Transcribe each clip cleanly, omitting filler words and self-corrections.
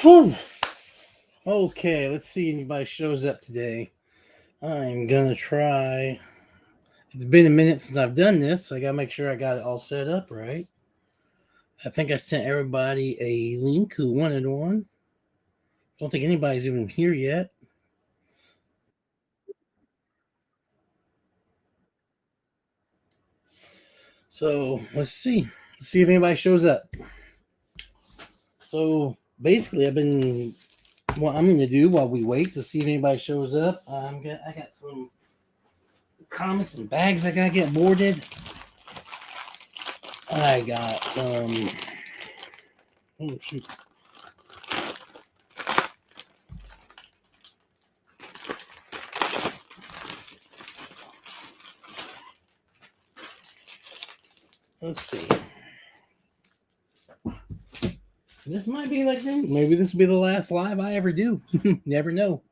Whew. Okay, let's see if anybody shows up today. I'm gonna try. It's been a minute since I've done this, so I gotta make sure I got it all set up right. I think I sent everybody a link who wanted one. Don't think anybody's even here yet. So let's see. Let's see if anybody shows up. So basically, what I'm gonna do while we wait to see if anybody shows up. I got some comics and bags I gotta get boarded. I got some. Oh shoot. Let's see. This might be like maybe this will be the last live I ever do. Never know.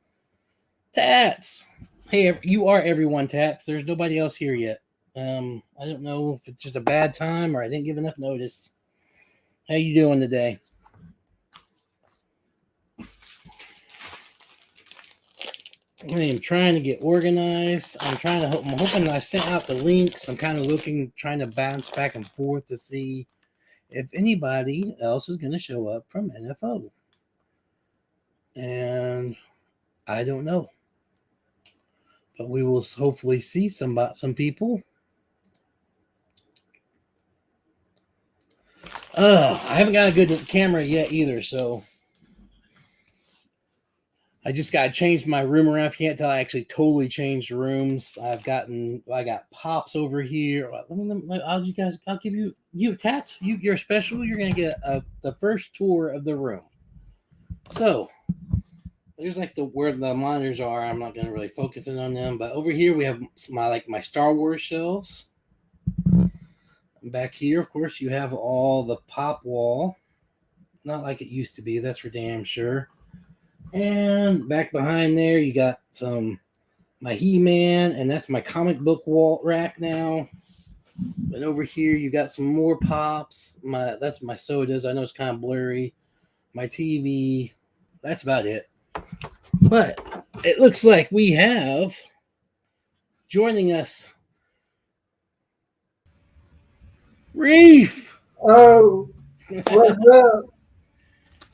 Tats. Hey, you are everyone, Tats. There's nobody else here yet. I don't know if it's just a bad time or I didn't give enough notice. How you doing today? I am trying to get organized. I'm hoping I sent out the links. I'm kind of trying to bounce back and forth to see if anybody else is going to show up from NFO. And I don't know. But we will hopefully see some people. I haven't got a good camera yet either, so I just got to change my room around. If you can't tell, I actually totally changed rooms. I got Pops over here. I'll give you Tats. You're special. You're gonna get the first tour of the room. So there's where the monitors are. I'm not gonna really focus in on them, but over here we have my Star Wars shelves. Back here, of course, you have all the Pop wall. Not like it used to be. That's for damn sure. And back behind there, you got my He-Man, and that's my comic book wall rack now. And over here, you got some more Pops. That's my sodas. I know it's kind of blurry. My TV. That's about it. But it looks like we have joining us Reef. Oh, what's up?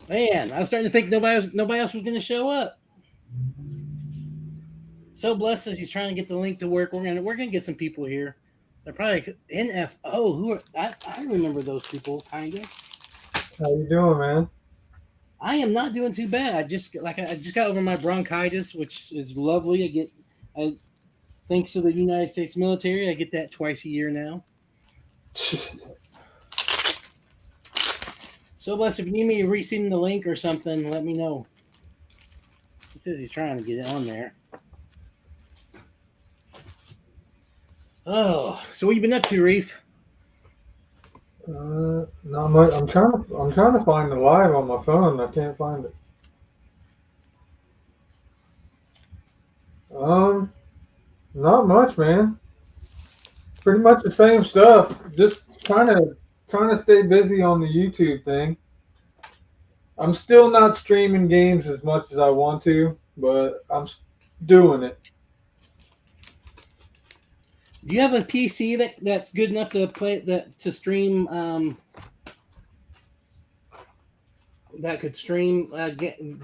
Man, I was starting to think nobody else was going to show up. So blessed as he's trying to get the link to work. We're gonna get some people here. They're probably NFO. Who are I remember those people kind of. How you doing, man? I am not doing too bad. I just got over my bronchitis, which is lovely. Thanks to the United States military, I get that twice a year now. So blessed, if you need me resend the link or something, let me know. He says he's trying to get it on there. Oh, so what you been up to, Reef? Not much. I'm trying to find the live on my phone. I can't find it. Not much, man. Pretty much the same stuff. Just trying to stay busy on the YouTube thing. I'm still not streaming games as much as I want to, but I'm doing it. Do you have a PC that's good enough to stream that could stream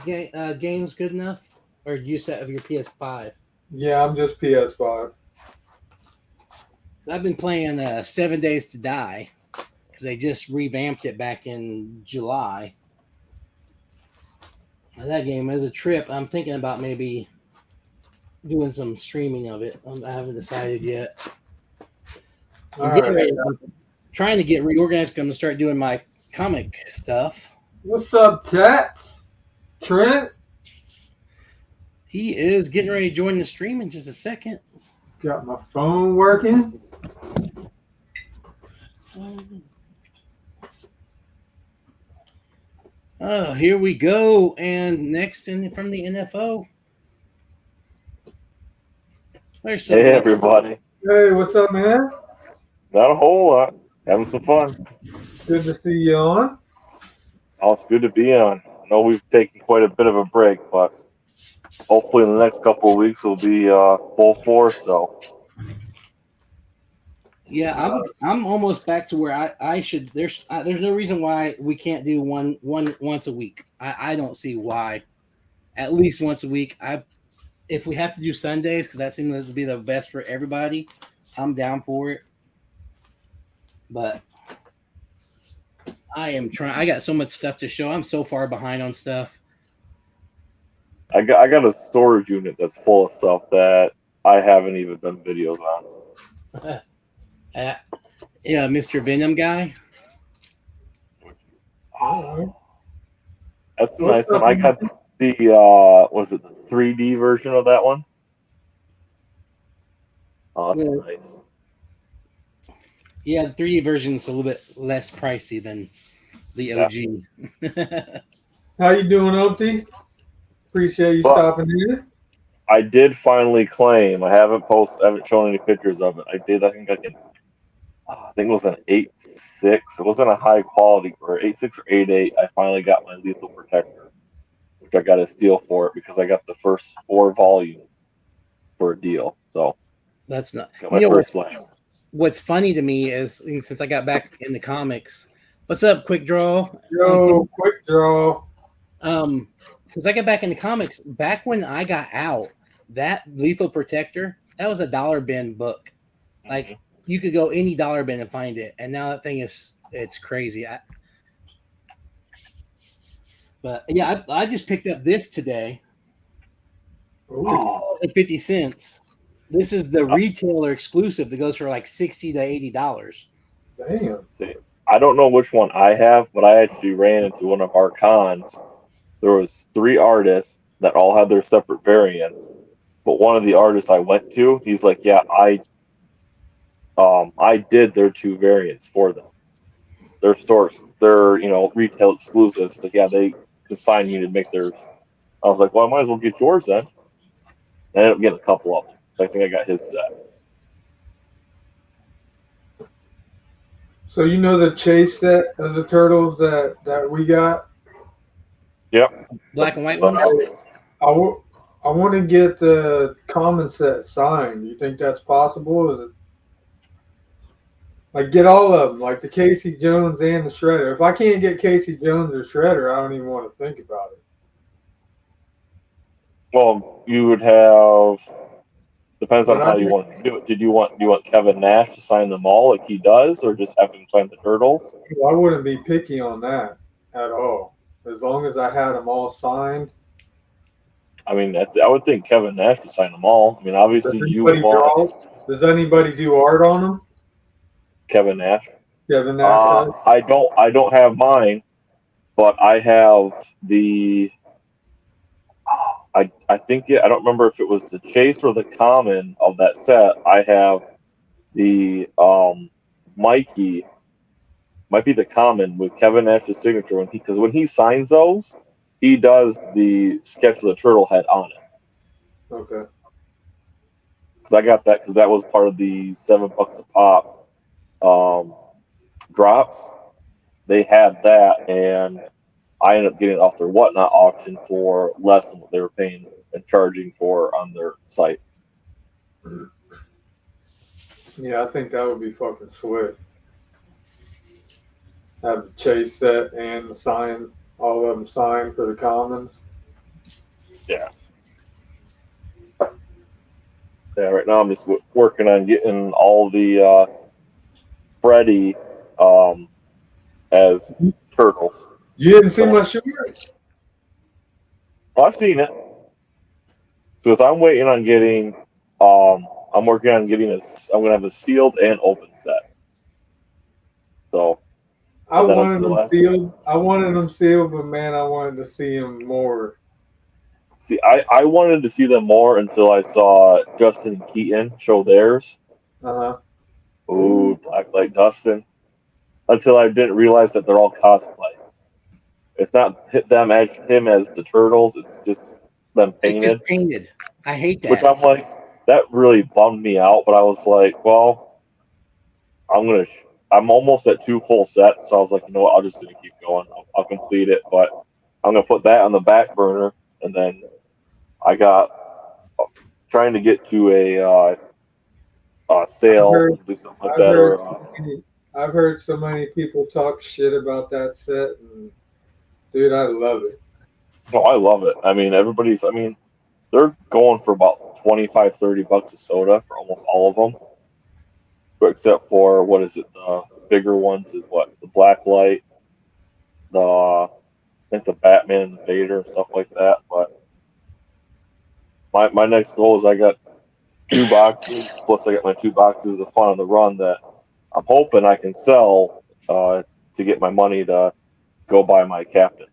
games good enough, or do you set of your PS5? Yeah, I'm just PS5. I've been playing 7 Days to Die because they just revamped it back in July. That game is a trip. I'm thinking about maybe doing some streaming of it. I haven't decided yet. I'm trying to get reorganized. I'm going to start doing my comic stuff. What's up, Tats? Trent? He is getting ready to join the stream in just a second. Got my phone working. Oh, here we go. And next from the NFO. Hey, everybody. Hey, what's up, man? Not a whole lot. Having some fun. Good to see you on. Oh, it's good to be on. I know we've taken quite a bit of a break, but hopefully in the next couple of weeks we'll be full force. So Yeah, I'm almost back to where I should. There's no reason why we can't do one once a week. I don't see why. At least once a week. If we have to do Sundays because that seems to be the best for everybody, I'm down for it. But I am trying. I got so much stuff to show. I'm so far behind on stuff. I got a storage unit that's full of stuff that I haven't even done videos on. Yeah, Mr. Venom guy. That's a nice one. I got the was it the 3D version of that one? Oh, that's nice. Yeah, the 3D version is a little bit less pricey than the OG. Yeah. How you doing, Opti? Appreciate you stopping in. I did finally claim. I haven't shown any pictures of it. I did. I think it was an 8.6. It wasn't a high quality or 8.6 or 8.8. I finally got my lethal protector, which I got a steal for it because I got the first 4 volumes for a deal. So that's not. Got my first slam. What's funny to me is since I got back in the comics. What's up, Quick Draw? Yo, Quick Draw. Since I got back in the comics, back when I got out, that Lethal Protector, that was a dollar bin book. Like you could go any dollar bin and find it, and now that thing it's crazy. But yeah, I just picked up this today for 50 cents. This is the retailer exclusive that goes for like $60 to $80. Damn. See, I don't know which one I have, but I actually ran into one of our cons. There was 3 artists that all had their separate variants, but one of the artists I went to, he's like, "Yeah, I did their 2 variants for them. Their stores, their retail exclusives. Like, yeah, they consigned me to make theirs." I was like, "Well, I might as well get yours then." I ended up getting a couple of them. I think I got his set. So you know the chase set of the turtles that we got? Yep. Black and white ones? I want to get the common set signed. You think that's possible? Is it like get all of them, like the Casey Jones and the Shredder? If I can't get Casey Jones or Shredder, I don't even want to think about it. Well, you would have. Depends on how you want to do it. Do you want Kevin Nash to sign them all like he does, or just have him sign the turtles? Well, I wouldn't be picky on that at all. As long as I had them all signed. I mean, I would think Kevin Nash would sign them all. I mean, obviously Does anybody do art on them? Kevin Nash. Kevin Nash. I don't have mine, but I have the. I think I don't remember if it was the chase or the common of that set. I have the Mikey. Might be the common with Kevin Nash's signature because when he signs those, he does the sketch of the turtle head on it. Okay. Because I got that because that was part of the $7 a pop drops. They had that, and I ended up getting it off their Whatnot auction for less than what they were paying and charging for on their site. Yeah, I think that would be fucking sweet. Have the chase set and the sign, all of them signed for the commons. Yeah. Yeah, right now I'm just working on getting all the Freddy as turtles. You didn't see my shirt? Well, I've seen it. So I'm waiting on getting. I'm working on getting I'm gonna have a sealed and open set. So. I wanted them sealed. I wanted them sealed, but man, I wanted to see them more. See, I wanted to see them more until I saw Justin and Keaton show theirs. Ooh, Blacklight Dustin. Until I didn't realize that they're all cosplay. It's not him as the turtles. It's just them painted. It's just painted. I hate that. Which I'm like, that really bummed me out. But I was like, well, I'm almost at 2 full sets, so I was like, you know what? I'm just gonna keep going. I'll complete it. But I'm gonna put that on the back burner, and then I got trying to get to a I've sale, heard do something like I've that, heard or so many, I've heard so many people talk shit about that set, and dude, I love it. no, I love it. I mean, I mean, they're going for about 25, $30 a soda for almost all of them, but except for what is it? The bigger ones is what the Black Light, the I think the Batman and the Vader and stuff like that. But my next goal is I got 2 boxes plus I got my 2 boxes of Fun on the Run that I'm hoping I can sell to get my money to go buy my captain.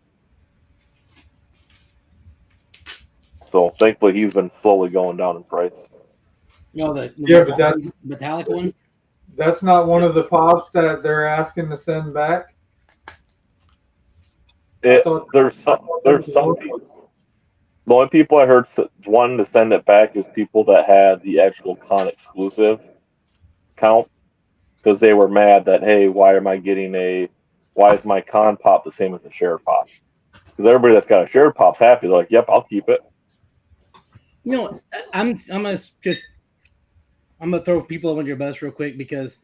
So thankfully he's been slowly going down in price. The Yeah, but metallic one. that's not one of the pops that they're asking to send back. I It thought there's some people. The only people I heard wanting to send it back is people that had the actual con exclusive count because they were mad that hey, why is my con pop the same as a shared pop? Because everybody that's got a shared pop's happy. They're like, yep, I'll keep it. I'm gonna throw people under your bus real quick because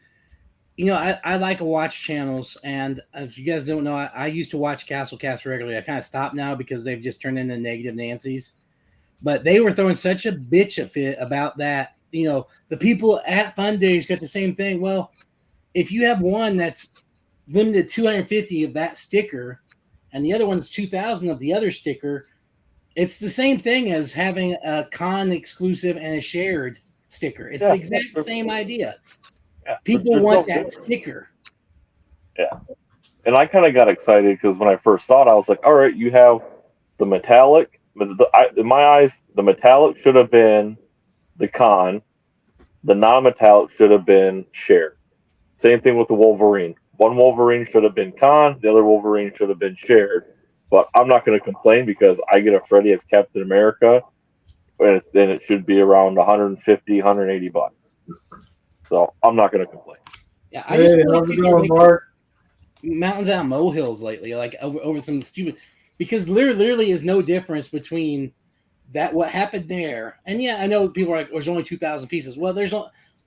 I like to watch channels, and as you guys don't know, I used to watch Castle Cast regularly. I kind of stopped now because they've just turned into negative Nancy's. But they were throwing such a bitch a fit about that. The people at Fun Days got the same thing. Well, if you have one that's limited 250 of that sticker, and the other one's 2,000 of the other sticker, it's the same thing as having a con exclusive and a shared sticker. It's the exact same idea. Yeah, People want that sticker. Yeah. And I kind of got excited because when I first saw it, I was like, all right, you have the metallic. In my eyes, the metallic should have been the con. The non-metallic should have been shared. Same thing with the Wolverine. One Wolverine should have been con. The other Wolverine should have been shared. But I'm not going to complain because I get a Freddy as Captain America, and then it should be around 150, $180. So I'm not going to complain. Yeah, I just feel like how's it people going, Mark? mountains out of molehills lately, like over some stupid, because there literally is no difference between that what happened there. And yeah, I know people are like, there's only 2,000 pieces. Well,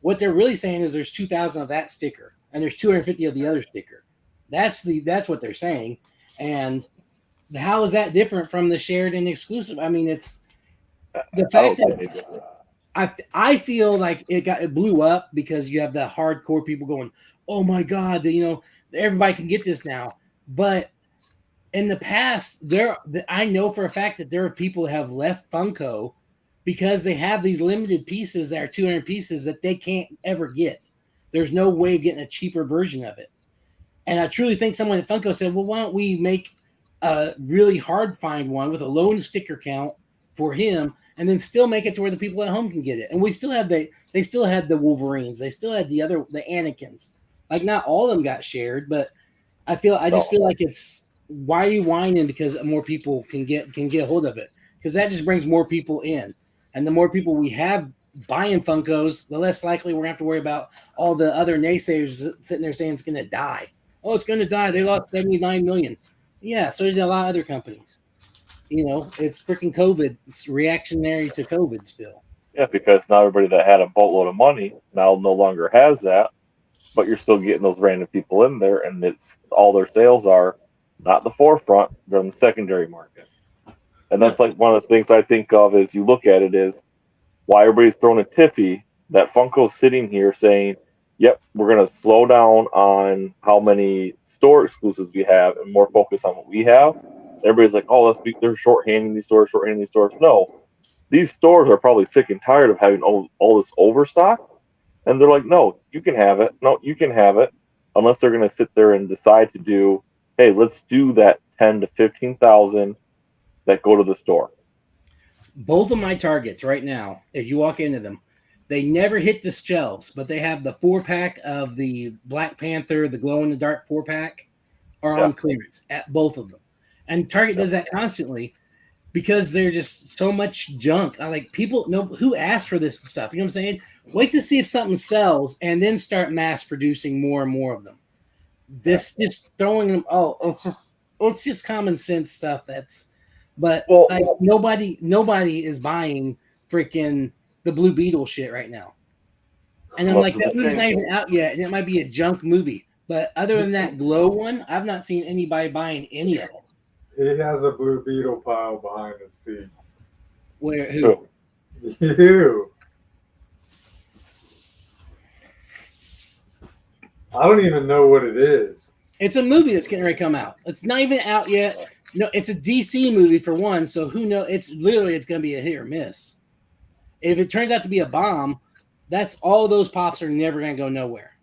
what they're really saying is there's 2,000 of that sticker and there's 250 of the other sticker. That's what they're saying. And how is that different from the shared and exclusive? I mean, it's the fact that I feel like it blew up because you have the hardcore people going, oh my God, everybody can get this now. But in the past, I know for a fact that there are people that have left Funko because they have these limited pieces that are 200 pieces that they can't ever get. There's no way of getting a cheaper version of it. And I truly think someone at Funko said, well, why don't we make a really hard find one with a low sticker count for him and then still make it to where the people at home can get it. And we still have they still had the Wolverines. They still had the Anakins. Like not all of them got shared, but I just feel like it's, why are you whining because more people can get hold of it? Because that just brings more people in. And the more people we have buying Funkos, the less likely we're going to have to worry about all the other naysayers sitting there saying it's going to die. Oh, it's going to die. They lost 79 million. Yeah, so did a lot of other companies. It's freaking COVID. It's reactionary to COVID still. Yeah, because now everybody that had a boatload of money now no longer has that, but you're still getting those random people in there, and it's all their sales are not the forefront, they're in the secondary market. And that's like one of the things I think of is you look at it is why everybody's throwing a tiffy that Funko's sitting here saying, yep, we're going to slow down on how many store exclusives we have and more focus on what we have. Everybody's like, oh, they're shorthanding these stores. No, these stores are probably sick and tired of having all this overstock. And they're like, no, you can have it. No, you can have it. Unless they're going to sit there and decide to do, hey, let's do that 10 to 15,000 that go to the store. Both of my targets right now, if you walk into them, they never hit the shelves, but they have the 4-pack of the Black Panther, the glow in the dark 4-pack are on clearance at both of them. And Target does that constantly because they're just so much junk. I like people know who asked for this stuff. You know what I'm saying? Wait to see if something sells and then start mass producing more and more of them. This just throwing them. Oh, it's just common sense stuff. But Well, like nobody is buying freaking the Blue Beetle shit right now. And I'm much like, of that the movie's same. not even out yet, and it might be a junk movie. But other than that Glow one, I've not seen anybody buying any of them. He has a Blue Beetle pile behind his seat. Where who? You. I don't even know what it is. It's a movie that's getting ready to come out. It's not even out yet. No, it's a DC movie for one, so who knows? It's going to be a hit or miss. If it turns out to be a bomb, that's all those pops are never going to go nowhere.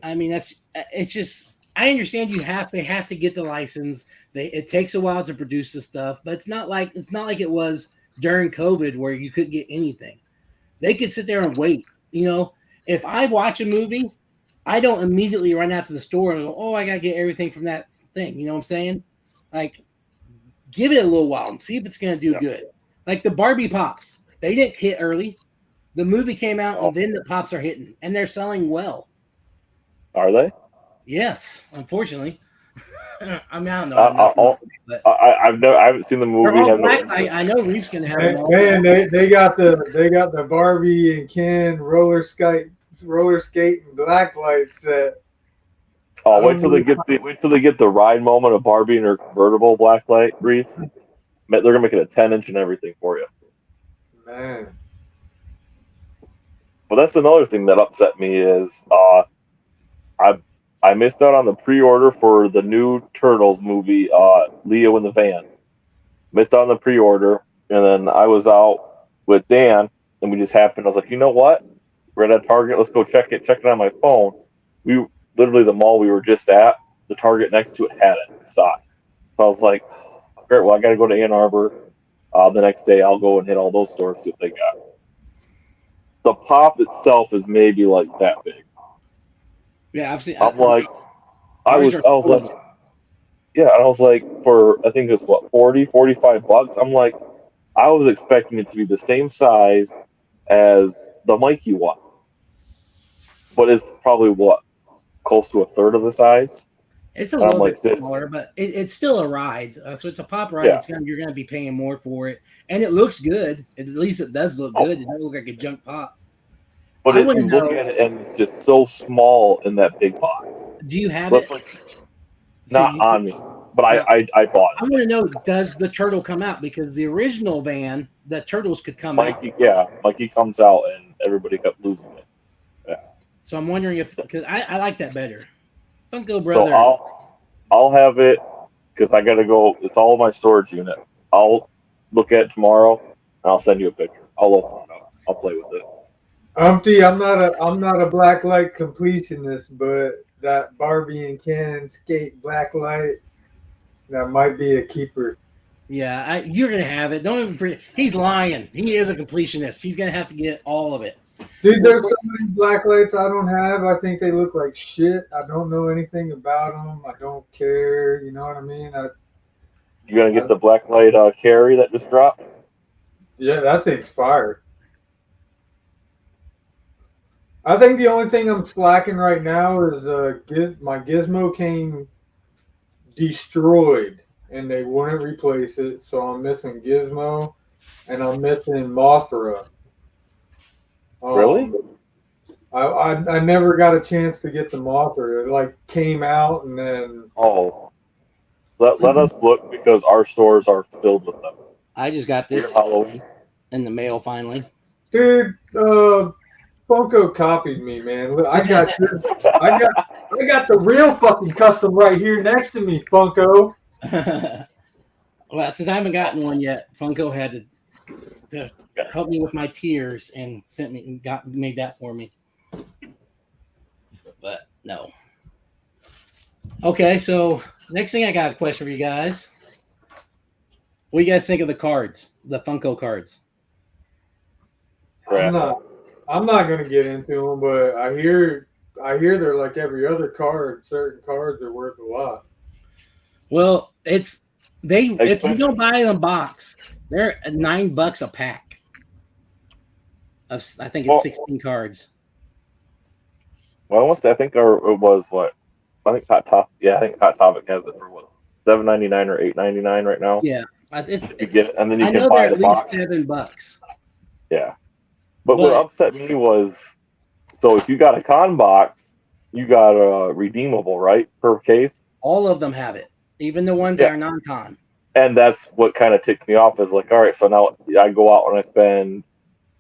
I mean, it's just. I understand they have to get the license. It takes a while to produce the stuff, but it's not like it was during COVID where you couldn't get anything. They could sit there and wait. You know, if I watch a movie, I don't immediately run out to the store and go, "Oh, I gotta get everything from that thing." You know what I'm saying? Like, give it a little while and see if it's gonna do good. Like the Barbie pops, they didn't hit early. The movie came out and then the pops are hitting, and they're selling well. Are they? Yes, unfortunately. I mean, I don't know. I haven't seen the movie. They're all black. I know Reef's gonna have them all. Man, they got the Barbie and Ken roller skate and black light set. Oh, wait till they get the ride moment of Barbie in her convertible blacklight Reef. They're gonna make it a 10-inch and everything for you. Man. But that's another thing that upset me is I missed out on the pre-order for the new Turtles movie, Leo in the Van. Missed out on the pre-order, and then I was out with Dan, and we just happened. I was like, you know what? We're at Target. Let's go check it on my phone. We literally the mall we were just at, the Target next to it had it in stock. So I was like, great. Well, I got to go to Ann Arbor. The next day, I'll go and hit all those stores see what they got. The pop itself is maybe like that big. Yeah, I've seen. I'm like, I was like, yeah, I was like, for I think it's what $40-$45. I'm like, I was expecting it to be the same size as the Mikey one, but it's probably close to a third of the size. It's a little bit smaller, but it's still a ride. So it's a pop ride. Yeah. You're going to be paying more for it, and it looks good. At least it does look good. It doesn't look like a junk pop. But if you look at it, and it's just so small in that big box. Do you have it? Not on me, but I bought it. I want to know, does the turtle come out? Because the original van, the turtles could come out. Yeah, Mikey comes out, and everybody kept losing it. Yeah. So I'm wondering because I like that better. Funko Brother. So I'll have it because I got to go. It's all in my storage unit. I'll look at it tomorrow, and I'll send you a picture. I'll open it up. I'll play with it. Umpty, I'm not a blacklight completionist, but that Barbie and Ken skate blacklight, that might be a keeper. Yeah, you're gonna have it. Don't even. He's lying. He is a completionist. He's gonna have to get all of it. Dude, there's so many blacklights I don't have. I think they look like shit. I don't know anything about them. I don't care. You know what I mean? You gonna get the blacklight carry that just dropped? Yeah, that thing's fire. I think the only thing I'm slacking right now is my Gizmo came destroyed and they wouldn't replace it, so I'm missing Gizmo and I'm missing Mothra. Really? I never got a chance to get the Mothra. It like came out and then. Oh, let us look because our stores are filled with them. I just got this Halloween in the mail finally. Dude, Funko copied me, man. I got the real fucking custom right here next to me, Funko. Well, since I haven't gotten one yet, Funko had to help me with my tears and made that for me. But no. Okay, so next thing I got a question for you guys. What do you guys think of the cards, the Funko cards? I'm not gonna get into them, but I hear they're like every other card. Certain cards are worth a lot. Well, if you don't buy them box, they're $9 a pack. I think it's 16 cards. Well, I think it was what? I think Hot Topic. Yeah, I think Hot Topic has it for what $7.99 or $8.99 right now. Yeah, If you get it, and then you I can know buy they're the at least box. $7. Yeah, but what But upset me was, so if you got a con box, you got a redeemable, right, per case. all of them have it, even the ones that Yeah, are non-con. and that's what kind of ticked me off. Is like, all right, so now I go out and I spend,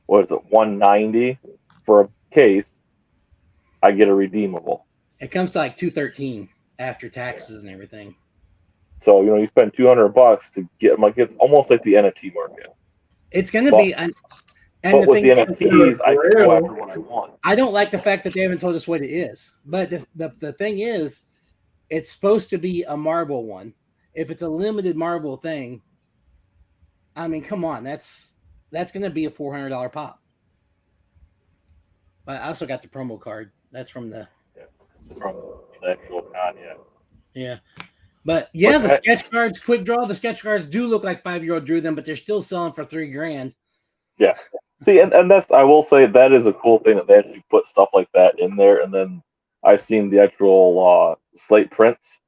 what is it, $190 for a case. I get a redeemable. It comes to like $213 after taxes and everything. So you spend $200 to get, like, it's almost like the NFT market. It's going to But be, and but the with thing the is, NFTs, I can go after Grail. what I want. I don't like the fact that they haven't told us what it is. But the thing is, it's supposed to be a Marvel one. If it's a limited Marvel thing, I mean, come on, that's going to be a $400 pop. But I also got the promo card. That's from the From the actual con, yeah. yeah. But yeah, But the sketch cards, quick draw. The sketch cards do look like 5-year-old drew them, but they're still selling for $3,000. yeah. See, and that's, I will say, that is a cool thing that they actually put stuff like that in there. And then I've seen the actual slate prints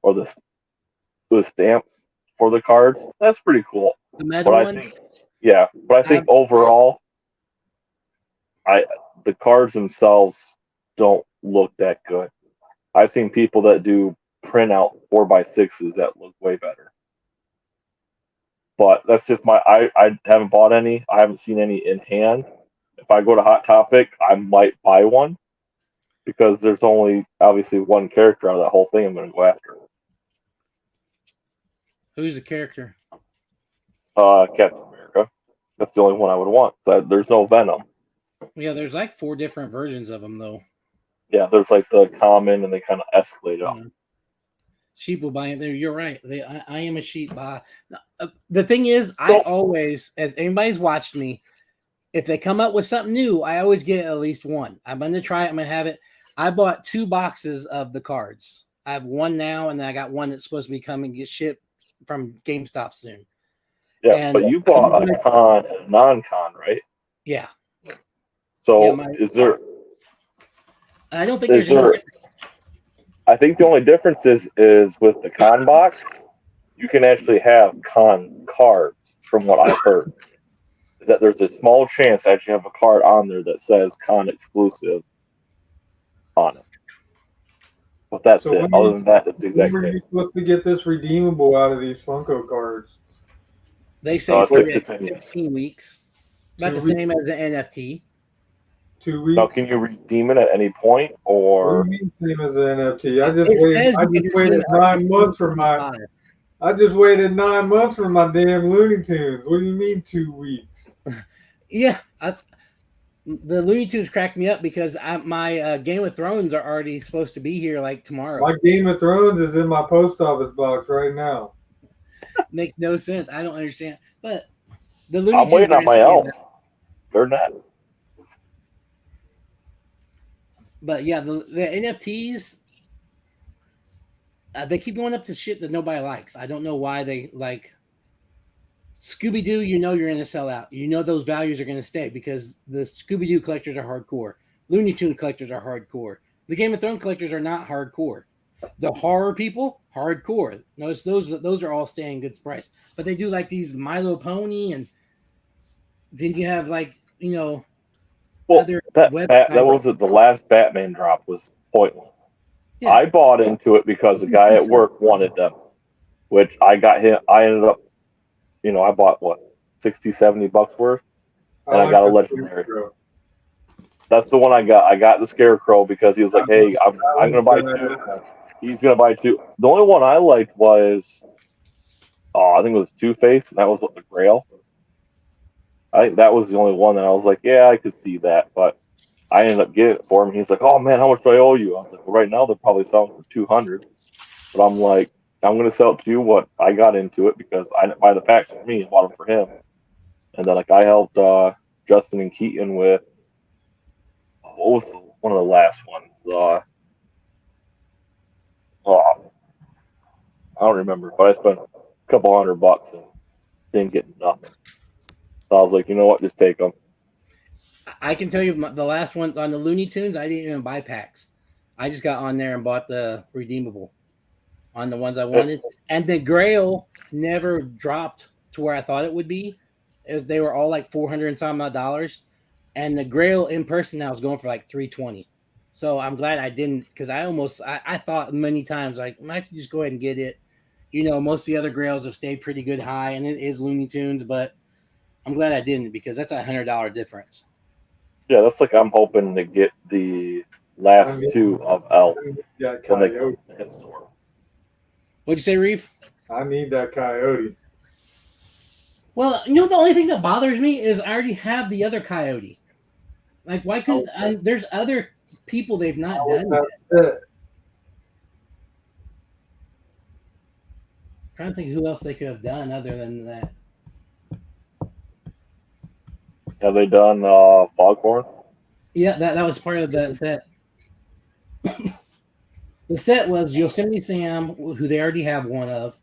or the stamps for the cards. That's pretty cool. The metal But I one, think, yeah, but I think overall, the cards themselves don't look that good. I've seen people that do printout 4x6s that look way better. But that's just I haven't bought any. I haven't seen any in hand. If I go to Hot Topic, I might buy one because there's only obviously one character out of that whole thing I'm going to go after. who's the character? Captain America. That's the only one I would want. There's no Venom. Yeah, there's like 4 different versions of them though. Yeah, there's like the common, and they kind of escalate up. Yeah. Sheep will buy it there. You're right. I am a sheep buy. The thing is, I always, as anybody's watched me, if they come up with something new, I always get at least one. I'm going to try it. I'm going to have it. I bought 2 boxes of the cards. I have one now, and then I got one that's supposed to be coming get shipped from GameStop soon. Yeah, And but you bought a con and a non-con, right? Yeah. So is there? I don't think there's any difference. I think the only difference is with the con box, you can actually have con cards, from what I've heard. Is that there's a small chance to actually have a card on there that says con exclusive on it. But that's it. Other than that, it's the exact When were same. you supposed to get this redeemable out of these Funko cards? They say it's 16 weeks. About the 2 weeks. same as an NFT. 2 weeks. Now, can you redeem it at any point, or? What do you mean same as an NFT? I just It waited. says I you can just waited redeem up 9 to months for my. 25. I just waited 9 months for my damn Looney Tunes. What do you mean 2 weeks? Yeah, the Looney Tunes cracked me up because my Game of Thrones are already supposed to be here like tomorrow. My Game of Thrones is in my post office box right now. Makes no sense. I don't understand. But the Looney I'm Tunes waiting on my elf. They're not. But yeah, the NFTs, they keep going up to shit that nobody likes. I don't know why they like Scooby-Doo. You're going to sell out. Those values are going to stay because the Scooby-Doo collectors are hardcore. Looney Tune collectors are hardcore. The Game of Thrones collectors are not hardcore. The horror people, hardcore. Notice those are all staying good price. But they do like these Milo Pony, and then you have like other that was it. The last Batman drop was pointless. Yeah. I bought into it because a guy at work wanted them, which I got him. I ended up, I bought what, $60-$70 worth, and I got a legendary. That's the one I got. I got the Scarecrow because he was like, "Hey, I'm gonna buy 2. He's gonna buy 2." The only one I liked was, I think it was Two-Face, and that was what the Grail. I think that was the only one that I was like, yeah, I could see that, but I ended up getting it for him. He's like, "Oh man, how much do I owe you?" I was like, "Well, right now they're probably selling for $200," but I'm like, I'm gonna sell it to you what I got into it because I didn't buy the packs for me, I bought them for him, and then like I helped Justin and Keaton with what was one of the last ones? I don't remember, but I spent a couple $100 and didn't get nothing. So I was like, you know what, just take them. I can tell you the last one on the Looney Tunes, I didn't even buy packs. I just got on there and bought the redeemable on the ones I wanted. And the Grail never dropped to where I thought it would be. They were all like 400 and some odd dollars, and the Grail in person now is going for like 320. So I'm glad I didn't, because I thought many times like I might just go ahead and get it. Most of the other Grails have stayed pretty good high, and it is Looney Tunes, but I'm glad I didn't, because that's $100 difference. Yeah, that's like I'm hoping to get the last two of Elf that when they come coyote. to the store. What'd you say, Reef? I need that coyote. Well, the only thing that bothers me is I already have the other Coyote. Like, why couldn't there's other people they've not done yet. That's it. I'm trying to think who else they could have done other than that. Have they done Foghorn? Yeah, that was part of the set. The set was Yosemite Sam, who they already have one of.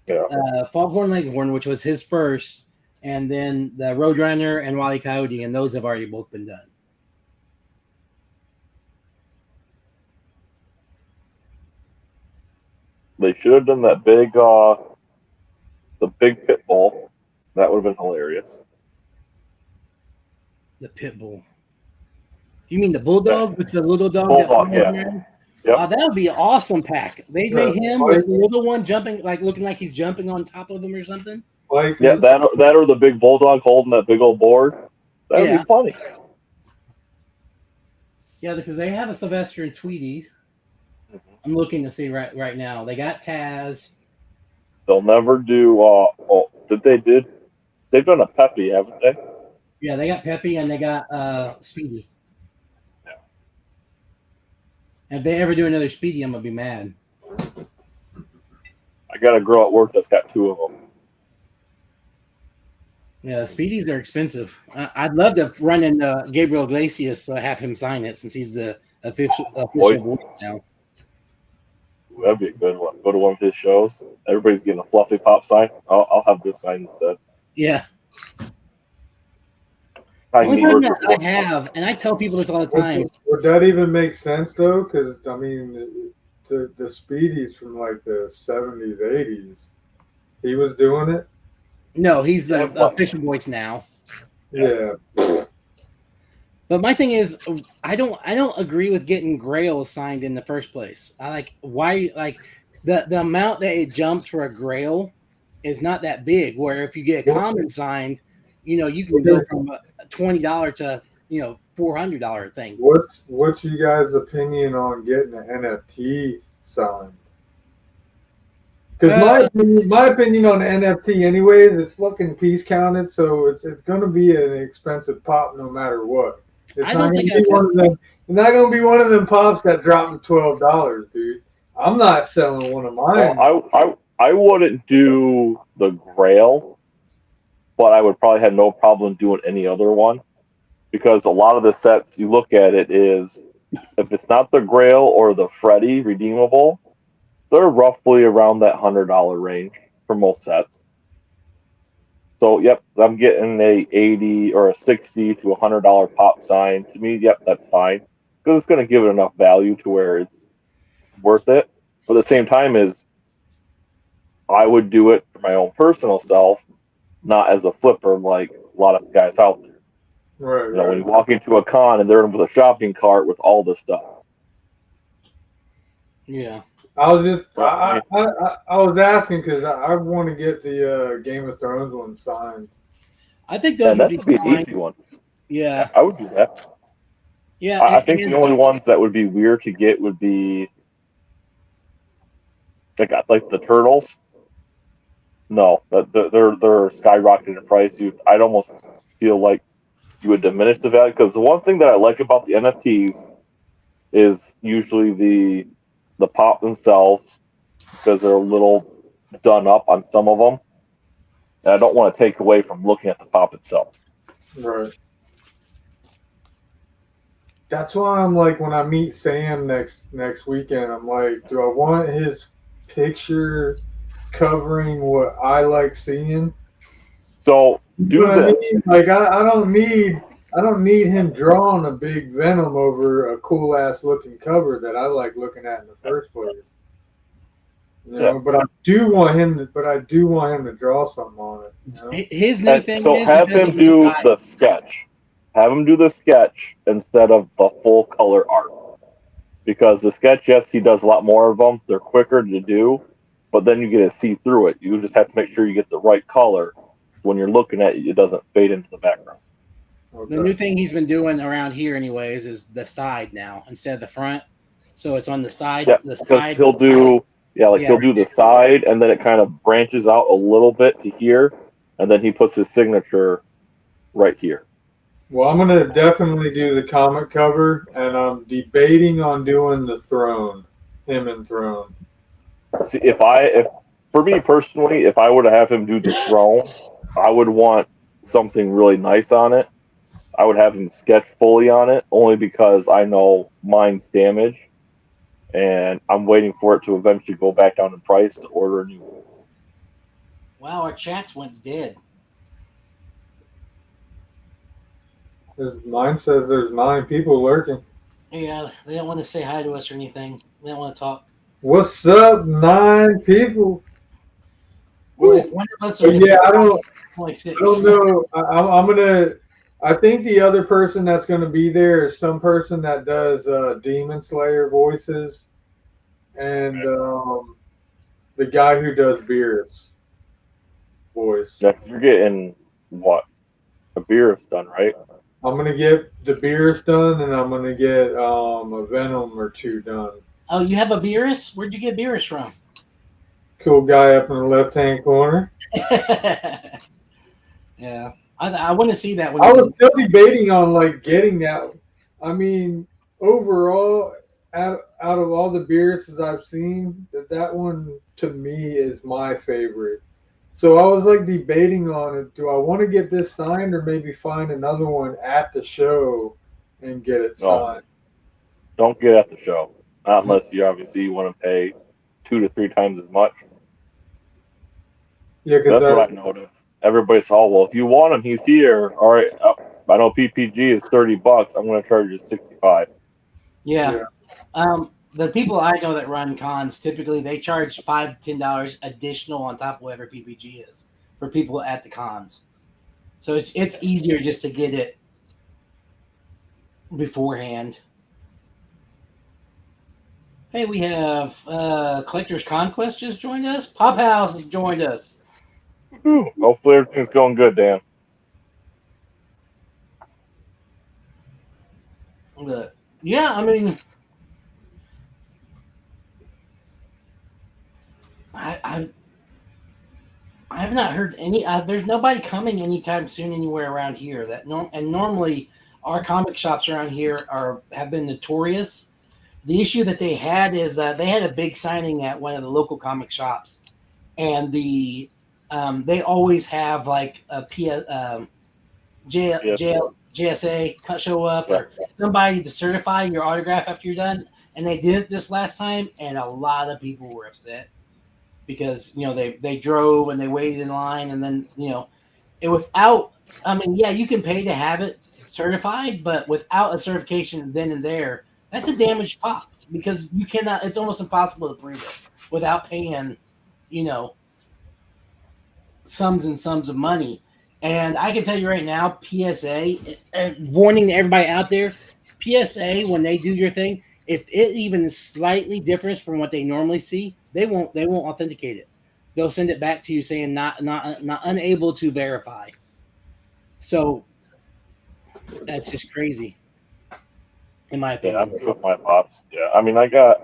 Yeah. Foghorn Leghorn, which was his first, and then the Roadrunner and Wile E. Coyote, and those have already both been done. They should have done that big, the big pit bull. That would have been hilarious. The pit bull. You mean the bulldog with the little dog? Bulldog, yeah. Yep. That would be an awesome pack. They made him with the little one jumping, like looking like he's jumping on top of him or something. Yeah, that or the big bulldog holding that big old board. That would be funny. Yeah, because they have a Sylvester and Tweeties. Mm-hmm. I'm looking to see right now. They got Taz. They'll never do. They've done a Peppy, haven't they? Yeah, they got Peppy and they got Speedy. Yeah. And if they ever do another Speedy, I'm gonna be mad. I got a girl at work that's got two of them. Yeah, Speedies are expensive. I'd love to run into Gabriel Iglesias to have him sign it, since he's the official voice now. That'd be a good one. Go to one of his shows. Everybody's getting a fluffy pop sign. I'll have this sign instead. Yeah. Only thing that I have, and I tell people this all the time. Would that even make sense though? Because I mean, the Speedies from like the 70s, 80s, he was doing it. No, he's the official voice now. Yeah. But my thing is, I don't agree with getting Grail signed in the first place. I the amount that it jumps for a Grail is not that big. Where if you get a common signed, you can go from a $20 to $400 thing. What's you guys' opinion on getting an NFT signed? Because my opinion on the NFT, anyways, it's fucking piece counted, so it's gonna be an expensive pop no matter what. It's not gonna be one of them pops that drop to $12, dude. I'm not selling one of mine. Well, I wouldn't do the Grail, but I would probably have no problem doing any other one, because a lot of the sets you look at it is, if it's not the Grail or the Freddy redeemable, they're roughly around that $100 range for most sets. So, yep, I'm getting a $80 or a $60 to $100 pop sign. To me, yep, that's fine, because it's going to give it enough value to where it's worth it. But at the same time, I would do it for my own personal self, not as a flipper like a lot of guys out there. Right. When you walk into a con and they're with a shopping cart with all this stuff. Yeah. I was just I was asking because I want to get the Game of Thrones one signed. I think those would be an easy one. Yeah, I would do that. Yeah, I think the only ones that would be weird to get would be like the Turtles. No, they're skyrocketing in price. I'd almost feel like you would diminish the value, because the one thing that I like about the NFTs is usually the pop themselves, because they're a little done up on some of them, and I don't want to take away from looking at the pop itself. Right. That's why I'm like, when I meet Sam next weekend, I'm like, do I want his picture covering what I like seeing? So do this. I mean? Like I don't need him drawing a big Venom over a cool ass looking cover that I like looking at in the first place. You know, but I do want him to draw something on it. You know? His new And thing so is he have doesn't him do buy. the sketch. Have him do the sketch instead of the full color art. Because the sketch, yes, he does a lot more of them. They're quicker to do, but then you get to see through it. You just have to make sure you get the right color. When you're looking at it, it doesn't fade into the background. The new thing he's been doing around here, anyways, is the side now instead of the front. So it's on the side. Yeah, The because side. he'll do Yeah, he'll do the side, and then it kind of branches out a little bit to here, and then he puts his signature right here. Well, I'm gonna definitely do the comic cover, and I'm debating on doing the throne, him and throne. See, if for me personally, if I were to have him do the throne, I would want something really nice on it. I would have him sketch fully on it, only because I know mine's damaged, and I'm waiting for it to eventually go back down in price to order a new one. Wow, our chats went dead. Mine says there's 9 people lurking. Yeah, they don't want to say hi to us or anything. They don't want to talk. What's up, 9 people? Well, if one of us But are, yeah, I don't it's only 6. know. I'm gonna. I think the other person that's gonna be there is some person that does Demon Slayer voices, and the guy who does Beerus voice. Next, you're getting what? A beer is done, right? I'm gonna get the Beerus done, and I'm gonna get a Venom or 2 done. Oh, you have a Beerus? Where'd you get Beerus from? Cool guy up in the left-hand corner. Yeah, I want to see that when I you was do. still debating on like getting that. I mean, overall, out of all the Beerus I've seen, that one to me is my favorite. So I was like debating on it. Do I want to get this signed or maybe find another one at the show and get it No, signed? don't get at the show. Not unless you obviously want to pay 2 to 3 times as much. Yeah, because That's what I noticed. Everybody's all, well, if you want him, he's here. All right, I know PPG is $30. I'm going to charge you 65. Yeah. yeah. The people I know that run cons typically they charge $5 to $10 additional on top of whatever PPG is for people at the cons. So it's easier just to get it beforehand. Hey, we have Collector's Conquest just joined us. Pop House joined us. Hopefully everything's going good, Dan. But yeah, I mean, I have not heard any. There's nobody coming anytime soon anywhere around here. And normally our comic shops around here have been notorious. The issue that they had is they had a big signing at one of the local comic shops, and they always have like a Yes. JSA show up Yeah. or somebody to certify your autograph after you're done. And they did it this last time, and a lot of people were upset because they drove and they waited in line, and then it without. I mean, yeah, you can pay to have it certified, but without a certification then and there, that's a damaged pop because you cannot. It's almost impossible to prove it without paying, sums and sums of money. And I can tell you right now, PSA, warning to everybody out there, PSA, when they do your thing, if it even slightly differs from what they normally see, they won't authenticate it. They'll send it back to you saying not unable to verify. So that's just crazy, in my Yeah, I'm opinion. good with my pops. Yeah, I mean, because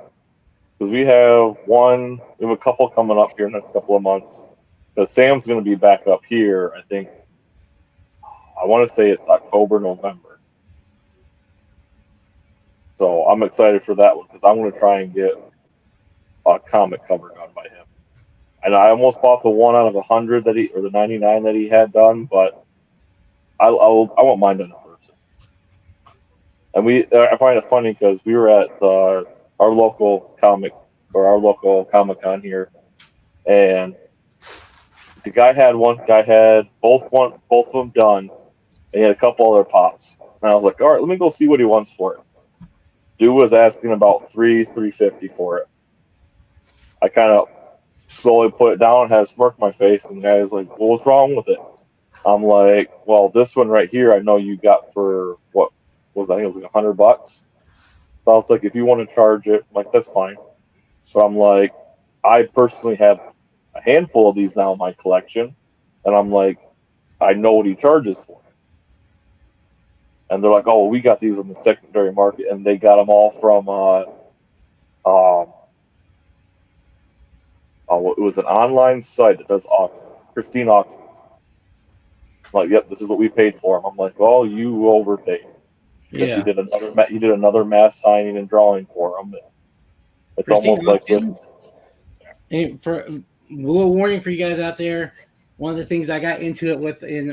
we have a couple coming up here in the next couple of months. Because Sam's going to be back up here, I think. I want to say it's October, November. So I'm excited for that one because I'm going to try and get a comic cover done by him. And I almost bought the 1 out of 100 or the 99 that he had done, but I won't mind in person. And I find it funny because we were at our local Comic Con here, and the guy had both of them done, and he had a couple other pops. And I was like, all right, let me go see what he wants for it. Dude was asking about $350 for it. I kind of slowly put it down, had a smirk on my face, and the guy was like, "Well, what's wrong with it?" I'm like, "Well, this one right here, I know you got for what was I think it was like $100." So I was like, "If you want to charge it, I'm like, that's fine." But I'm like, I personally have a handful of these now in my collection, and I'm like, I know what he charges for. And they're like, "Oh, well, we got these on the secondary market," and they got them all from it was an online site that does auctions, Christine Auctions. I'm like, "Yep, this is what we paid for them." I'm like, "Well, you overpaid because Yeah. he did another mass signing and drawing for them." It's Pristine almost like with Auctions. And for a little warning for you guys out there, one of the things I got into it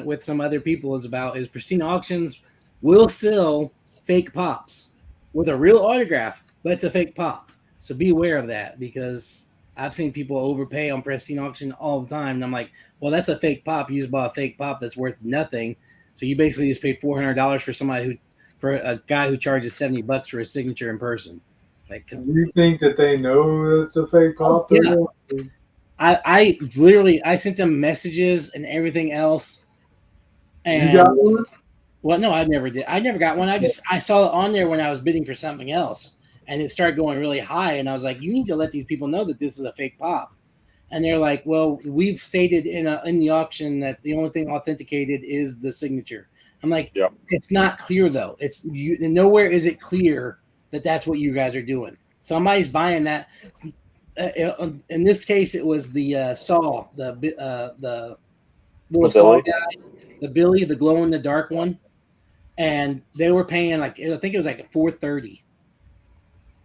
with some other people is Pristine Auctions will sell fake pops with a real autograph, but it's a fake pop. So be aware of that because I've seen people overpay on Pristine Auction all the time, and I'm like, well, that's a fake pop. You just bought a fake pop that's worth nothing. So you basically just paid $400 for a guy who charges $70 for a signature in person. Like, You think that they know it's a fake pop? yeah. I literally I sent them messages and everything else. And You got one? well, no, I never did. I never got one. I saw it on there when I was bidding for something else, and it started going really high. And I was like, you need to let these people know that this is a fake pop. And they're like, well, we've stated in the auction that the only thing authenticated is the signature. I'm like, Yep. It's not clear though. It's nowhere is it clear that that's what you guys are doing. Somebody's buying that. In this case, it was the Saw, the little Saw Billy. guy, the Billy, the glow in the dark one, and they were paying like I think it was like $430.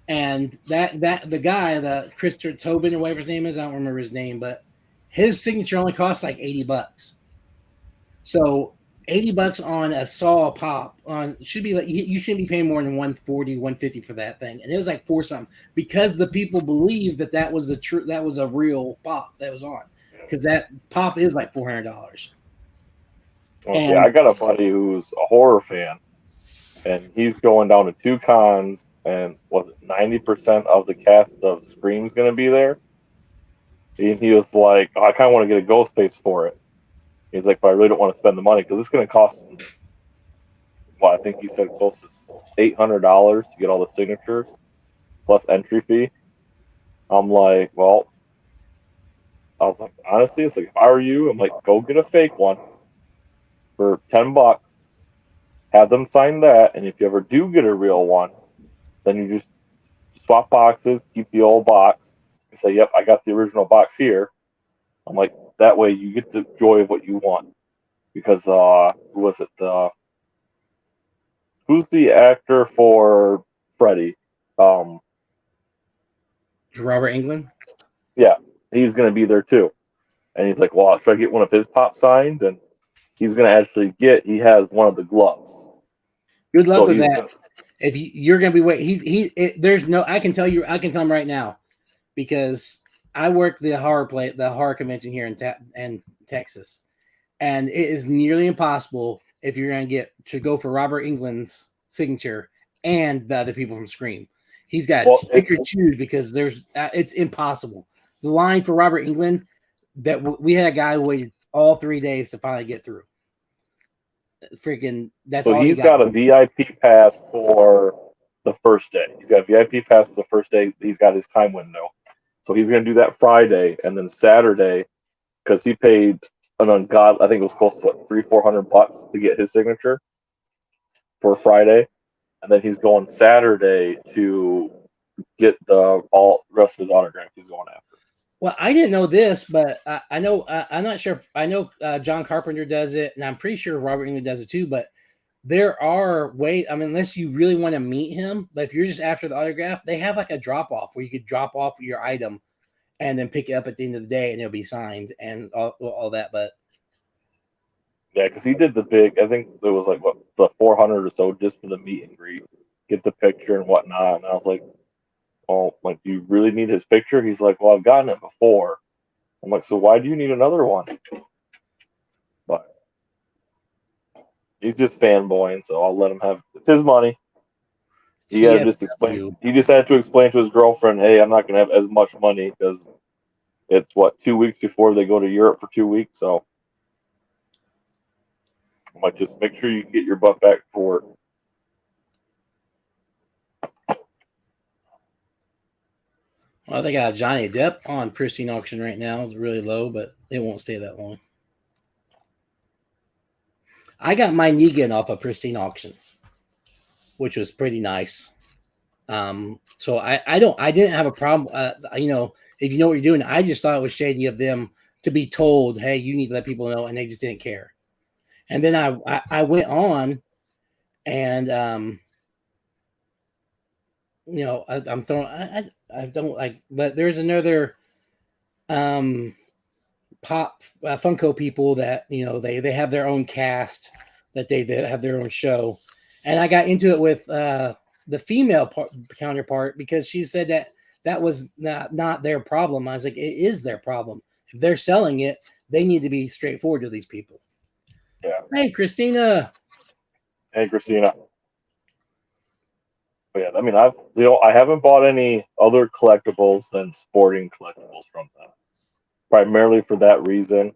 And that the guy, the Christopher Tobin or whatever his name is, I don't remember his name, but his signature only costs like $80. So $80 on a Saw pop on should be like you shouldn't be paying more than 140, 150 for that thing. And it was like four something because the people believe that was a real pop that was on because that pop is like $400. Okay, I got a buddy who's a horror fan, and he's going down to two cons, and was it 90% of the cast of Scream's going to be there? And he was like, oh, I kind of want to get a ghost face for it. He's like, but I really don't want to spend the money because it's going to cost, well, I think he said close to $800 to get all the signatures plus entry fee. I'm like, well, I was like, honestly, it's like, if I were you, I'm like, go get a fake one for $10, have them sign that, and if you ever do get a real one, then you just swap boxes, keep the old box, and say, yep, I got the original box here. I'm like, that way you get the joy of what you want. Because, who was it? Who's the actor for Freddy? Robert Englund? Yeah, he's going to be there too. And he's like, well, should I get one of his pop signed? And he's going to actually he has one of the gloves. Good luck with that. If you're going to be waiting, there's no, I can tell him right now because I work the horror convention here in Texas. And it is nearly impossible if you're going to go for Robert Englund's signature and the other people from Scream. He's got to pick or choose because it's impossible. The line for Robert Englund, that we had a guy who waited all 3 days to finally get through. Freaking, that's all he's got a VIP pass for the first day. He's got a VIP pass for the first day. He's got his time window. So he's going to do that Friday, and then Saturday, because he paid an ungodly, I think it was close to what, $300-400 to get his signature for Friday, and then he's going Saturday to get the all rest of his autograph he's going after. Well, I didn't know this, but I know I'm not sure. I know John Carpenter does it, and I'm pretty sure Robert Englund does it too. But there are ways. I mean, unless you really want to meet him, but if you're just after the autograph, they have like a drop off where you could drop off your item and then pick it up at the end of the day, and it'll be signed and all that. But yeah, because he did the big. I think it was like what the 400 or so just for the meet and greet, get the picture and whatnot. And I was like, oh, like, do you really need his picture? He's like, well, I've gotten it before. I'm like, so why do you need another one? But he's just fanboying, so I'll let him have. It's his money. He had to just explain. He just had to explain to his girlfriend, "Hey, I'm not going to have as much money because it's what, 2 weeks before they go to Europe for 2 weeks, so I might just make sure you get your butt back for work. Well, they got Johnny Depp on Pristine Auction right now. It's really low, but it won't stay that long. I got my Negan off of Pristine Auction, which was pretty nice. So I didn't have a problem. You know, if you know what you're doing, I just thought it was shady of them to be told, hey, you need to let people know, and they just didn't care. And then I went on, and you know, I'm throwing. I don't like, but there's another pop Funko people that, you know, they have their own cast, that they have their own show, and I got into it with the female counterpart because she said that was not their problem. I was like, it is their problem. If they're selling it, they need to be straightforward to these people. Yeah. Hey, Christina. Hey, Christina. But yeah, I mean, I haven't bought any other collectibles than sporting collectibles from them, primarily for that reason.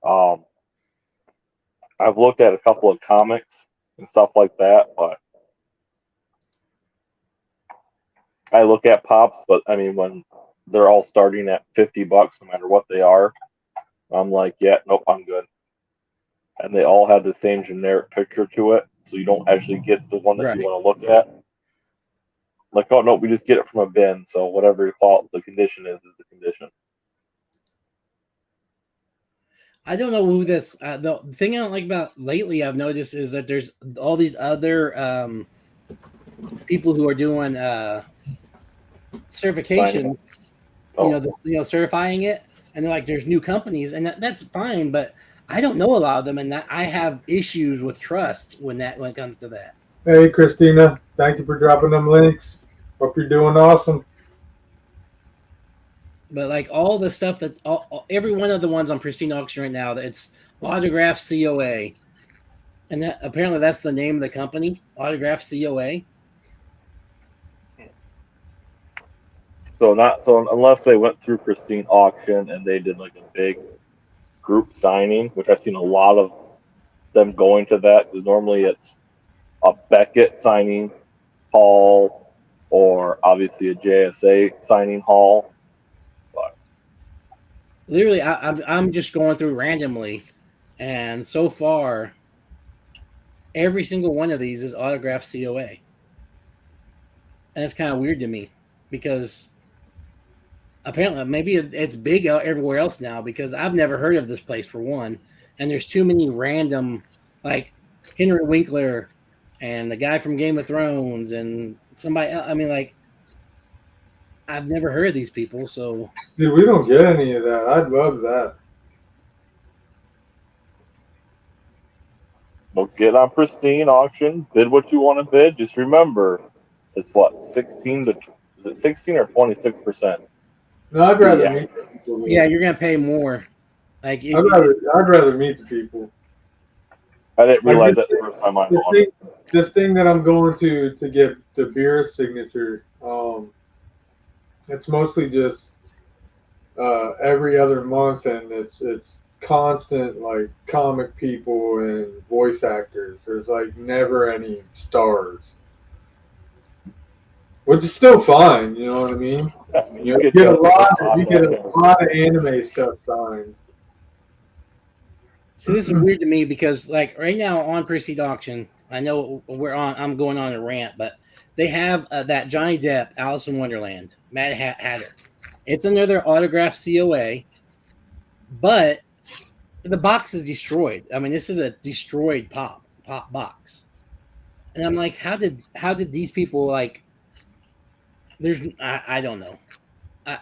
I've looked at a couple of comics and stuff like that, but I look at pops. But I mean, when they're all starting at $50, no matter what they are, I'm like, yeah, nope, I'm good. And they all have the same generic picture to it, so you don't actually get the one that Right. you want to look at. Like, oh no, we just get it from a bin, so whatever the condition is the condition. I don't know who this. The thing I don't like about lately, I've noticed, is that there's all these other people who are doing certifications. Oh. You know, certifying it, and they're like, there's new companies, and that's fine, but I don't know a lot of them, and that I have issues with trust when it comes to that. Hey, Christina, thank you for dropping them links. Hope you're doing awesome. But like all the stuff that every one of the ones on Pristine Auction right now, it's Autograph COA, and that apparently that's the name of the company, Autograph COA. So unless they went through Pristine Auction and they did like a big group signing, which I've seen a lot of them going to that, because normally it's a Beckett signing hall or obviously a JSA signing hall. But Literally, I'm just going through randomly, and so far, every single one of these is Autograph COA, and it's kind of weird to me because apparently maybe it's big out everywhere else now, because I've never heard of this place for one, and there's too many random, like Henry Winkler and the guy from Game of Thrones and somebody else. I mean, like, I've never heard of these people, so Dude, we don't get any of that. I'd love that. we'll get on Pristine Auction, bid what you want to bid. Just remember, it's what, 16 to, is it 16 or 26%? No, I'd rather Yeah. meet the people. Man. yeah, you're gonna pay more. Like, I'd rather meet the people. I didn't realize that the first time I bought it. This thing that I'm going to get the beer signature, it's mostly just every other month, and it's constant, like, comic people and voice actors. There's like never any stars, which is still fine. You know what I mean? Yeah, You get a lot of anime stuff signed. so this is weird to me because, like, right now on Pristine Auction, I know I'm going on a rant, but they have that Johnny Depp, Alice in Wonderland, Mad Hatter. It's another Autograph COA, but the box is destroyed. I mean, this is a destroyed pop box, and I'm like, how did these people, like? I don't know.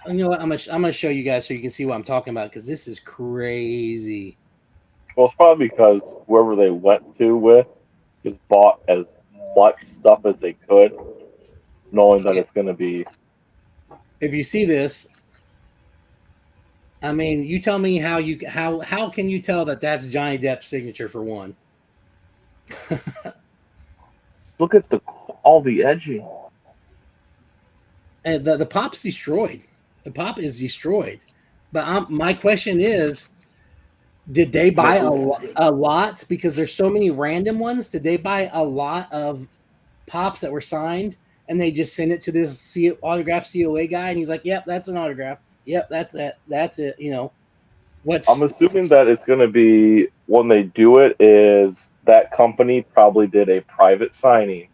You know what? I'm gonna show you guys so you can see what I'm talking about, because this is crazy. Well, it's probably because whoever they went to with just bought as much stuff as they could, knowing that it's going to be. If you see this, I mean, you tell me how can you tell that that's Johnny Depp's signature, for one? Look at all the edging. And the pop's destroyed. The pop is destroyed. But my question is, did they buy a lot? Because there's so many random ones. Did they buy a lot of pops that were signed, and they just send it to this autograph COA guy, and he's like, "Yep, that's an autograph. Yep, that's it. That's it." You know, I'm assuming that it's going to be when they do it is that company probably did a private signing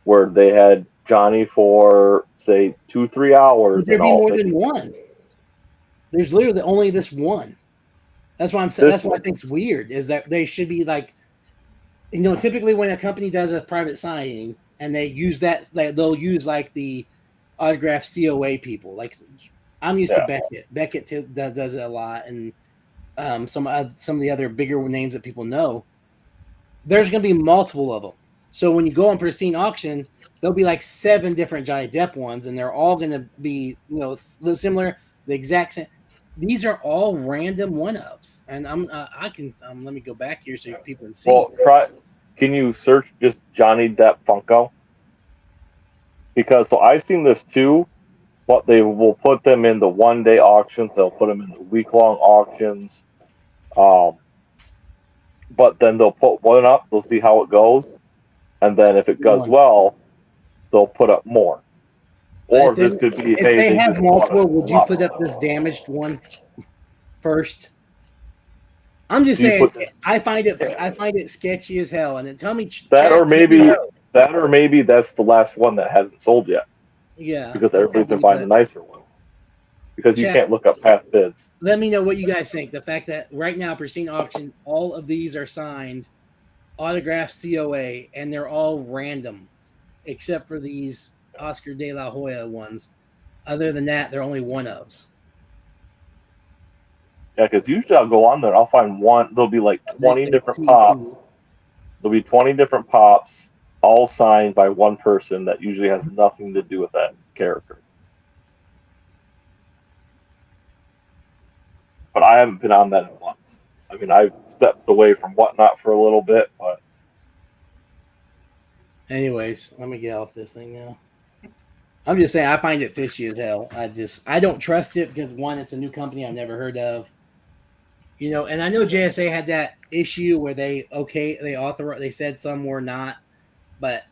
where they had Johnny for say 2-3 hours. Would there be more than one? There's literally only this one. That's why I'm saying. That's what I think is weird. Is that they should be like, you know, typically when a company does a private signing and they use that, they'll use like the autograph COA people. Like I'm used to Beckett. Beckett does it a lot, and some of the other bigger names that people know. There's going to be multiple of them. So when you go on Pristine Auction, there'll be like 7 different Johnny Depp ones, and they're all going to be, you know, similar, the exact same. These are all random one-ofs, and I can let me go back here so people can see. Well, can you search just Johnny Depp Funko? Because so I've seen this too, but they will put them in the one-day auctions. They'll put them in the week-long auctions. But then they'll put one up. They'll see how it goes, and then if it goes well, they'll put up more. Or this could be, if they have multiple, would you put up this damaged one first? I'm just saying, I find it sketchy as hell. And then tell me that, or maybe that's the last one that hasn't sold yet. Yeah, because everybody's been buying the nicer ones. Because you can't look up past bids. Let me know what you guys think. The fact that right now, Pristine Auction, all of these are signed, autographed COA, and they're all random, except for these Oscar De La Hoya ones. Other than that, they're only one-ofs. Yeah, because usually I'll go on there, I'll find one. There'll be like 20 different pops. There'll be 20 different pops, all signed by one person that usually has nothing to do with that character. But I haven't been on that in months. I mean, I've stepped away from Whatnot for a little bit, but. Anyways, let me get off this thing now. I'm just saying, I find it fishy as hell. I don't trust it because, one, it's a new company I've never heard of. You know, and I know JSA had that issue where they said some were not, but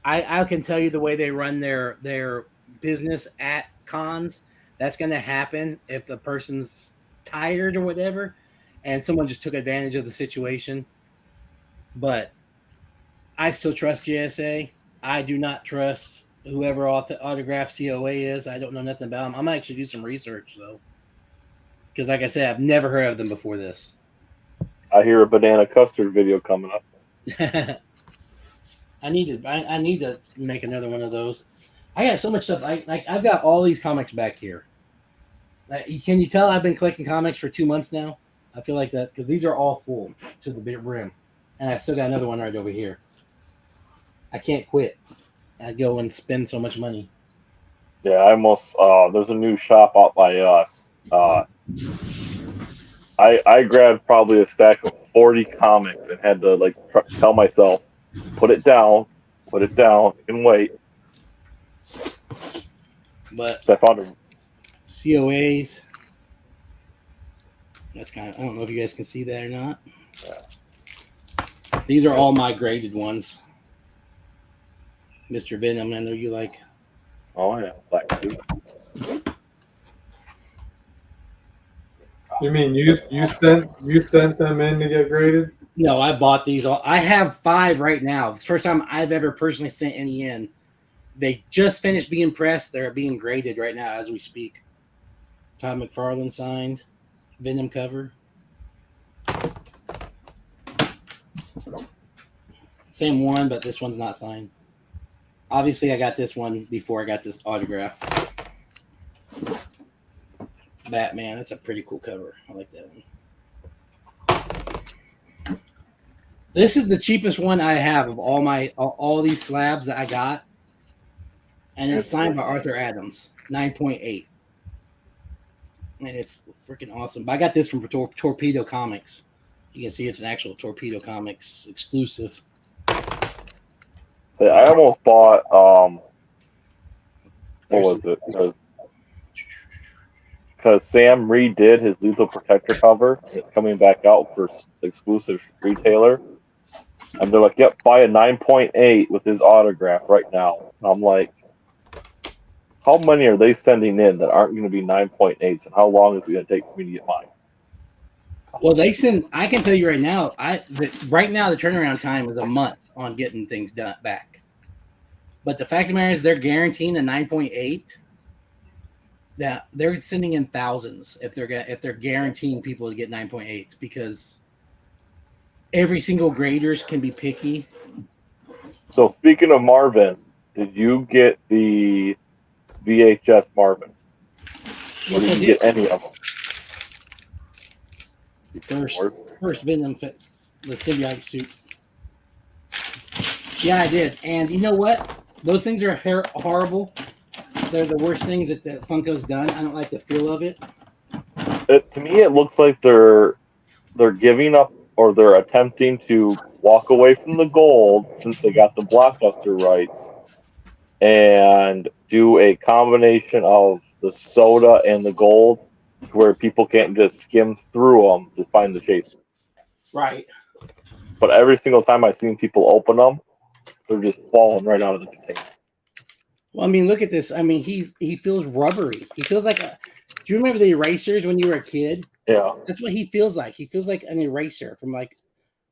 I can tell you the way they run their business at cons, that's going to happen if the person's tired or whatever, and someone just took advantage of the situation. But I still trust JSA. I do not trust whoever autograph COA is. I don't know nothing about them. I'm going to actually do some research, though. Because, like I said, I've never heard of them before this. I hear a banana custard video coming up. I need to make another one of those. I got so much stuff. I've got all these comics back here. Can you tell I've been collecting comics for 2 months now? I feel like that because these are all full to the rim, and I still got another one right over here. I can't quit. I go and spend so much money. Yeah, I almost. There's a new shop out by us. I grabbed probably a stack of 40 comics and had to tell myself, put it down, and wait. But I found them. COAs. That's kind of. I don't know if you guys can see that or not. Yeah. These are all my graded ones. Mr. Venom, I know you like. Oh yeah, Black Suit. You mean you sent them in to get graded? No, I bought these all. I have 5 right now. It's the first time I've ever personally sent any in. They just finished being pressed. They're being graded right now as we speak. Todd McFarlane signed. Venom cover. Same one, but this one's not signed. Obviously, I got this one before I got this autograph. Batman, that's a pretty cool cover. I like that one. This is the cheapest one I have of all these slabs that I got. And it's signed by Arthur Adams, 9.8. And it's freaking awesome. But I got this from Torpedo Comics. You can see it's an actual Torpedo Comics exclusive. So I almost bought what was it? because Sam redid his Lethal Protector cover, and it's coming back out for exclusive retailer. And they're like, "Yep, buy a 9.8 with his autograph right now." And I'm like, "How many are they sending in that aren't going to be 9.8s? And how long is it going to take for me to get mine?" Well, they send. I can tell you right now. Right now the turnaround time is a month on getting things done back. But the fact of the matter is, they're guaranteeing a 9.8. That they're sending in thousands if they're guaranteeing people to get 9.8s, because every single graders can be picky. So speaking of Marvin, did you get the VHS Marvin? Or did you get any of them? First Venom fits the symbiotic suit. Yeah, I did. And you know what? Those things are horrible. They're the worst things that the Funko's done. I don't like the feel of it. To me, it looks like they're giving up, or they're attempting to walk away from the gold since they got the blockbuster rights, and do a combination of the soda and the gold, where people can't just skim through them to find the chasers. Right. But every single time I've seen people open them, they're just falling right out of the container. Well, I mean, look at this. I mean, he feels rubbery. He feels like a. Do you remember the erasers when you were a kid? Yeah. That's what he feels like. He feels like an eraser from like.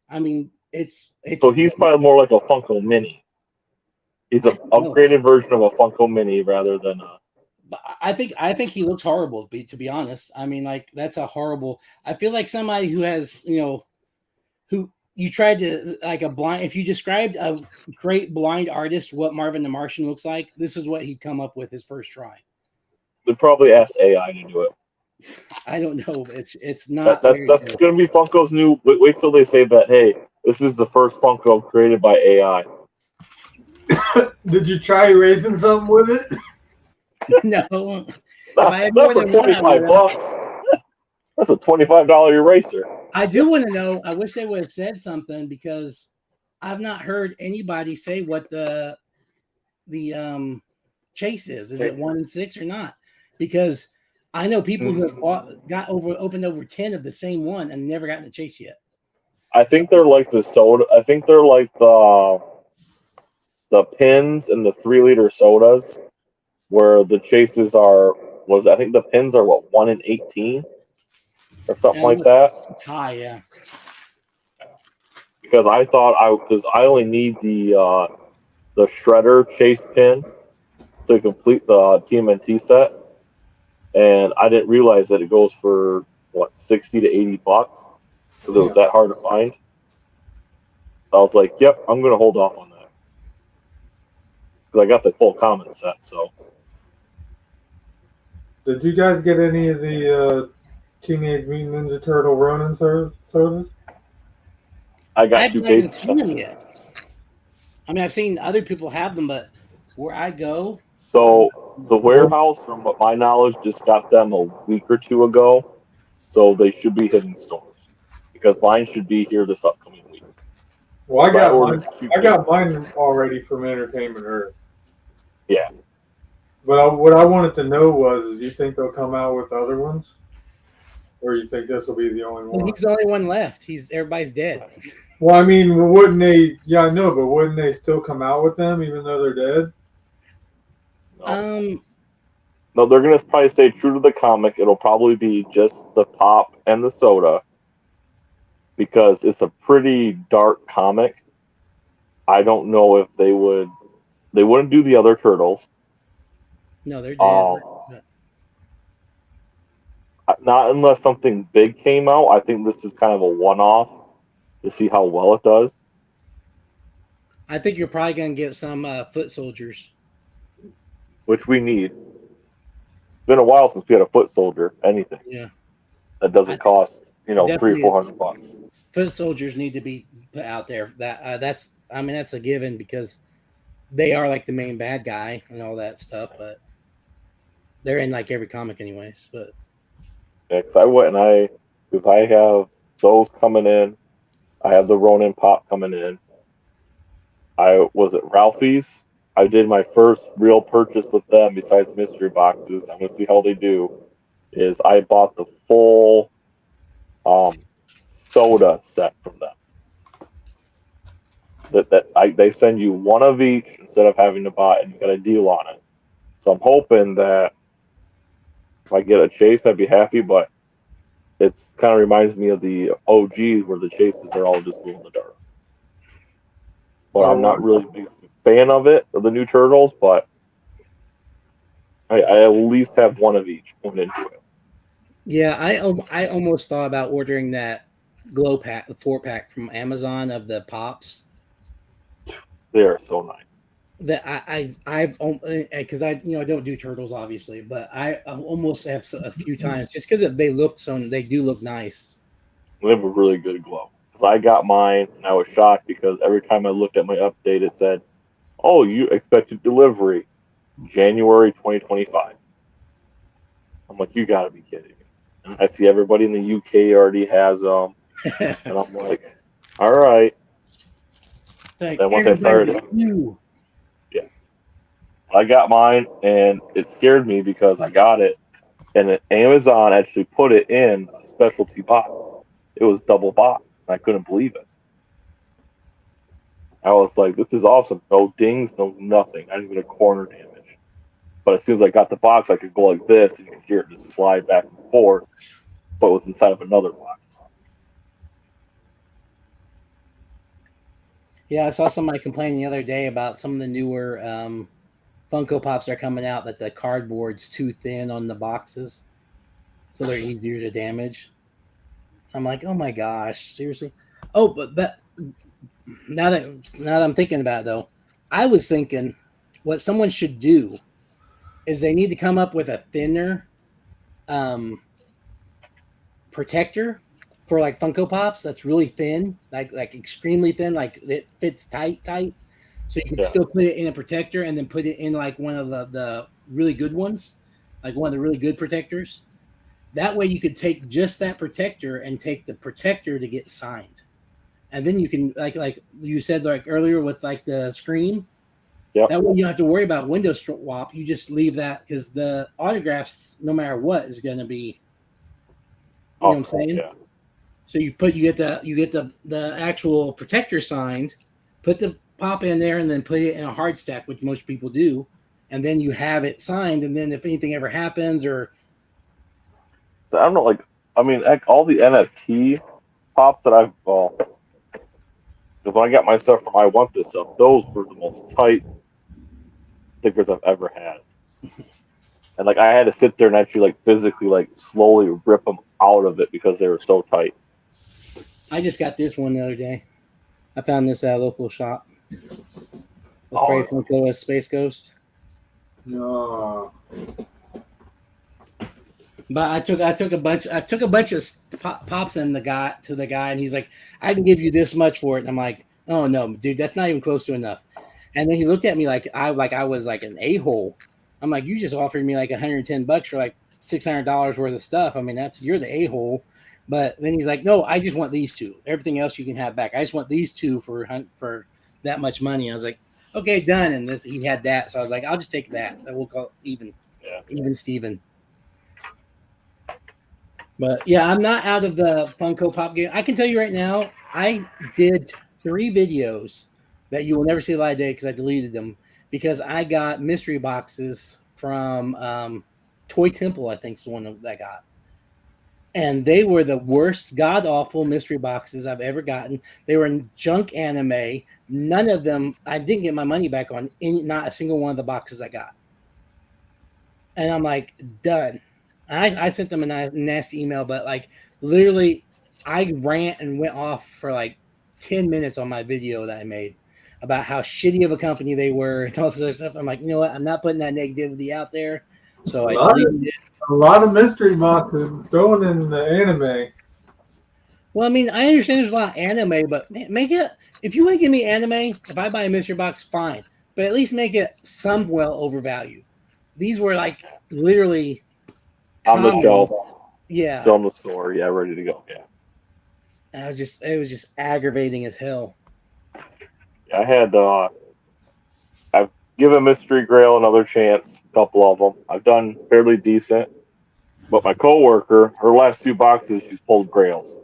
I mean, it's. So he's probably more like a Funko Mini. He's an upgraded version of a Funko Mini rather than a. I think he looks horrible. To be honest, I mean, like, that's a horrible. I feel like somebody who has, who you tried to, like, a blind. If you described a great blind artist what Marvin the Martian looks like, this is what he'd come up with his first try. They probably asked AI to do it. I don't know. It's not. That's going to be Funko's new. Wait till they say that. Hey, this is the first Funko created by AI. Did you try erasing something with it? No. Not for $25. That's a $25 eraser. I do want to know. I wish they would have said something, because I've not heard anybody say what the chase is. Is it 1 in 6 or not? Because I know people who have opened over 10 of the same one and never gotten a chase yet. I think they're like the soda. I think they're like the pins and the 3-liter sodas, where the chases are. I think the pins are 1 in 18 or something like that. High, yeah. Because I only need the shredder chase pin to complete the TMNT set, and I didn't realize that it goes for $60 to $80, because it was that hard to find. I was like, "Yep, I'm gonna hold off on that," because I got the full common set. So, did you guys get any of the Teenage Mutant Ninja Turtle Ronin sodas? I got 2 cases. I haven't seen them yet. I mean, I've seen other people have them, but where I go. So the warehouse, from my knowledge, just got them a week or 2 ago, so they should be hitting stores, because mine should be here this upcoming week. Well, I got mine already from Entertainment Earth. Yeah. But what I wanted to know was, do you think they'll come out with other ones, or you think this will be the only one? He's the only one left. Everybody's dead. Well, I mean, wouldn't they? Yeah, I know, but wouldn't they still come out with them even though they're dead? No, they're gonna probably stay true to the comic. It'll probably be just the pop and the soda, because it's a pretty dark comic. I don't know if they wouldn't do the other turtles. No, they're dead. Not unless something big came out. I think this is kind of a one-off to see how well it does. I think you're probably going to get some foot soldiers, which we need. It's been a while since we had a foot soldier. Anything. Yeah. That doesn't cost $300 or $400. Foot soldiers need to be put out there. That's a given, because they are like the main bad guy and all that stuff, but they're in like every comic anyways. But yeah, because I have those coming in. I have the Ronin Pop coming in. I was at Ralphie's. I did my first real purchase with them besides mystery boxes. I'm gonna see how they do. is I bought the full soda set from them. They send you one of each instead of having to buy, and you got a deal on it. So I'm hoping that if I get a chase, I'd be happy. But it's kind of reminds me of the OGs where the chases are all just glow in the dark. But I'm not really a big fan of the new turtles. But I at least have one of each coming into it. Yeah, I almost thought about ordering that glow pack, the 4-pack from Amazon of the pops. They are so nice. That I've because I don't do turtles obviously, but I almost have a few times just because they do look nice. They have a really good glow. Because I got mine and I was shocked because every time I looked at my update, it said, "Oh, you expected delivery January 2025." I'm like, you got to be kidding me. I see everybody in the UK already has them, and I'm like, all right. Like, Then once I started, yeah, I got mine, and it scared me because I got it, and Amazon actually put it in a specialty box. It was double box. I couldn't believe it. I was like, this is awesome. No dings, no nothing, not even a corner damage. But as soon as I got the box, I could go like this, and you could hear it just slide back and forth, but it was inside of another box. Yeah, I saw somebody complaining the other day about some of the newer Funko Pops that are coming out that the cardboard's too thin on the boxes, so they're easier to damage. I'm like, oh my gosh, seriously? Oh, but now that I'm thinking about it, though, I was thinking what someone should do is they need to come up with a thinner protector for like Funko Pops that's really thin, like extremely thin, like it fits tight, so you can still put it in a protector and then put it in like one of the really good ones, like one of the really good protectors. That way you could take just that protector and take the protector to get signed. And then you can like you said like earlier with like the screen. Yep. That way you don't have to worry about window swap. You just leave that because the autographs, no matter what, is going to be. You know what I'm saying? Yeah. So you get the actual protector signed, put the pop in there, and then put it in a hard stack, which most people do, and then you have it signed. And then if anything ever happens, or So I don't know, like I mean, heck, all the NFT pops that I've because when I got my stuff from I Want This Stuff, those were the most tight stickers I've ever had. And like I had to sit there and actually like physically like slowly rip them out of it because they were so tight. I just got this one the other day. I found this at a local shop. The Freddy Funko Space Ghost. No. But I took a bunch of pops and the guy, and he's like, I can give you this much for it. And I'm like, oh no, dude, that's not even close to enough. And then he looked at me like I was like an a-hole. I'm like, you just offered me like $110 for like $600 worth of stuff. I mean, you're the a-hole. But then he's like, no, I just want these two. Everything else you can have back. I just want these two for that much money. I was like, okay, done. And he had that, so I was like, I'll just take that. We'll call even Steven. But yeah, I'm not out of the Funko Pop game. I can tell you right now, I did 3 videos that you will never see the light of day because I deleted them because I got mystery boxes from Toy Temple, I think is the one that I got. And they were the worst, god-awful mystery boxes I've ever gotten. They were in junk anime. None of them, I didn't get my money back on not a single one of the boxes I got. And I'm like, done. I sent them a nasty email, but like literally I rant and went off for like 10 minutes on my video that I made about how shitty of a company they were and all this other stuff. I'm like, you know what? I'm not putting that negativity out there. So I deleted it. A lot of mystery boxes going in the anime. Well, I mean, I understand there's a lot of anime, but make it, if you want to give me anime, if I buy a mystery box, fine. But at least make it some well overvalued. These were like literally on the shelf. Yeah. Still in the store. Yeah, ready to go. Yeah. And it was just aggravating as hell. Yeah, I had I've given Mystery Grail another chance, a couple of them. I've done fairly decent. But my coworker, her last 2 boxes, she's pulled grails,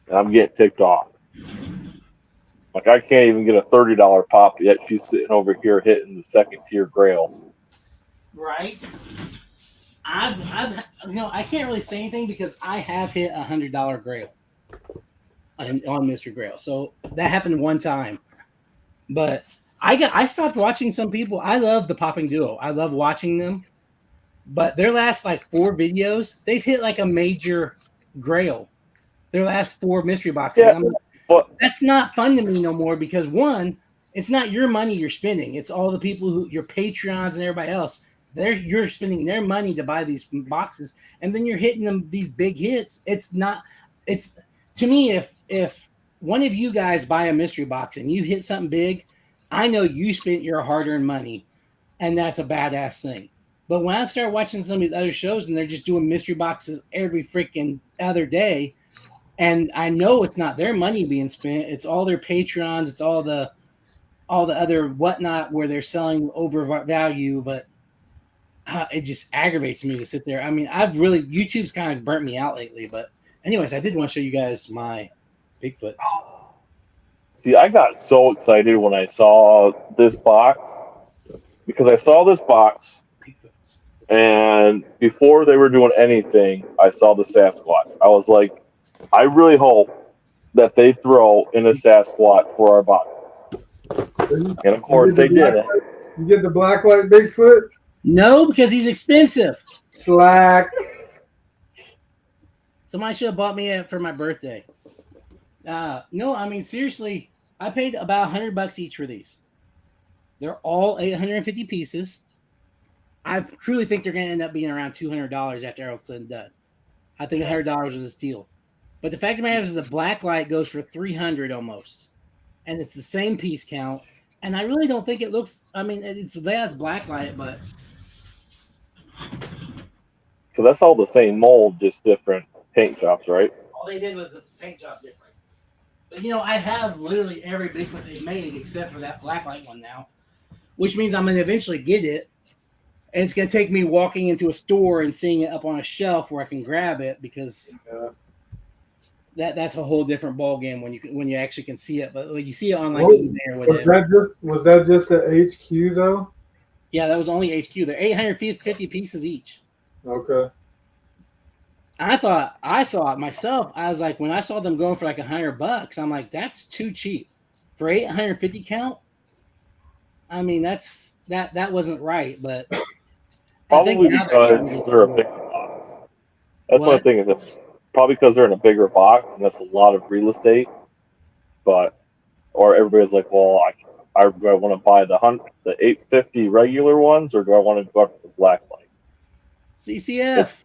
and I'm getting ticked off. Like I can't even get a $30 pop yet. She's sitting over here hitting the second tier grails. Right. I've I can't really say anything because I have hit $100 grail on Mr. Grail. So that happened one time. But I stopped watching some people. I love the popping duo. I love watching them. But their last like 4 videos, they've hit like a major grail. Their last 4 mystery boxes. Yeah, but that's not fun to me no more because one, it's not your money you're spending. It's all the people who your Patreons and everybody else. You're spending their money to buy these boxes, and then you're hitting them these big hits. It's not. It's to me if one of you guys buy a mystery box and you hit something big, I know you spent your hard-earned money, and that's a badass thing. But when I start watching some of these other shows and they're just doing mystery boxes every freaking other day, and I know it's not their money being spent, it's all their Patreons, it's all the other whatnot where they're selling over value, but it just aggravates me to sit there. I mean, YouTube's kind of burnt me out lately, but anyways, I did want to show you guys my Bigfoot. See, I got so excited when I saw this box because I saw this box, Bigfoots. and before they were doing anything, I saw the Sasquatch. I was like, I really hope that they throw in a Sasquatch for our boxes. And of course, they did it. You get the blacklight Bigfoot? No, because he's expensive. Slack. Somebody should have bought me it for my birthday. No, I mean seriously, I paid about $100 each for these. They're all 850 pieces. I truly think they're going to end up being around $200 after all said and done. I think $100 was a steal. But the fact of the matter is the black light goes for $300 almost. And it's the same piece count. And I really don't think it looks, I mean, it's black light, but. So that's all the same mold, just different paint jobs, right? All they did was the paint job different. But I have literally every Bigfoot they've made except for that blacklight one now, which means I'm going to eventually get it. And it's going to take me walking into a store and seeing it up on a shelf where I can grab it because that's a whole different ball game when you actually can see it. But you see it on like eBay or whatever. Was that just the HQ though? Yeah, that was only HQ. They're 850 pieces each. Okay. I thought myself, I was like, when I saw them going for like $100, I'm like, that's too cheap for 850 count. I mean, that wasn't right, but probably because they're a bigger box. That's one thing is probably because they're in a bigger box and that's a lot of real estate. Or everybody's like, well, do I want to buy the 850 regular ones or do I want to go after the black light? CCF.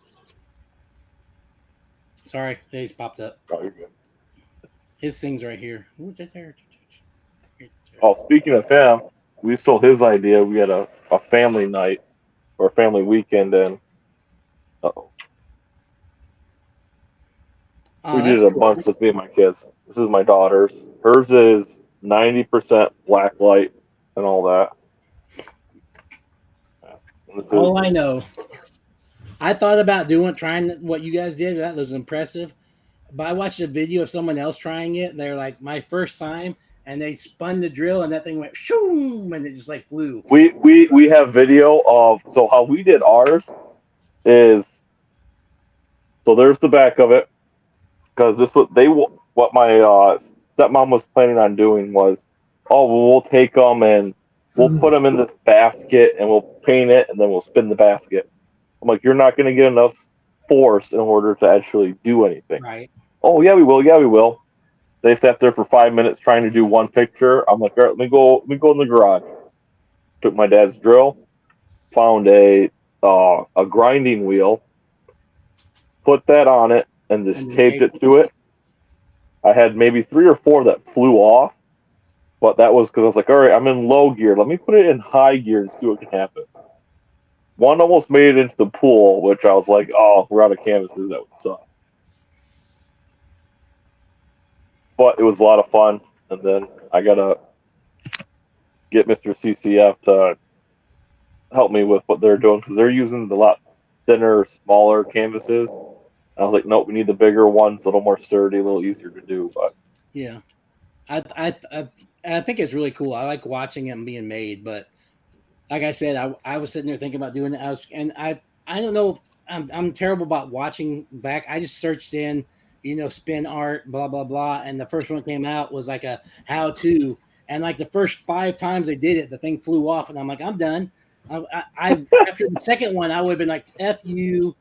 Sorry, they just popped up. Oh, you're good. His thing's right here. Oh, speaking of him, we stole his idea. We had a family night or a family weekend, and we did a bunch with me and my kids. This is my daughter's. Hers is 90% black light and all that. All I know. I thought about trying what you guys did. That was impressive. But I watched a video of someone else trying it. They're like, my first time, and they spun the drill, and that thing went shoom, and it just like flew. We have video of how we did ours is there's the back of it because what my stepmom was planning on doing was we'll take them and we'll put them in this basket and we'll paint it and then we'll spin the basket. I'm like, you're not going to get enough force in order to actually do anything. Right. Oh, yeah, we will. Yeah, we will. They sat there for 5 minutes trying to do one picture. I'm like, all right, let me go in the garage. Took my dad's drill, found a grinding wheel, put that on it, and just taped it to it. I had maybe 3 or 4 that flew off, but that was because I was like, all right, I'm in low gear. Let me put it in high gear and see what can happen. One almost made it into the pool, which I was like, oh, we're out of canvases. That would suck. But it was a lot of fun. And then I got to get Mr. CCF to help me with what they're doing because they're using thinner, smaller canvases. I was like, nope, we need the bigger ones, a little more sturdy, a little easier to do. But Yeah, I think it's really cool. I like watching them being made, but like I said, I was sitting there thinking about doing it. I don't know. I'm terrible about watching back. I just searched in, spin art, blah blah blah, and the first one that came out was like a how to, and like the first 5 times they did it, the thing flew off, and I'm like, I'm done. I after the second one, I would have been like, F you.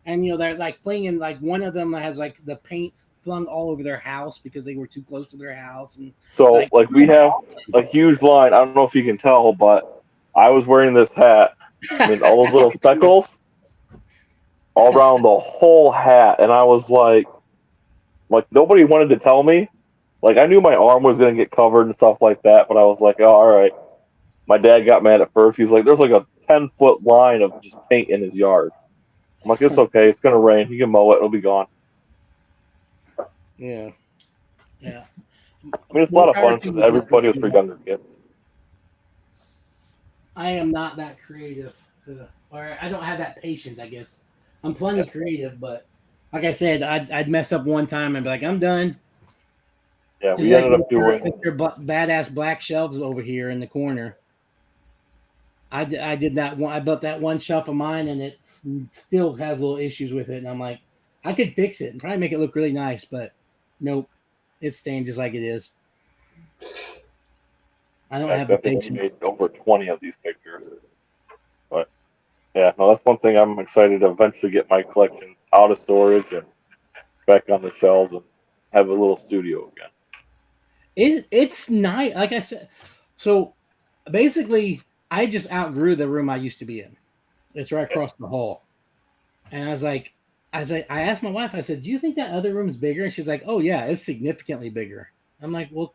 And they're like flinging, like one of them has like the paint flung all over their house because they were too close to their house, and so like we have a huge line. I don't know if you can tell, but I was wearing this hat. I mean, all those little speckles all around the whole hat, and I was like nobody wanted to tell me. Like I knew my arm was gonna get covered and stuff like that, but I was like, oh, all right. My dad got mad at first. He's like, there's like a 10-foot line of just paint in his yard. I'm like, it's okay. It's gonna rain. You can mow it. It'll be gone. yeah. I mean, it's a lot of fun because everybody was for younger kids. I am not that creative, or I don't have that patience. I guess I'm plenty creative, but like I said, I'd mess up one time and be like, I'm done. Yeah, Just we like ended up doing badass black shelves over here in the corner. I did that one. I built that one shelf of mine, and it still has little issues with it. And I'm like, I could fix it and probably make it look really nice, but nope, it's staying just like it is. I don't have the patience. Made over 20 of these pictures, but yeah, no, that's one thing I'm excited to eventually get my collection out of storage and back on the shelves and have a little studio again. It's nice, like I said. So basically, I just outgrew the room I used to be in. It's right across the hall, and I asked my wife. I said, "Do you think that other room is bigger?" And she's like, "Oh yeah, it's significantly bigger." I'm like, "Well,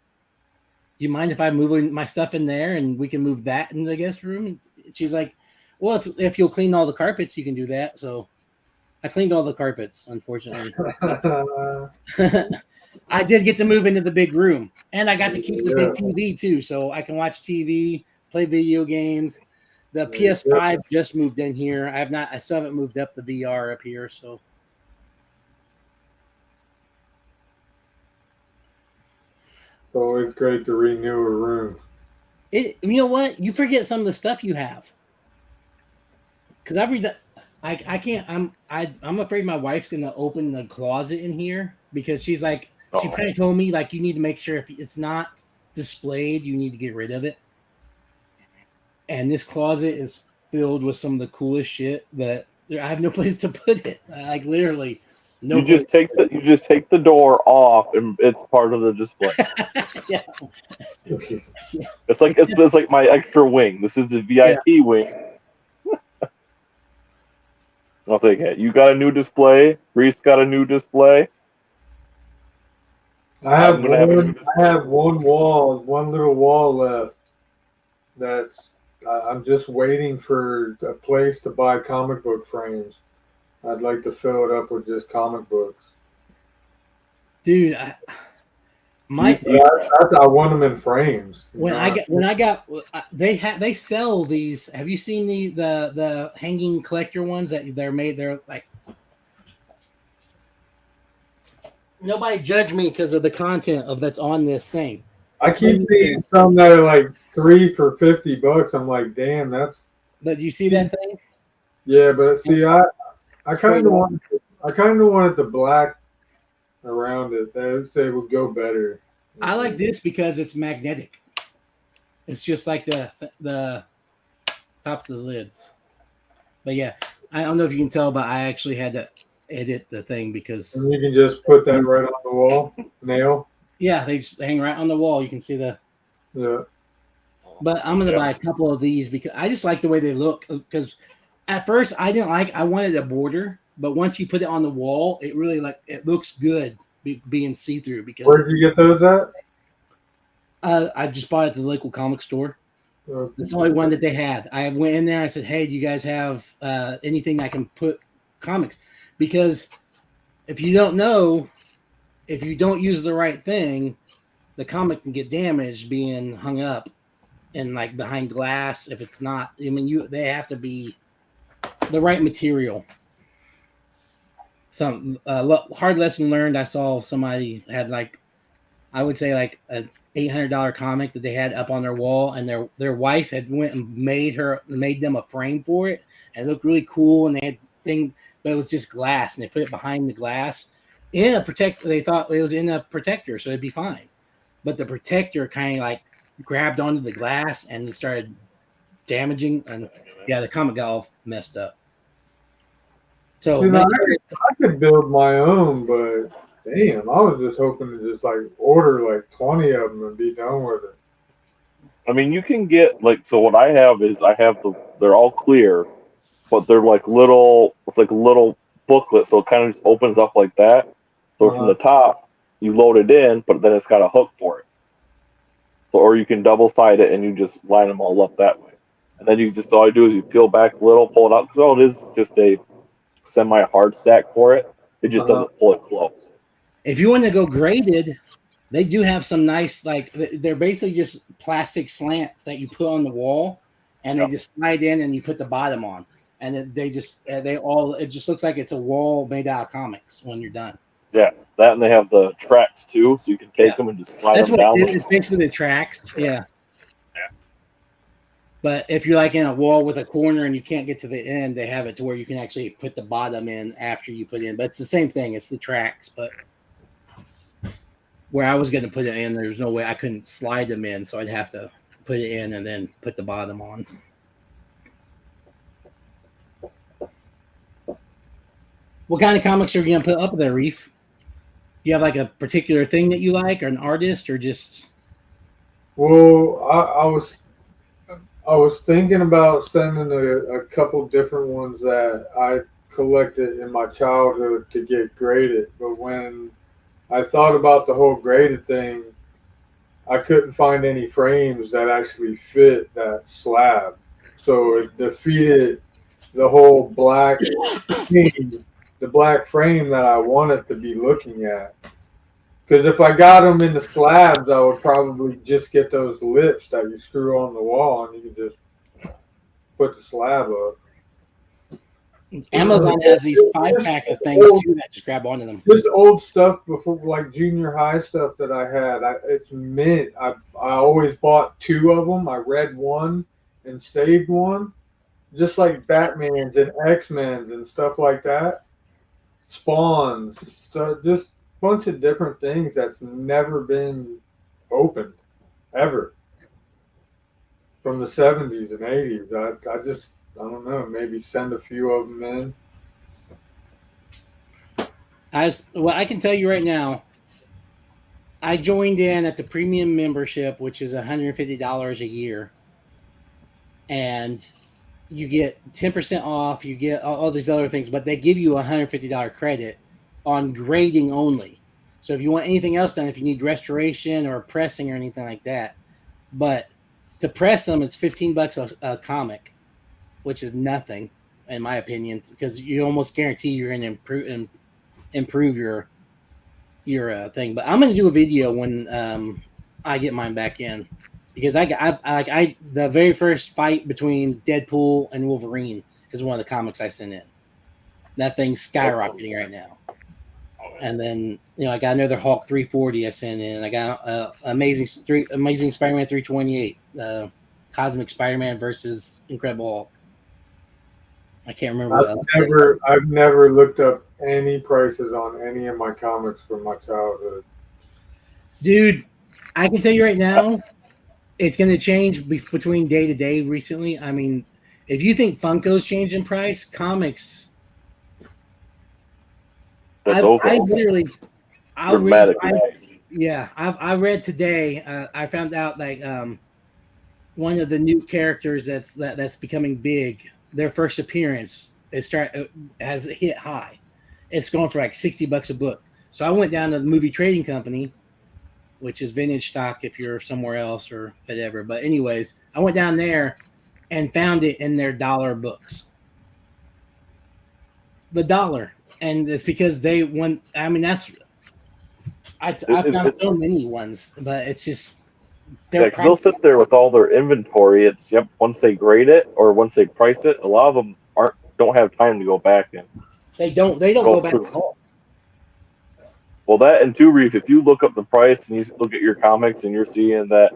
you mind if I move my stuff in there and we can move that in the guest room?" And she's like, "Well, if you'll clean all the carpets, you can do that." So I cleaned all the carpets, unfortunately. I did get to move into the big room, and I got to keep the big TV too, so I can watch TV, play video games. The PS5 just moved in here. I still haven't moved up the VR up here, so. It's always great to renew a room. You know what? You forget some of the stuff you have. Because I read that. I can't. I'm afraid my wife's gonna open the closet in here because she's like, she kind of told me like, you need to make sure if it's not displayed, you need to get rid of it. And this closet is filled with some of the coolest shit, but I have no place to put it. Like literally, no. You just take the door off, and it's part of the display. Yeah. It's like my extra wing. This is the VIP wing. I'll take it. You got a new display. Reese got a new display. I have one little wall left. I'm just waiting for a place to buy comic book frames. I'd like to fill it up with just comic books. Dude, I want them in frames. They sell these. Have you seen the hanging collector ones that they're made? They're like, nobody judge me because of the content of that's on this thing. I keep seeing some that are like 3 for $50. I'm like, damn, that's. But you see that thing? Yeah, but see, I kind of wanted the black around it. They would say it would go better. I like this because it's magnetic. It's just like the tops of the lids. But yeah, I don't know if you can tell, but I actually had to edit the thing because. And you can just put that right on the wall, nail. Yeah, they just hang right on the wall. You can see the. Yeah. But I'm gonna buy a couple of these because I just like the way they look. Because at first I wanted a border, but once you put it on the wall, it really it looks good being see through. Because where did you get those at? I just bought it at the local comic store. Okay. It's the only one that they had. I went in there. I said, "Hey, do you guys have anything I can put comics?" Because if you don't know, if you don't use the right thing, the comic can get damaged being hung up and behind glass. If it's not, I mean, they have to be the right material. some hard lesson learned. I saw somebody had like, I would say like a $800 comic that they had up on their wall, and their wife had went and made them a frame for it, and it looked really cool. And they had thing, but it was just glass, and they put it behind the glass in a protector. They thought it was in a protector, so it'd be fine. But the protector kind of like grabbed onto the glass and it started damaging, and yeah, the comic got all messed up. So Dude, I could build my own, but damn, I was just hoping to just like order like 20 of them and be done with it. I mean, you can get like, so what I have is they're all clear, but they're like it's like a little booklet, so it kind of just opens up like that. So from the top, you load it in, but then it's got a hook for it. So, or you can double side it and you just line them all up that way. And then all you do is you peel back a little, pull it out, because all it is just a semi-hard stack for it. It just doesn't pull it close. If you want to go graded, they do have some nice, like, they're basically just plastic slants that you put on the wall, and they just slide in and you put the bottom on. And it just looks like it's a wall made out of comics when you're done. Yeah, that, and they have the tracks too, so you can take them and just slide them down. It's basically the tracks, yeah. But if you're like in a wall with a corner and you can't get to the end, they have it to where you can actually put the bottom in after you put it in. But it's the same thing. It's the tracks. But where I was going to put it in, there's no way I couldn't slide them in. So I'd have to put it in and then put the bottom on. What kind of comics are you going to put up there, Reef? You have like a particular thing that you like, or an artist, or just? Well, I was thinking about sending a couple different ones that I collected in my childhood to get graded. But when I thought about the whole graded thing, I couldn't find any frames that actually fit that slab. So it defeated the whole black theme, the black frame that I wanted to be looking at. Because if I got them in the slabs, I would probably just get those lips that you screw on the wall, and you can just put the slab up. Amazon has these 5-pack of things too that just grab onto them. This old stuff before, like junior high stuff that I had, it's mint. I always bought 2 of them. I read one and saved one, just like Batman's and X-Men's and stuff like that. Spawns, stuff, just bunch of different things that's never been opened ever from the 70s and 80s. I don't know, maybe send a few of them in. I can tell you right now, I joined in at the premium membership, which is $150 a year, and you get 10% off. You get all these other things, but they give you $150 credit on grading only. So if you want anything else done, if you need restoration or pressing or anything like that, but to press them, it's $15 a comic, which is nothing in my opinion, because you almost guarantee you're going to improve your thing. But I'm going to do a video when I get mine back in, because I the very first fight between Deadpool and Wolverine is one of the comics I sent in. That thing's skyrocketing right now. And then, I got another Hulk 340 I sent in. I got Amazing Spider-Man 328, Cosmic Spider-Man versus Incredible Hulk. I can't remember what else. I've never looked up any prices on any of my comics from my childhood. Dude, I can tell you right now, it's going to change between day to day recently. I mean, if you think Funko's changed in price, comics... I read today. I found out like one of the new characters that's becoming big. Their first appearance has hit high. It's going for like $60 a book. So I went down to the movie trading company, which is vintage stock if you're somewhere else or whatever. But anyways, I went down there and found it in their dollar books. The dollar. And it's because they went. I mean, I found so many ones, but it's just they'll sit there with all their inventory. Once they grade it or once they price it, a lot of them don't have time to go back and They don't go back at all. Well, that and two, Reef, if you look up the price and you look at your comics and you're seeing that,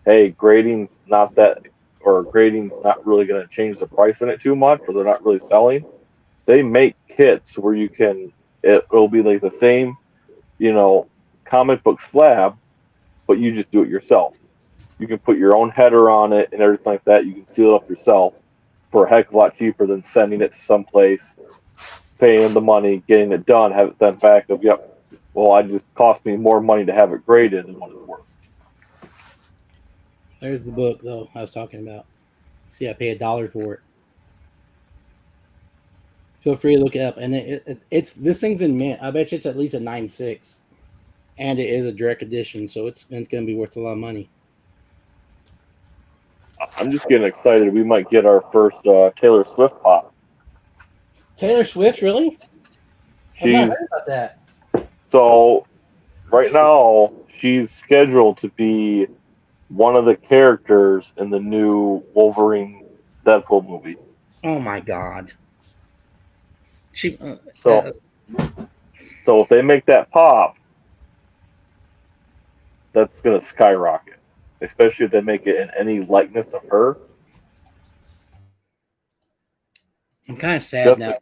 hey, grading's not that, or grading's not really going to change the price in it too much, or they're not really selling, they make kits where you can, it'll be like the same, comic book slab, but you just do it yourself. You can put your own header on it and everything like that. You can seal it up yourself for a heck of a lot cheaper than sending it to someplace, paying the money, getting it done, have it sent back. Yep, well, it just cost me more money to have it graded than what it's worth. There's the book, though, I was talking about. See, I pay $1 for it. Feel free to look it up. And it's this thing's in mint. I bet you it's at least a 9.6. And it is a direct edition, so it's going to be worth a lot of money. I'm just getting excited. We might get our first Taylor Swift pop. Taylor Swift, really? I've not heard about that. So, right now, she's scheduled to be one of the characters in the new Wolverine Deadpool movie. Oh my God! So if they make that pop, that's gonna skyrocket. Especially if they make it in any likeness of her. I'm kind of sad now.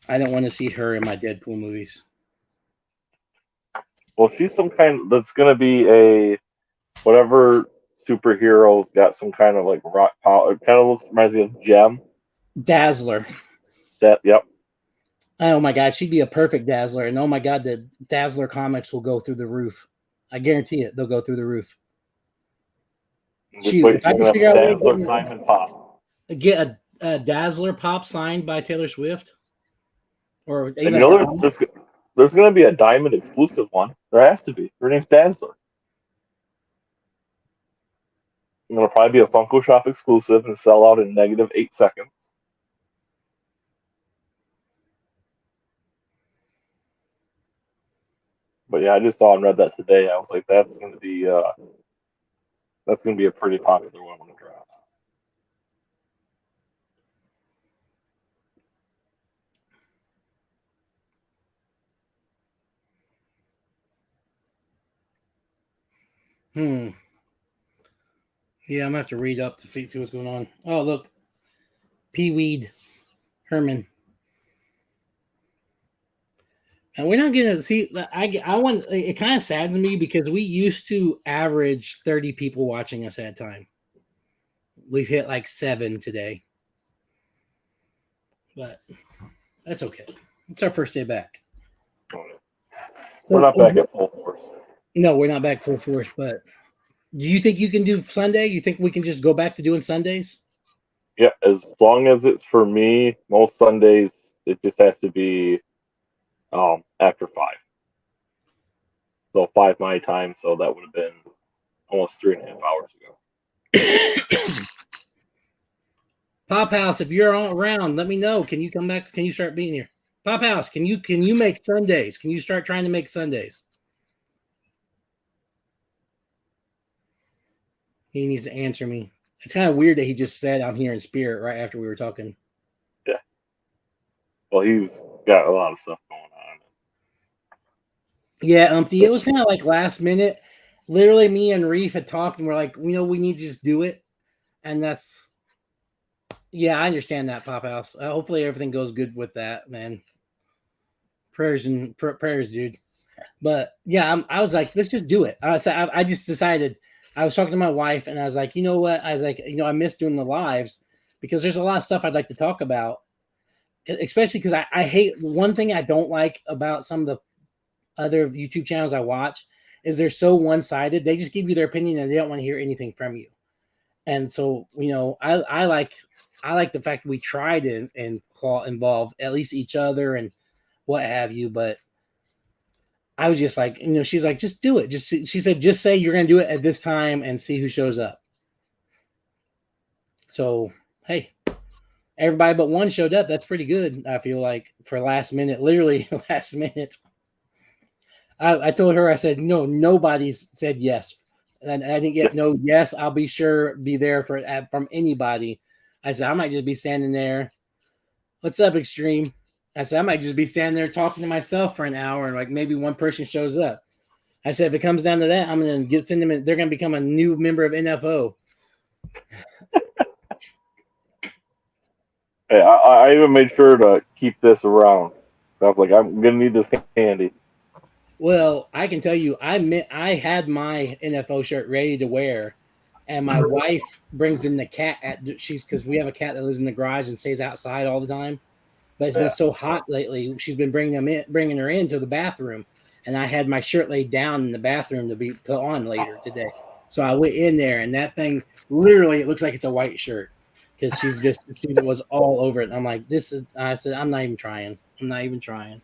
I don't want to see her in my Deadpool movies. Well, she's some kind. That's gonna be a whatever superhero's got some kind of like rock power. It kind of reminds me of Gem. Dazzler. Yep. Oh my God, she'd be a perfect Dazzler, and oh my God, the Dazzler comics will go through the roof. I guarantee it; they'll go through the roof. Shoot, if I can figure out Dazzler Diamond Pop. Get a Dazzler pop signed by Taylor Swift, or even there's going to be a Diamond exclusive one. There has to be. Her name's Dazzler. And it'll probably be a Funko Shop exclusive and sell out in -8 seconds. But yeah, I just saw and read that today. I was like, that's going to be a pretty popular one when it drops. Yeah, I'm gonna have to read up to see what's going on. Oh, look, Pee-Weed Herman. And we're not gonna see. I want. It kind of saddens me because we used to average 30 people watching us at a time. We've hit like 7 today, but that's okay. It's our first day back. We're not back at full force. No, we're not back full force. But do you think you can do Sunday? You think we can just go back to doing Sundays? Yeah, as long as it's for me. Most Sundays, it just has to be after 5. So 5 my time. So that would have been almost 3.5 hours ago. Pop House, if you're around, let me know. Can you come back? Can you start being here? Pop House, can you make Sundays? Can you start trying to make Sundays? He needs to answer me. It's kind of weird that he just said I'm here in spirit right after we were talking. Yeah. Well, he's got a lot of stuff going on. Yeah, Umpty. It was kind of like last minute. Literally, me and Reef had talked, and we're like, we need to just do it. And that's, yeah, I understand that, Pop House. Hopefully, everything goes good with that, man. Prayers, dude. But yeah, I was like, let's just do it. I just decided. I was talking to my wife, and I was like, you know what? I was like, I miss doing the lives because there's a lot of stuff I'd like to talk about, especially because I hate one thing I don't like about some of the other YouTube channels I watch is they're so one-sided. They just give you their opinion and they don't want to hear anything from you. And so, I like the fact that we try to involve at least each other and what have you. But I was just like, she's like, just do it. She said, just say you're going to do it at this time and see who shows up. So, hey, everybody but one showed up. That's pretty good. I feel like for literally last minute. I told her, I said, no, nobody's said yes. And I didn't get no yes. I'll be sure be there from anybody. I said, I might just be standing there. What's up, Extreme? I said, I might just be standing there talking to myself for an hour and like maybe one person shows up. I said, if it comes down to that, I'm going to send them. They're going to become a new member of NFO. Hey, I even made sure to keep this around. I was like, I'm gonna need this candy. Well, I can tell you, I had my NFO shirt ready to wear, and my wife brings in the cat. Because we have a cat that lives in the garage and stays outside all the time. But it's been so hot lately. She's been bringing her into the bathroom, and I had my shirt laid down in the bathroom to be put on later today. So I went in there, and that thing literally it looks like it's a white shirt because she was all over it. And I'm like, this is. I said, I'm not even trying. I'm not even trying.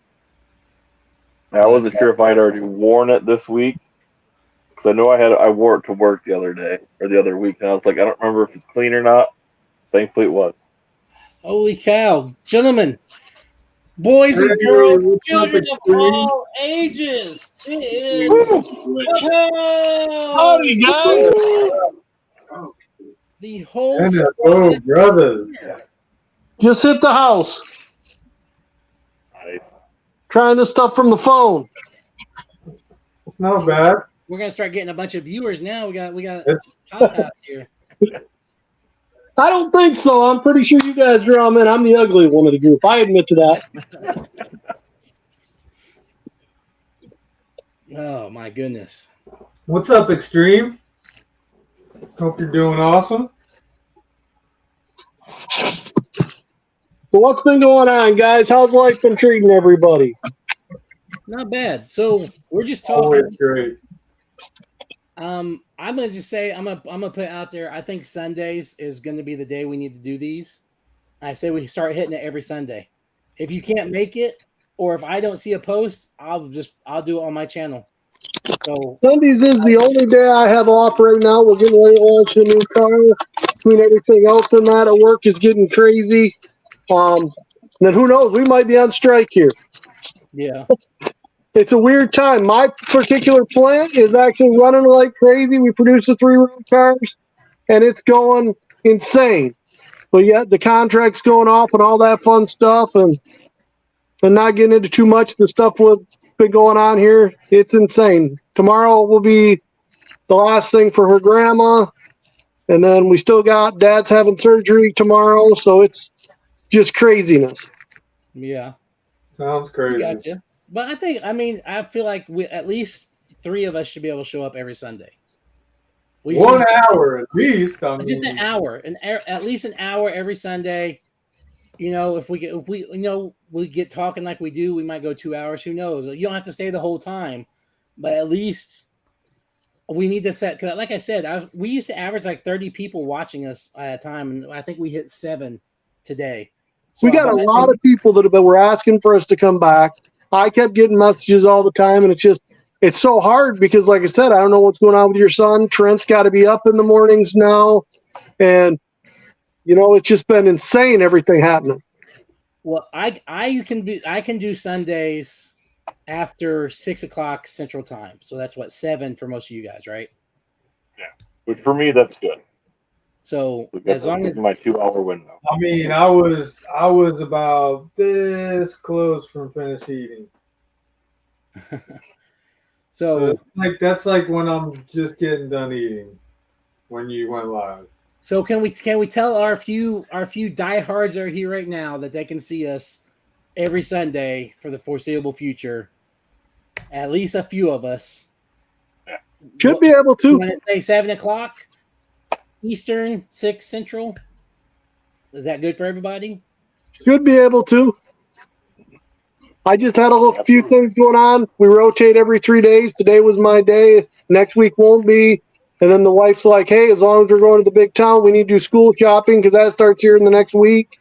I wasn't sure if I had already worn it this week because I know I wore it to work the other day or the other week, and I was like, I don't remember if it's clean or not. Thankfully, it was. Holy cow, gentlemen, boys Hey, and girls, what's up, children of Extreme? all ages. It is Howdy, guys. the whole NFO squad brothers. here. Just hit the house. Nice. Trying this stuff from the phone. It's not bad. We're gonna start getting a bunch of viewers now. We got contact here. I don't think so. I'm pretty sure you guys draw them in. I'm the ugly one of the group. I admit to that. Oh my goodness. What's up, Extreme? Hope you're doing awesome. So what's been going on, guys? How's life been treating everybody? Not bad. So we're just Always talking. great. I'm gonna just say I'm gonna put out there. I think Sundays is gonna be the day we need to do these. I say we start hitting it every Sunday. If you can't make it, or if I don't see a post, I'll do it on my channel. So Sundays is the only day I have off right now. We're getting ready to launch a new car. Between everything else in that at work is getting crazy. Then who knows? We might be on strike here. yeah. It's a weird time. My particular plant is actually running like crazy. We produce the 3-row cars, and it's going insane. But yet the contract's going off and all that fun stuff, and not getting into too much of the stuff what's been going on here. It's insane. Tomorrow will be the last thing for her grandma, and then we still got Dad's having surgery tomorrow, so it's just craziness. Yeah. Sounds crazy. Gotcha. But I feel like we at least 3 of us should be able to show up every Sunday. 1 hour at least. Just an hour, at least an hour every Sunday. You know, if we get talking like we do, we might go 2 hours. Who knows? You don't have to stay the whole time, but at least we need to set. Because, like I said, we used to average like 30 people watching us at a time, and I think we hit 7 today. So we got a lot of people that were asking for us to come back. I kept getting messages all the time, and it's so hard because, like I said, I don't know what's going on with your son. Trent's got to be up in the mornings now, and it's just been insane. Everything happening. Well, I can do Sundays after 6 o'clock Central Time, so that's 7 for most of you guys, right? Yeah, which for me that's good. So as long as my 2-hour window. I mean, I was about this close from finished eating. So that's like when I'm just getting done eating when you went live. So can we tell our few diehards that are here right now that they can see us every Sunday for the foreseeable future? At least a few of us should be able to. You want to say 7 o'clock Eastern, 6 Central? Is that good for everybody? Should be able to. I just had a few things going on. We rotate every 3 days. Today was my day. Next week won't be. And then the wife's like, hey, as long as we're going to the big town, we need to do school shopping because that starts here in the next week.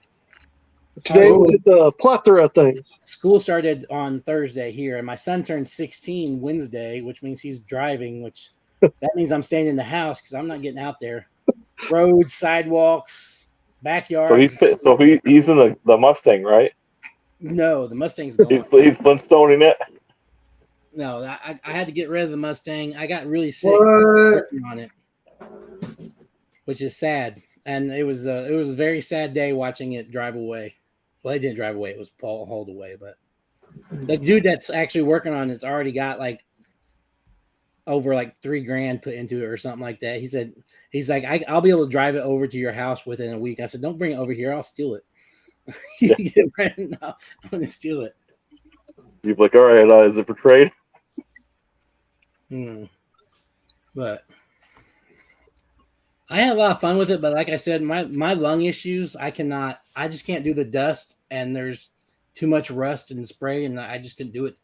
Today was just a plethora of things. School started on Thursday here, and my son turned 16 Wednesday, which means he's driving, which that means I'm staying in the house because I'm not getting out there. Roads, sidewalks, backyard. So he's in the Mustang, right? No, the Mustang's gone. He's Flintstoning it. No, I had to get rid of the Mustang. I got really sick working on it, which is sad. And it was a very sad day watching it drive away. Well, it didn't drive away. It was hauled away. But the dude that's actually working on it's already got like over like $3,000 put into it or something like that. He said, he's like, I'll be able to drive it over to your house within a week. I said, don't bring it over here. I'll steal it. No, I'm going to steal it. You're like, all right, is it for trade? But I had a lot of fun with it. But like I said, my lung issues, I just can't do the dust, and there's too much rust and spray, and I just couldn't do it.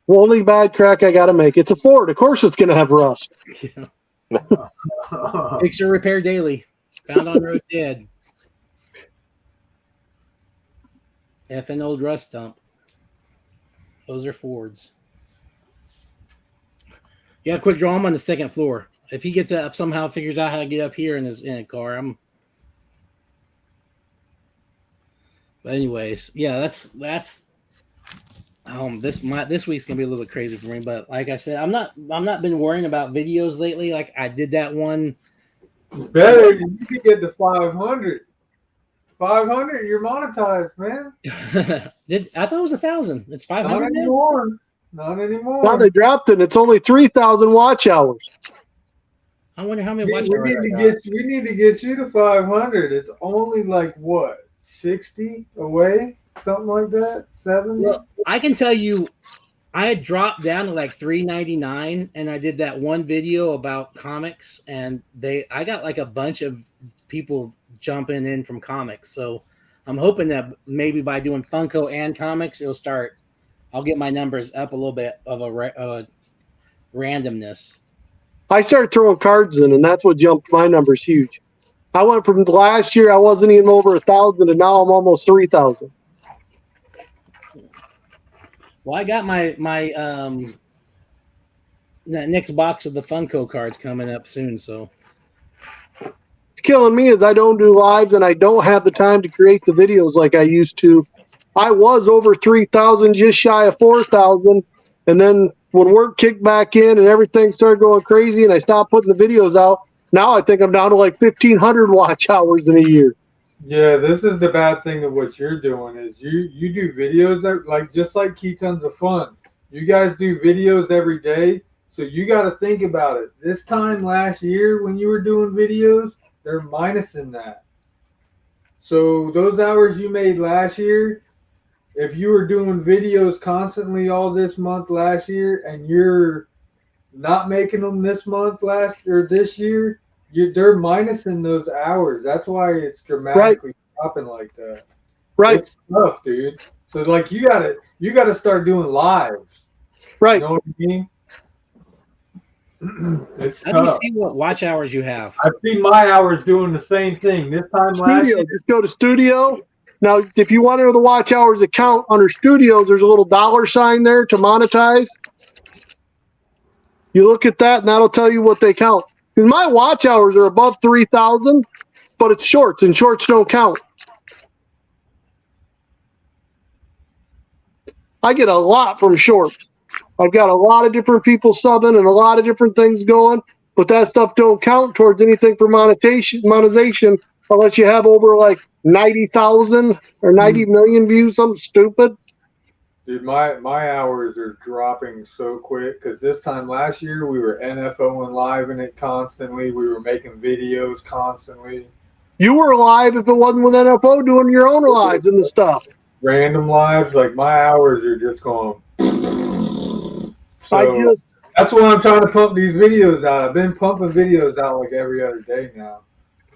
The only bad crack I got to make. It's a Ford. Of course it's going to have rust. Fix or repair daily. Found on road dead. Effing old rust dump. Those are Fords. Yeah, quick draw. I'm on the second floor. If he gets up somehow, figures out how to get up here in a car, But anyways, yeah, that's this week's gonna be a little bit crazy for me. But like I said, I'm not been worrying about videos lately. Like I did that one. Better, you could get to 500. 500, you're monetized, man. I thought it was 1,000. It's 500 Not now? anymore. Not anymore. Now they dropped it. It's only 3,000 watch hours. I wonder how many watch we hours need I to got. we need to get you to 500. It's only like what, 60 away, something like that, 70. Well, I can tell you, I had dropped down to like $3.99, and I did that one video about comics, and I got like a bunch of people jumping in from comics. So I'm hoping that maybe by doing Funko and comics, I'll get my numbers up a little bit of a randomness. I started throwing cards in, and that's what jumped my numbers huge. I went from the last year I wasn't even over 1,000, and now I'm almost 3,000. Well, I got my next box of the Funko cards coming up soon, so. It's killing me is I don't do lives, and I don't have the time to create the videos like I used to. I was over 3,000, just shy of 4,000, and then when work kicked back in and everything started going crazy and I stopped putting the videos out, now I think I'm down to like 1,500 watch hours in a year. Yeah, this is the bad thing of what you're doing is you do videos that, like just like Key Tons of Fun. You guys do videos every day, so you got to think about it. This time last year when you were doing videos, they're minusing that. So those hours you made last year, if you were doing videos constantly all this month last year and you're not making them this month this year, they're minusing those hours. That's why it's dramatically dropping like that. Right. It's tough, dude. So like you gotta start doing lives. Right. You know what I mean? It's How do you tough. see what watch hours you have? I've seen my hours doing the same thing. This time last Studio. year. Just go to studio. Now, if you want to know the watch hours account under studios, there's a little $sign there to monetize. You look at that, and that'll tell you what they count. Because my watch hours are above 3,000, but it's shorts, and shorts don't count. I get a lot from shorts. I've got a lot of different people subbing and a lot of different things going, but that stuff don't count towards anything for monetization unless you have over like 90,000 or 90 million views, something stupid. Dude, my hours are dropping so quick because this time last year we were NFOing live in it constantly. We were making videos constantly. You were live if it wasn't with NFO doing your own lives and the stuff. Random lives, like my hours are just going. So that's why I'm trying to pump these videos out. I've been pumping videos out like every other day now.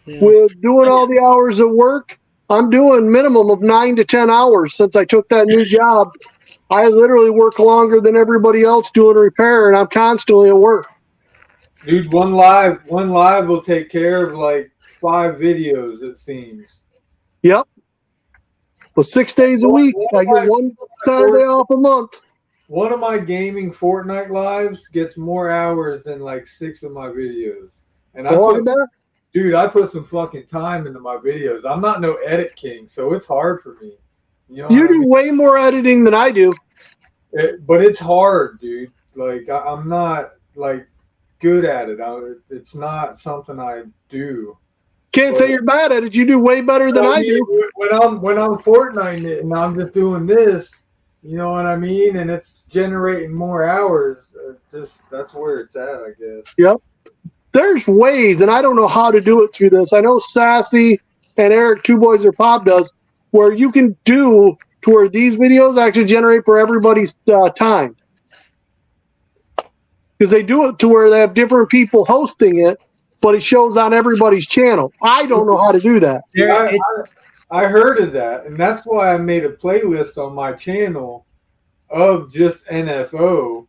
Yeah. With doing all the hours of work, I'm doing minimum of 9 to 10 hours since I took that new job. I literally work longer than everybody else doing repair, and I'm constantly at work. Dude, one live will take care of like 5 videos, it seems. Yep. Well, 6 days a week. I get one Saturday off a month. One of my gaming Fortnite lives gets more hours than like 6 of my videos. And I put some fucking time into my videos. I'm not no edit king, so it's hard for me. You do way more editing than I do. But it's hard, dude. Like I'm not like good at it. It's not something I do. Can't say you're bad at it. You do way better than I do. When I'm Fortnite and I'm just doing this, you know what I mean, and it's generating more hours. That's where it's at, I guess. Yep. There's ways, and I don't know how to do it through this. I know Sassy and Eric, Two Boys or Pop does, where you can do to where these videos actually generate for everybody's time. Because they do it to where they have different people hosting it, but it shows on everybody's channel. I don't know how to do that. I heard of that, and that's why I made a playlist on my channel of just NFO.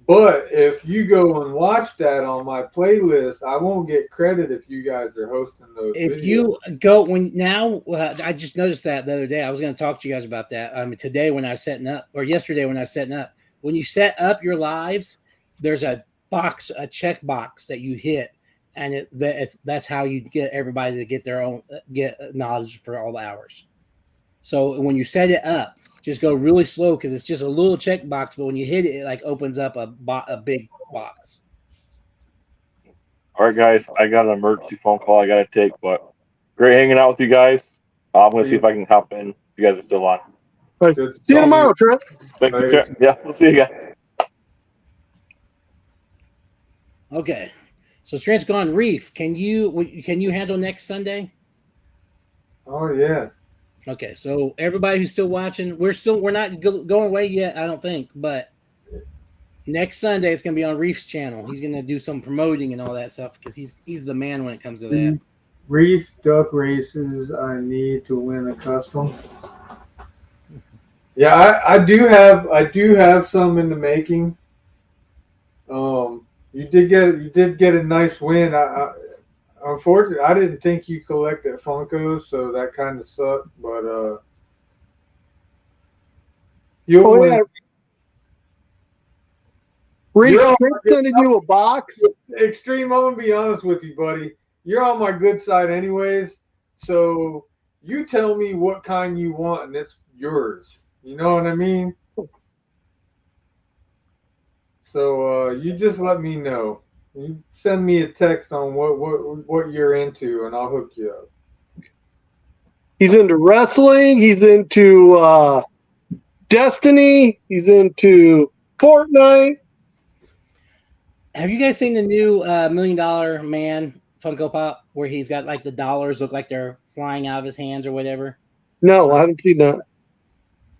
But if you go and watch that on my playlist, I won't get credit if you guys are hosting those If videos. you go I just noticed that the other day. I was going to talk to you guys about that. Today when I was setting up, or yesterday when I was setting up, when you set up your lives, there's a check box that you hit, and that's how you get everybody to get their own knowledge for all the hours. So when you set it up, just go really slow because it's just a little check box, but when you hit it, it like opens up a big box. All right, guys, I got an emergency phone call I got to take, but great hanging out with you guys. I'm going to see if I can hop in if you guys are still on. Right. See you tomorrow, Trent. Thanks for chatting. Yeah, we'll see you guys. Okay, so Trent's gone. Reef, can you handle next Sunday? Oh yeah. Okay, so everybody who's still watching, we're not going away yet, I don't think, but next Sunday it's gonna be on Reef's channel. He's gonna do some promoting and all that stuff because he's the man when it comes to that. Reef duck races. I need to win a custom. Yeah, I do have some in the making. You did get a nice win. Unfortunately, I didn't think you collected Funkos, so that kind of sucked. But you'll win. Yeah. Reef, Trent sending you a box. Extreme, I'm gonna be honest with you, buddy. You're on my good side, anyways. So you tell me what kind you want, and it's yours. You know what I mean? So you just let me know. You send me a text on what you're into, and I'll hook you up. He's into wrestling. He's into Destiny. He's into Fortnite. Have you guys seen the new $1 Million Man Funko Pop where he's got like the dollars look like they're flying out of his hands or whatever? No, I haven't seen that.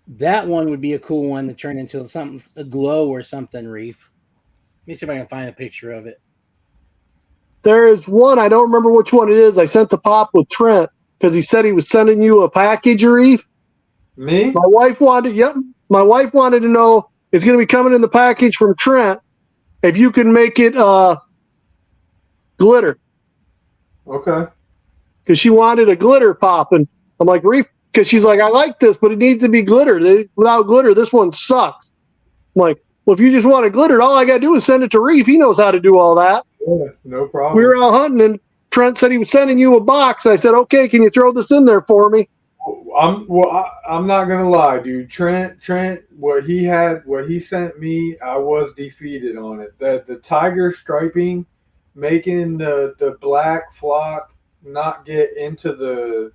That one would be a cool one to turn into a glow or something, Reef. Let me see if I can find a picture of it. There is one, I don't remember which one it is. I sent the Pop with Trent because he said he was sending you a package, Reef. Me? My wife wanted to know it's going to be coming in the package from Trent if you can make it glitter. Okay. Because she wanted a glitter Pop, and I'm like, Reef, because she's like, I like this, but it needs to be glitter. Without glitter, this one sucks. I'm like, well, if you just want it glittered, all I got to do is send it to Reef. He knows how to do all that. Yeah, no problem. We were out hunting, and Trent said he was sending you a box. I said, okay, can you throw this in there for me? I'm not gonna lie, dude. Trent, what he sent me, I was defeated on it. The tiger striping, making the black flock not get into the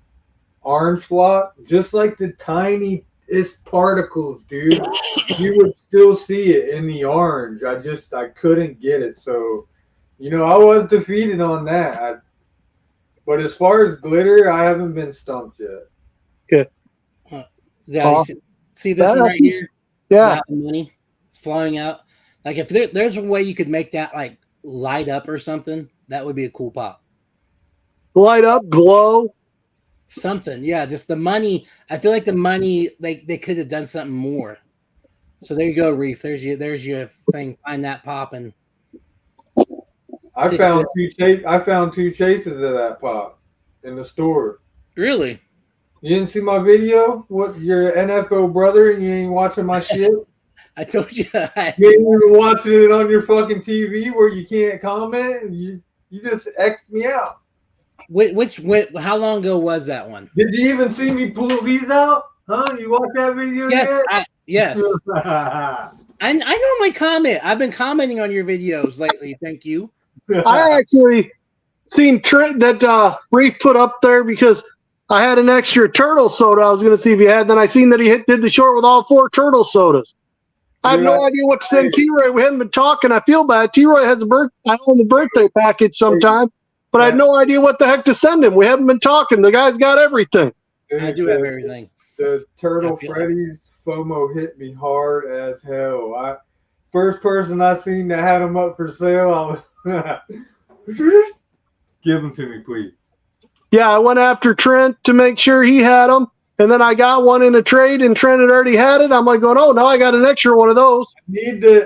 orange flock, just like the tiniest particles, dude. You would still see it in the orange. I couldn't get it. So, I was defeated on that. But as far as glitter, I haven't been stumped yet. Yeah, see this one right here? Yeah. The money. It's flowing out. Like if there's a way you could make that like light up or something, that would be a cool pop. Light up, glow. Something, yeah. Just the money. I feel like the money, like they could have done something more. So there you go, Reef. There's your thing. Find that popping. I found two chases of that pop in the store. Really? You didn't see my video? What, your NFO brother, and you ain't watching my shit? I told you. You ain't even watching it on your fucking TV where you can't comment, and you just X'd me out. How long ago was that one? Did you even see me pull these out? Huh? You watched that video yet? Yes. I normally comment. I've been commenting on your videos lately. Thank you. I actually seen Trent that Reef put up there because I had an extra turtle soda. I was going to see if he had. Then I seen that he did the short with all 4 turtle sodas. I have Dude, no idea what to send T-Roy. We haven't been talking. I feel bad. T-Roy has I own the birthday package sometime, but I had no idea what the heck to send him. We haven't been talking. The guy's got everything. dude, I do have everything. The Turtle I feel Freddy's FOMO hit me hard as hell. First person I seen that had them up for sale, I was give them to me, please. Yeah, I went after Trent to make sure he had them, and then I got one in a trade, and Trent had already had it. I'm like going, oh, now I got an extra one of those.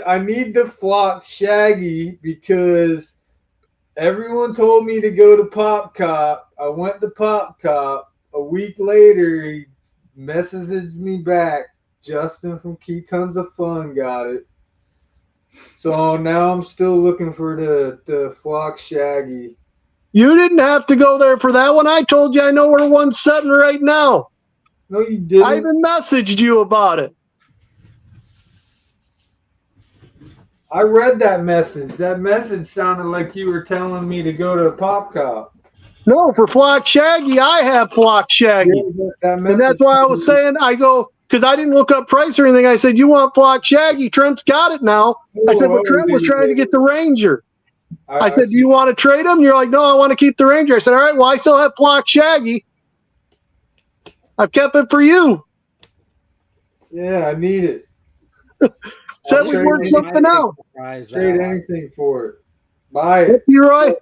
I need the flock Shaggy because everyone told me to go to Pop Cop. I went to Pop Cop. A week later, he messaged me back. Justin from Key Tons of Fun got it. So now I'm still looking for the flock Shaggy. You didn't have to go there for that one. I told you I know where one's sitting right now. No, you didn't. I even messaged you about it. I read that message. That message sounded like you were telling me to go to Pop Cop. No, for Flock Shaggy, I have Flock Shaggy. Yeah, And that's why I was saying, I go, because I didn't look up price or anything. I said, you want Flock Shaggy? Trent's got it now. I said, but Trent was trying to get the Ranger. I said, do you want to trade him? You're like, no, I want to keep the Ranger. I said, all right, well, I still have Flock Shaggy. I've kept it for you. Yeah, I need it. Said we'd work something out. Trade anything for it. Buy it. You're right.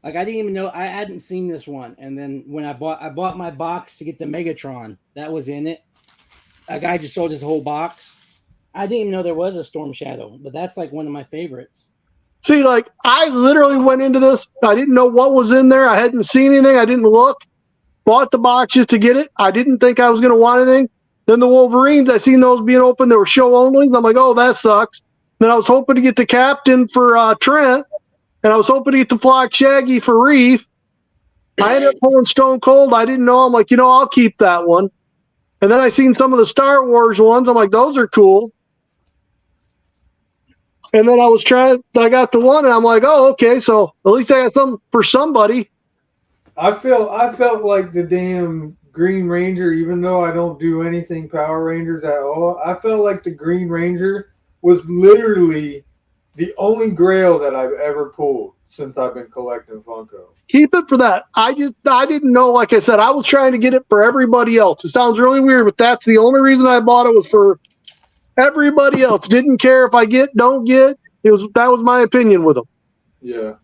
Like I didn't even know I hadn't seen this one, and then when I bought my box to get the Megatron that was in it. A guy just sold his whole box. I didn't even know there was a Storm Shadow, but that's like one of my favorites. See, like I literally went into this. I didn't know what was in there. I hadn't seen anything. I didn't look. Bought the box just to get it. I didn't think I was going to want anything. Then the Wolverines, I seen those being open. They were show only. I'm like, oh, that sucks. Then I was hoping to get the Captain for Trent, and I was hoping to get the Flock Shaggy for Reef. I ended up pulling Stone Cold. I didn't know. I'm like, I'll keep that one. And then I seen some of the Star Wars ones. I'm like, those are cool. And then I got the one, and I'm like, oh, okay, so at least I got something for somebody. I felt like the damn Green Ranger, even though I don't do anything Power Rangers at all. I felt like the Green Ranger was literally the only grail that I've ever pulled since I've been collecting Funko. Keep it for that. I didn't know, like I said, I was trying to get it for everybody else. It sounds really weird, but that's the only reason I bought it was for everybody else. Didn't care if I don't get. That was my opinion with them. Yeah.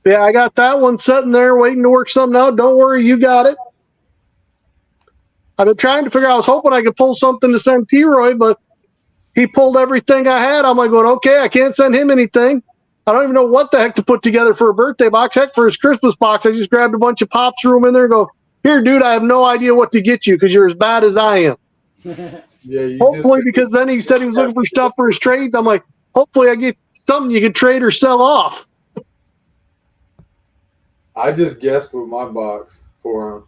Yeah, I got that one sitting there waiting to work something out. Don't worry, you got it. I've been trying to figure out. I was hoping I could pull something to send T-Roy, but he pulled everything I had. I'm like going, okay, I can't send him anything. I don't even know what the heck to put together for a birthday box. Heck, for his Christmas box, I just grabbed a bunch of pops, threw them in there, and go, here, dude, I have no idea what to get you because you're as bad as I am. Yeah. Hopefully, because then he said he was looking for stuff for his trades. I'm like, hopefully I get something you can trade or sell off. I just guessed with my box for him.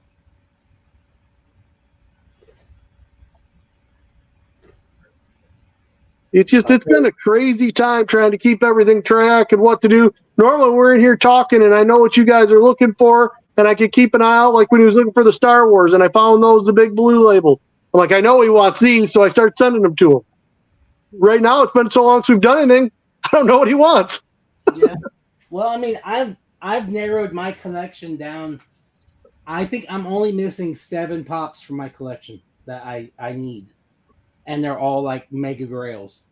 It's been a crazy time trying to keep everything track and what to do. Normally we're in here talking and I know what you guys are looking for and I could keep an eye out like when he was looking for the Star Wars and I found the big blue labels. I'm like, I know he wants these, so I start sending them to him. Right now it's been so long since we've done anything, I don't know what he wants. Yeah. Well, I mean, I've narrowed my collection down. I think I'm only missing 7 pops from my collection that I need. And they're all like mega grails.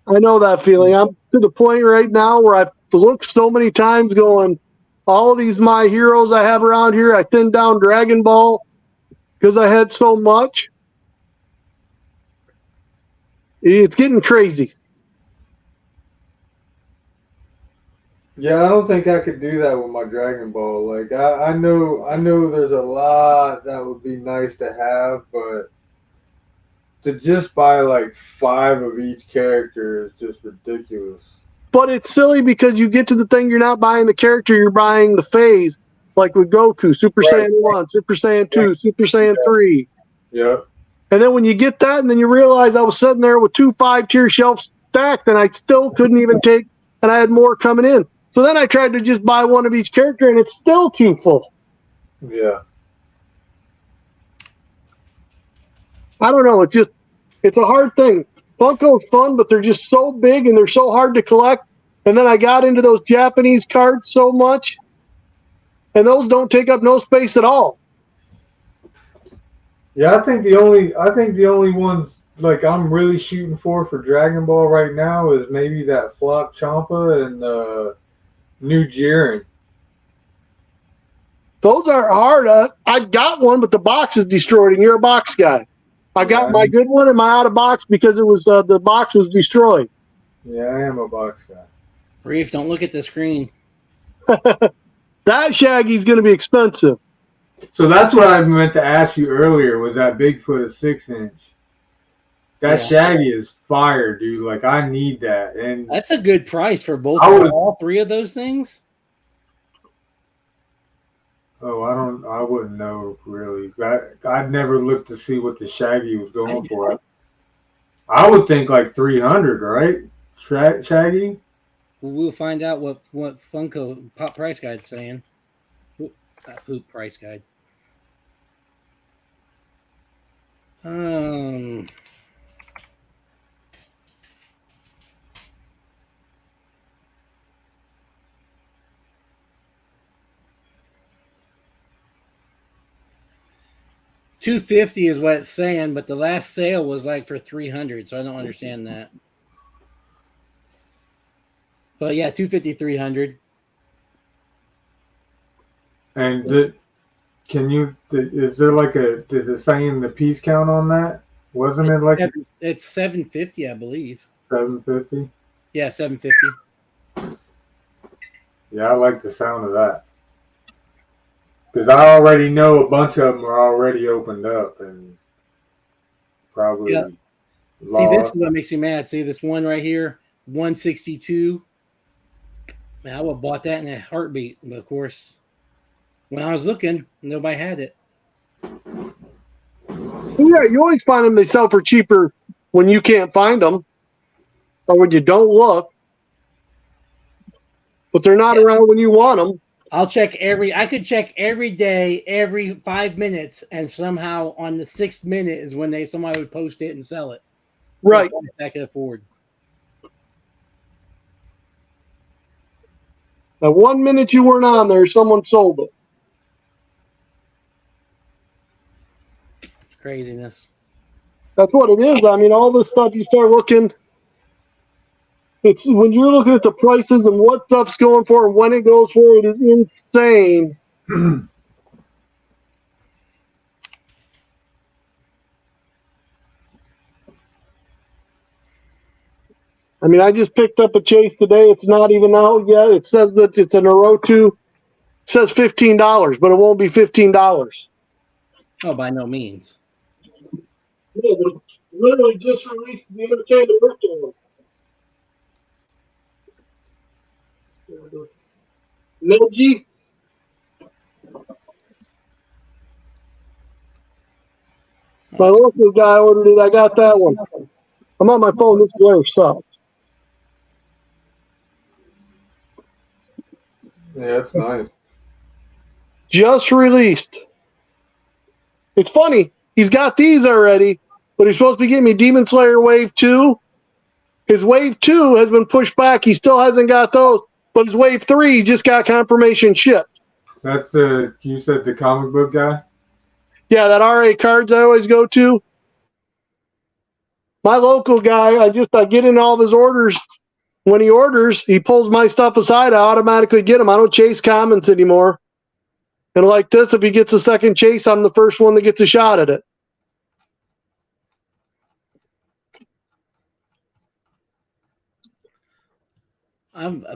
I know that feeling. I'm to the point right now where I've looked so many times going, all of these my heroes I have around here, I thinned down Dragon Ball because I had so much. It's getting crazy. Yeah, I don't think I could do that with my Dragon Ball. Like I know there's a lot that would be nice to have, but to just buy like 5 of each character is just ridiculous. But it's silly because you get to the thing, you're not buying the character, you're buying the phase. Like with Goku, Super Saiyan 1, Super Saiyan 2, Super Saiyan 3. Yep. And then when you get that, and then you realize I was sitting there with 2 5-tier shelves stacked, and I still couldn't even take, and I had more coming in. So then I tried to just buy one of each character, and it's still too full. Yeah. I don't know. It's a hard thing. Funko's fun, but they're just so big and they're so hard to collect. And then I got into those Japanese cards so much, and those don't take up no space at all. Yeah, I think the only ones like I'm really shooting for Dragon Ball right now is maybe that Flock Champa and New Jiren. Those are hard. I got one, but the box is destroyed, and you're a box guy. I got my good one and my out of box because it was the box was destroyed. Yeah, I am a box guy. Reef, don't look at the screen. That Shaggy's going to be expensive. So that's what I meant to ask you earlier. Was that Bigfoot a 6-inch? That Shaggy is fire, dude. Like I need that, and That's a good price for both all three of those things. Oh, I wouldn't know really. I'd never looked to see what the Shaggy was going for. I would think like 300, right? Shaggy. We'll find out what Funko Pop Price Guide's saying. Poop Price Guide. $250 is what it's saying, but the last sale was like for $300, so I don't understand that. But yeah, $250, $300. And is there like is it saying the piece count on that? Wasn't it like it's $750, I believe. $750? Yeah, $750. Yeah, I like the sound of that. Because I already know a bunch of them are already opened up and probably See, this is what makes me mad. See this one right here, 162. Man, I would have bought that in a heartbeat. But of course, when I was looking, nobody had it. Yeah, you always find them. They sell for cheaper when you can't find them or when you don't look. But they're not around when you want them. I could check every day, every 5 minutes, and somehow on the 6th minute is when somebody would post it and sell it. Right. I could afford. At 1 minute you weren't on there, someone sold it. It's craziness. That's what it is. I mean, all this stuff you start looking. It's when you're looking at the prices and what stuff's going for and when it goes for, it is insane. I mean, I just picked up a chase today. It's not even out yet. It says that it's an Orotu. It says $15, but it won't be $15. Oh, by no means. Yeah, they literally just released the Entertainment birthday one. Neji. My local guy ordered it. I got that one. I'm on my phone. This glare sucks. Yeah, that's nice. Just released. It's funny. He's got these already, but he's supposed to be getting me Demon Slayer Wave 2. His Wave 2 has been pushed back. He still hasn't got those. But his Wave 3 just got confirmation shipped. That's you said the comic book guy? Yeah, that RA Cards I always go to. My local guy, I get in all of his orders. When he orders, he pulls my stuff aside. I automatically get them. I don't chase comments anymore. And like this, if he gets a second chase, I'm the first one that gets a shot at it.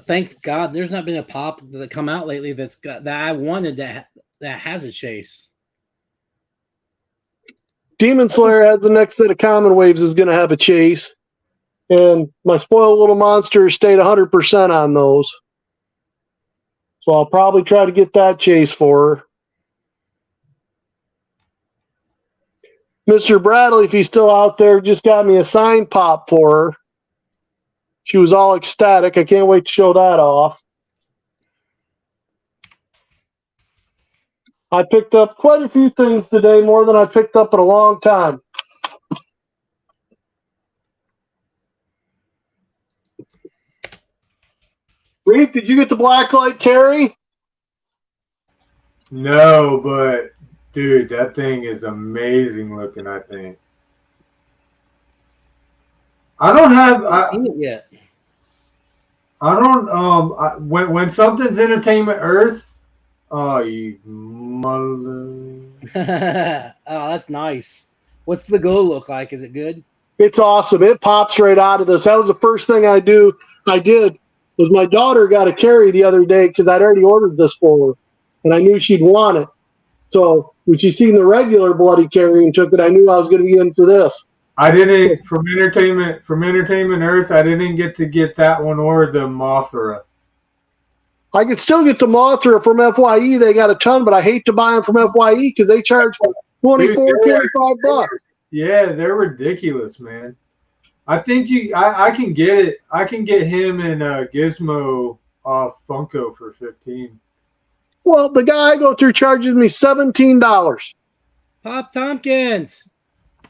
Thank God there's not been a pop that come out lately that I wanted that has a chase. Demon Slayer has the next set of common waves is going to have a chase. And my spoiled little monster stayed 100% on those. So I'll probably try to get that chase for her. Mr. Bradley, if he's still out there, just got me a signed pop for her. She was all ecstatic. I can't wait to show that off. I picked up quite a few things today, more than I picked up in a long time. Reef, did you get the blacklight carry? No, but dude, that thing is amazing looking. I think. I don't have. Seen it yet? I don't. When something's Entertainment Earth, oh you mother. Oh, that's nice. What's the glow look like? Is it good? It's awesome. It pops right out of this. That was the first thing I did was my daughter got a carry the other day because I'd already ordered this for her, and I knew she'd want it. So when she seen the regular bloody carry and took it, I knew I was going to be in for this. I didn't from Entertainment Earth. I didn't get that one or the Mothra. I could still get the Mothra from FYE. They got a ton, but I hate to buy them from FYE because they charge $24, $25. Yeah, they're ridiculous, man. I think I can get it. I can get him and Gizmo off Funko for $15. Well, the guy I go through charges me $17. Pop Tompkins.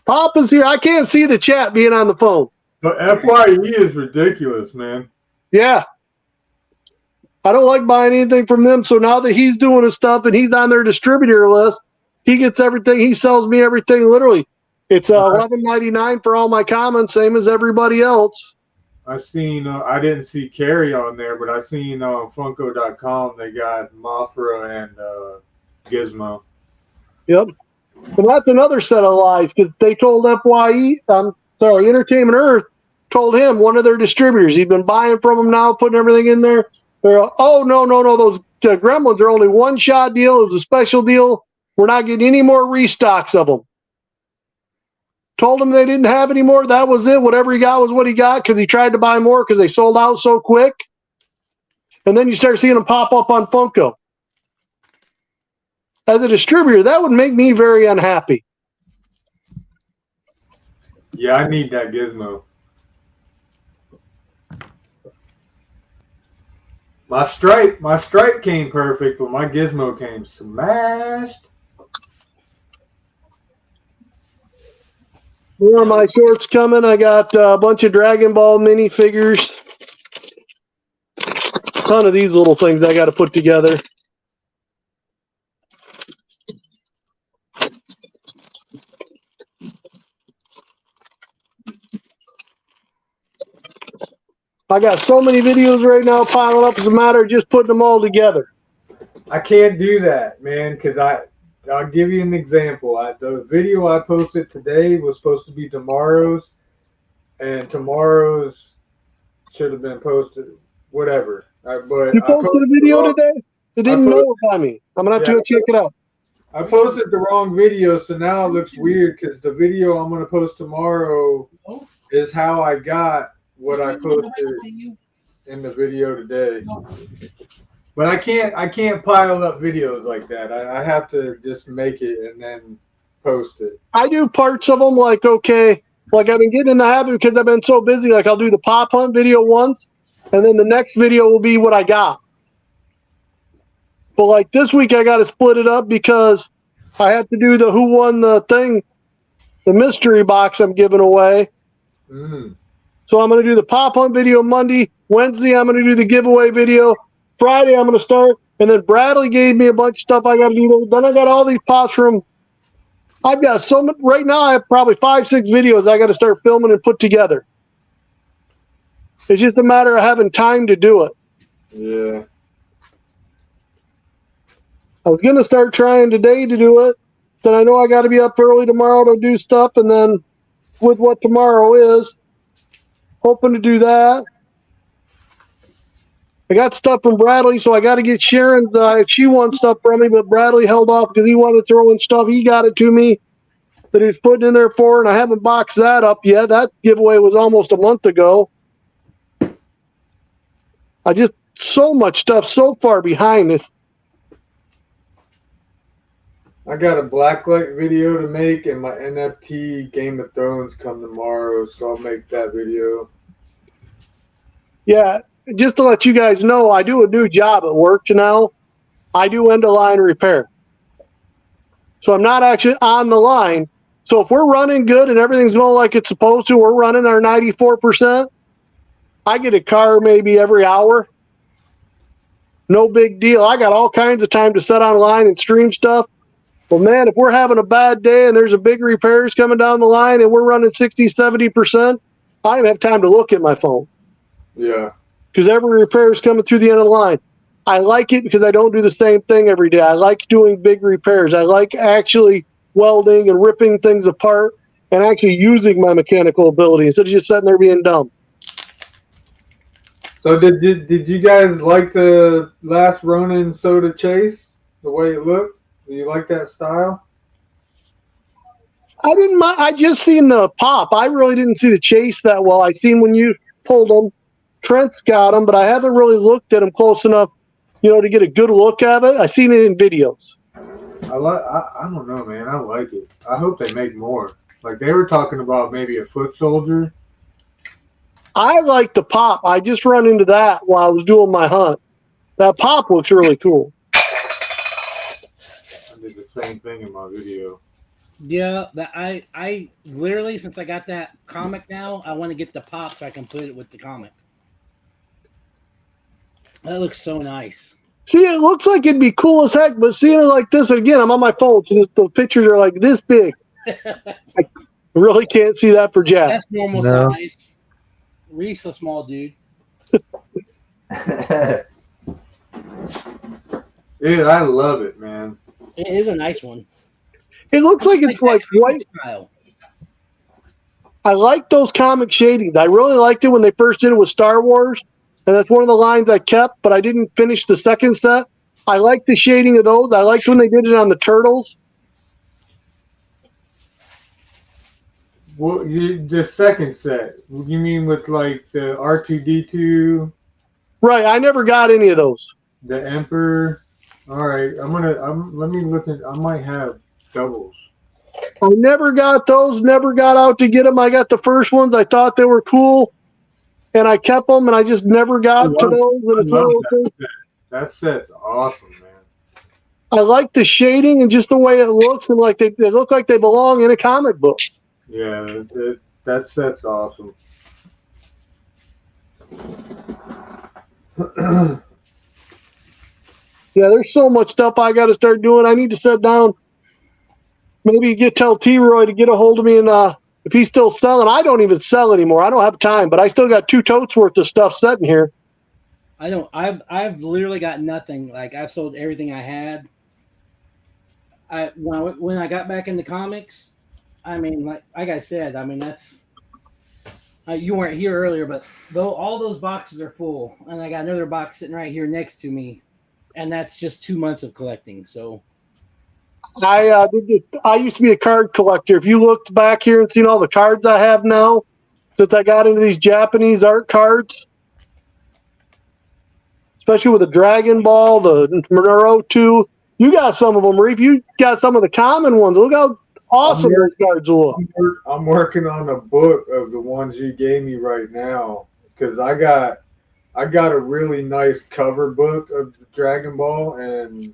Pop is here. I can't see the chat being on the phone. But FYE is ridiculous, man. Yeah. I don't like buying anything from them. So now that he's doing his stuff and he's on their distributor list, he gets everything. He sells me everything literally. It's $11.99 for all my comments, same as everybody else. I seen. I didn't see Carrie on there, but I seen on Funko.com they got Mothra and Gizmo. Yep. And that's another set of lies because they told Entertainment Earth told him, one of their distributors, he'd been buying from them now, putting everything in there. They're, oh, no, those gremlins are only one-shot deal. It's a special deal. We're not getting any more restocks of them. Told him they didn't have any more. That was it. Whatever he got was what he got because he tried to buy more because they sold out so quick. And then you start seeing them pop up on Funko. As a distributor, that would make me very unhappy. Yeah, I need that Gizmo. My stripe came perfect, but my Gizmo came smashed. More of my shorts coming. I got a bunch of Dragon Ball minifigures. A ton of these little things I got to put together. I got so many videos right now piling up. It's a matter of just putting them all together. I can't do that, man, because I'll give you an example. The video I posted today was supposed to be tomorrow's, and tomorrow's should have been posted. Whatever. But you posted a video today? It didn't notify me. I'm gonna have to go check it out. I posted the wrong video, so now it looks weird because the video I'm gonna post tomorrow is how I got what I posted in the video today. But I can't pile up videos like that. I have to just make it and then post it. I do parts of them like I've been getting in the habit because I've been so busy. Like I'll do the pop hunt video once, and then the next video will be what I got. But like this week I got to split it up because I have to do the who won the thing, the mystery box I'm giving away. So I'm going to do the pop hunt video Monday. Wednesday I'm going to do the giveaway video. Friday I'm going to start, and then Bradley gave me a bunch of stuff I got to do. Then I got all these pops from. I've got so much right now. I have probably 5-6 videos I got to start filming and put together. It's just a matter of having time to do it. Yeah. I was going to start trying today to do it. Then I know I got to be up early tomorrow to do stuff, and then with what tomorrow is, hoping to do that. I got stuff from Bradley, so I got to get Sharon. She wants stuff from me, but Bradley held off because he wanted to throw in stuff. He got it to me that he was putting in there for, and I haven't boxed that up yet. That giveaway was almost a month ago. I just so much stuff so far behind it. I got a blacklight video to make, and my NFT Game of Thrones come tomorrow, so I'll make that video. Yeah, just to let you guys know, I do a new job at work now. I do end-of-line repair. So I'm not actually on the line. So if we're running good and everything's going like it's supposed to, we're running our 94%, I get a car maybe every hour. No big deal. I got all kinds of time to set online and stream stuff. Well, man, if we're having a bad day and there's a big repairs coming down the line and we're running 60, 70%, I don't have time to look at my phone. Yeah. Because every repair is coming through the end of the line. I like it because I don't do the same thing every day. I like doing big repairs. I like actually welding and ripping things apart and actually using my mechanical ability instead of just sitting there being dumb. So did you guys like the last Ronin Soda Chase? The way it looked? Do you like that style? I didn't mind. I just seen the pop. I really didn't see the chase that well. I seen when you pulled them. Trent's got them, but I haven't really looked at them close enough, to get a good look at it. I seen it in videos. I don't know, man. I like it. I hope they make more. Like they were talking about maybe a foot soldier. I like the pop. I just run into that while I was doing my hunt. That pop looks really cool. I did the same thing in my video. Yeah, that I literally, since I got that comic now, I want to get the pop so I can put it with the comic. That looks so nice. See, it looks like it'd be cool as heck, but seeing it like this, and again, I'm on my phone, so the pictures are like this big. I really can't see that for Jack. That's normal size. Reef's a small dude. Dude, I love it, man. It is a nice one. It looks like it's like white style. I like those comic shadings. I really liked it when they first did it with Star Wars, and that's one of the lines I kept, but I didn't finish the second set. I like the shading of those. I liked when they did it on the Turtles. Well, the second set. You mean with like the R2D2? Right. I never got any of those. The Emperor. All right. Let me look at. I might have doubles. I never got those. Never got out to get them. I got the first ones. I thought they were cool, and I kept them. And I just never got to those. That set's awesome, man. I like the shading and just the way it looks, and like they look like they belong in a comic book. Yeah, that set's awesome. Yeah, there's so much stuff I got to start doing. I need to sit down. Maybe tell T-Roy to get a hold of me, and if he's still selling, I don't even sell anymore. I don't have time, but I still got 2 totes worth of stuff sitting here. I don't. I've literally got nothing. Like I've sold everything I had. When I got back into comics, I mean, like I said, I mean that's. You weren't here earlier, but though all those boxes are full, and I got another box sitting right here next to me, and that's just 2 months of collecting. So. I used to be a card collector. If you looked back here and seen all the cards I have now, since I got into these Japanese art cards, especially with the Dragon Ball, the Naruto, you got some of them, Reef. You got some of the common ones. Look how awesome those cards look. I'm working on a book of the ones you gave me right now because I got a really nice cover book of Dragon Ball, and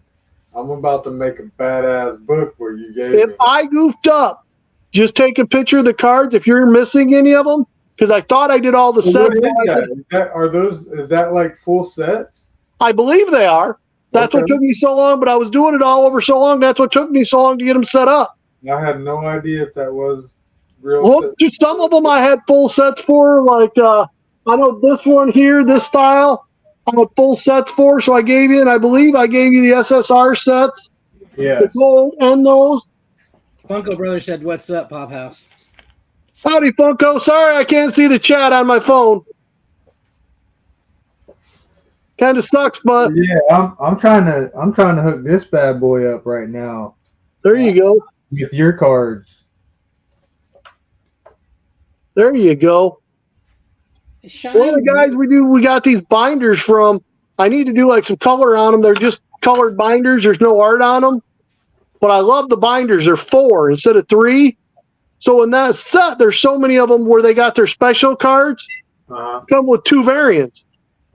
I'm about to make a badass book where you gave me. If I goofed up, just take a picture of the cards if you're missing any of them, because I thought I did all the sets. Is that like full sets? I believe they are. That's what took me so long, but I was doing it all over so long. That's what took me so long to get them set up. I had no idea if that was real. Look, some of them I had full sets for, like I know this one here, this style, I had full sets for, so I gave you, and I believe I gave you the SSR sets. Yeah. The gold and those. Funko Brother said, "What's up, Pop House?" Howdy, Funko. Sorry, I can't see the chat on my phone. Kind of sucks, but yeah, I'm trying to hook this bad boy up right now. There you go. With your cards. There you go. One of the guys we got these binders from, I need to do like some color on them. They're just colored binders. There's no art on them. but I love the binders. They're 4 instead of 3. So in that set, there's so many of them where they got their special cards come with 2 variants.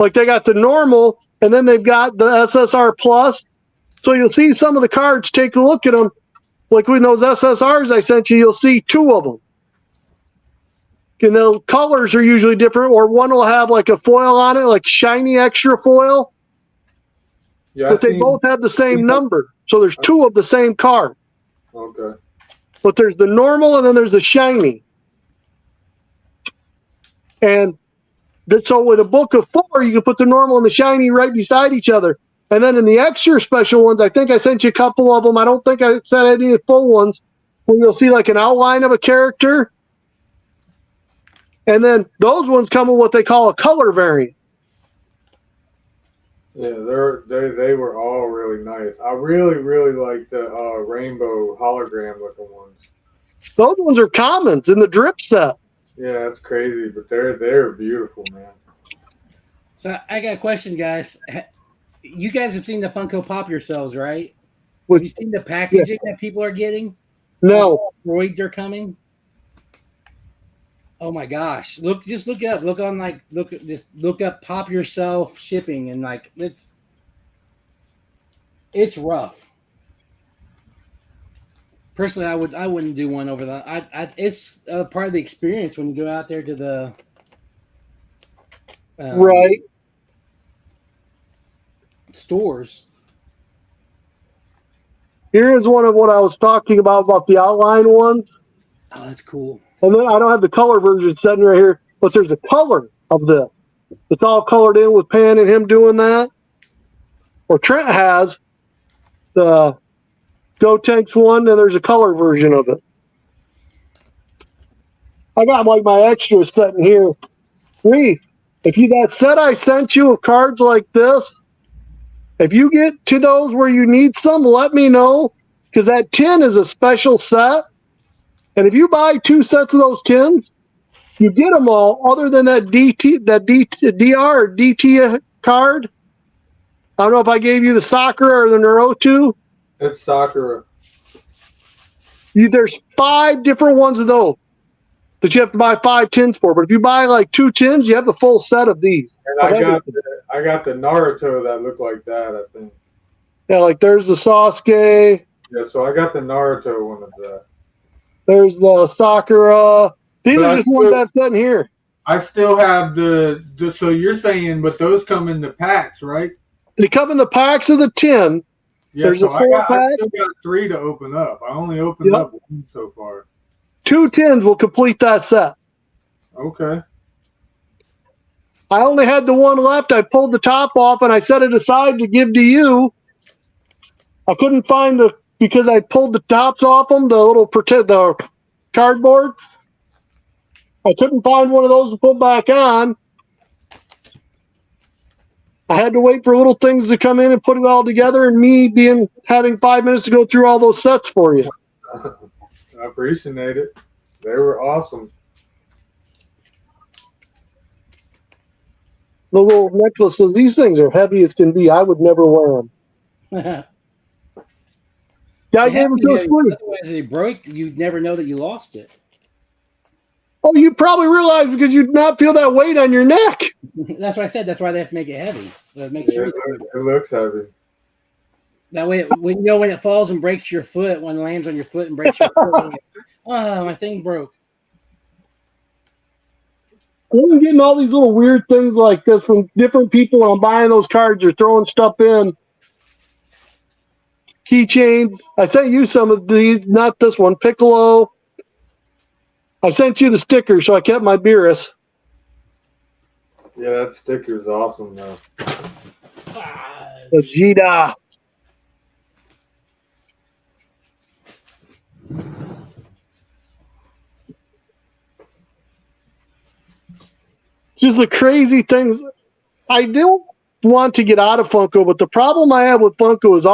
Like they got the normal, and then they've got the SSR Plus. So you'll see some of the cards, take a look at them. Like with those SSRs I sent you, you'll see 2 of them. And the colors are usually different, or one will have like a foil on it, like shiny extra foil. Yeah, But they both have the same number. So there's 2 of the same card. Okay. But there's the normal and then there's the shiny. And so with a book of 4, you can put the normal and the shiny right beside each other. And then in the extra special ones, I think I sent you a couple of them. I don't think I sent any of the full ones, where you'll see like an outline of a character. And then those ones come with what they call a color variant. Yeah, they were all really nice. I really like the rainbow hologram looking ones. Those ones are commons in the drip set. Yeah, that's crazy, but they're beautiful, man. So I got a question, guys. You guys have seen the Funko Pop yourselves, right? With, have you seen the packaging that people are getting? No. Droids are coming. Oh my gosh! Just look up. Look up Pop Yourself shipping, and like it's rough. Personally, I wouldn't do one over that. It's part of the experience when you go out there to the right stores. Here is one of what I was talking about the outline ones. Oh, that's cool. And then I don't have the color version sitting right here, but there's a color of this. It's all colored in with Pan and him doing that. Or Trent has the Go Tanks one, and there's a color version of it. I got like my extras sitting here. Reef, if you that set I sent you of cards like this, if you get to those where you need some, let me know, because that tin is a special set. And if you buy 2 sets of those tins, you get them all other than that DR or DT card. I don't know if I gave you the Sakura or the Naruto. It's Sakura. There's 5 different ones of those that you have to buy 5 tins for. But if you buy like 2 tins, you have the full set of these. And I got the Naruto that looked like that, I think. Yeah, like there's the Sasuke. Yeah, so I got the Naruto one of that. There's the Sakura. These are just ones that's in here. I still have the so you're saying, but those come in the packs, right? They come in the packs of the 10. Yeah, there's so a 4-pack. I still got 3 to open up. I only opened up 1 so far. 2 tins will complete that set. Okay. I only had the 1 left. I pulled the top off and I set it aside to give to you. I couldn't find because I pulled the tops off them, the cardboard. I couldn't find one of those to put back on. I had to wait for little things to come in and put it all together, and me having 5 minutes to go through all those sets for you. I appreciate it. They were awesome. The little necklaces, these things are heavy as can be. I would never wear them. I gave them to us free. Otherwise, if they broke, you'd never know that you lost it. Oh, you probably realize because you'd not feel that weight on your neck. That's what I said. That's why they have to make it heavy. It looks heavy. That way, when it falls and breaks your foot, when it lands on your foot and breaks your foot, oh, my thing broke. I'm getting all these little weird things like this from different people when I'm buying those cards or throwing stuff in. Keychains. I sent you some of these, not this one. Piccolo. I sent you the sticker, so I kept my Beerus. Yeah, that sticker's awesome, though. Vegeta. Just the crazy things. I don't want to get out of Funko, but the problem I have with Funko is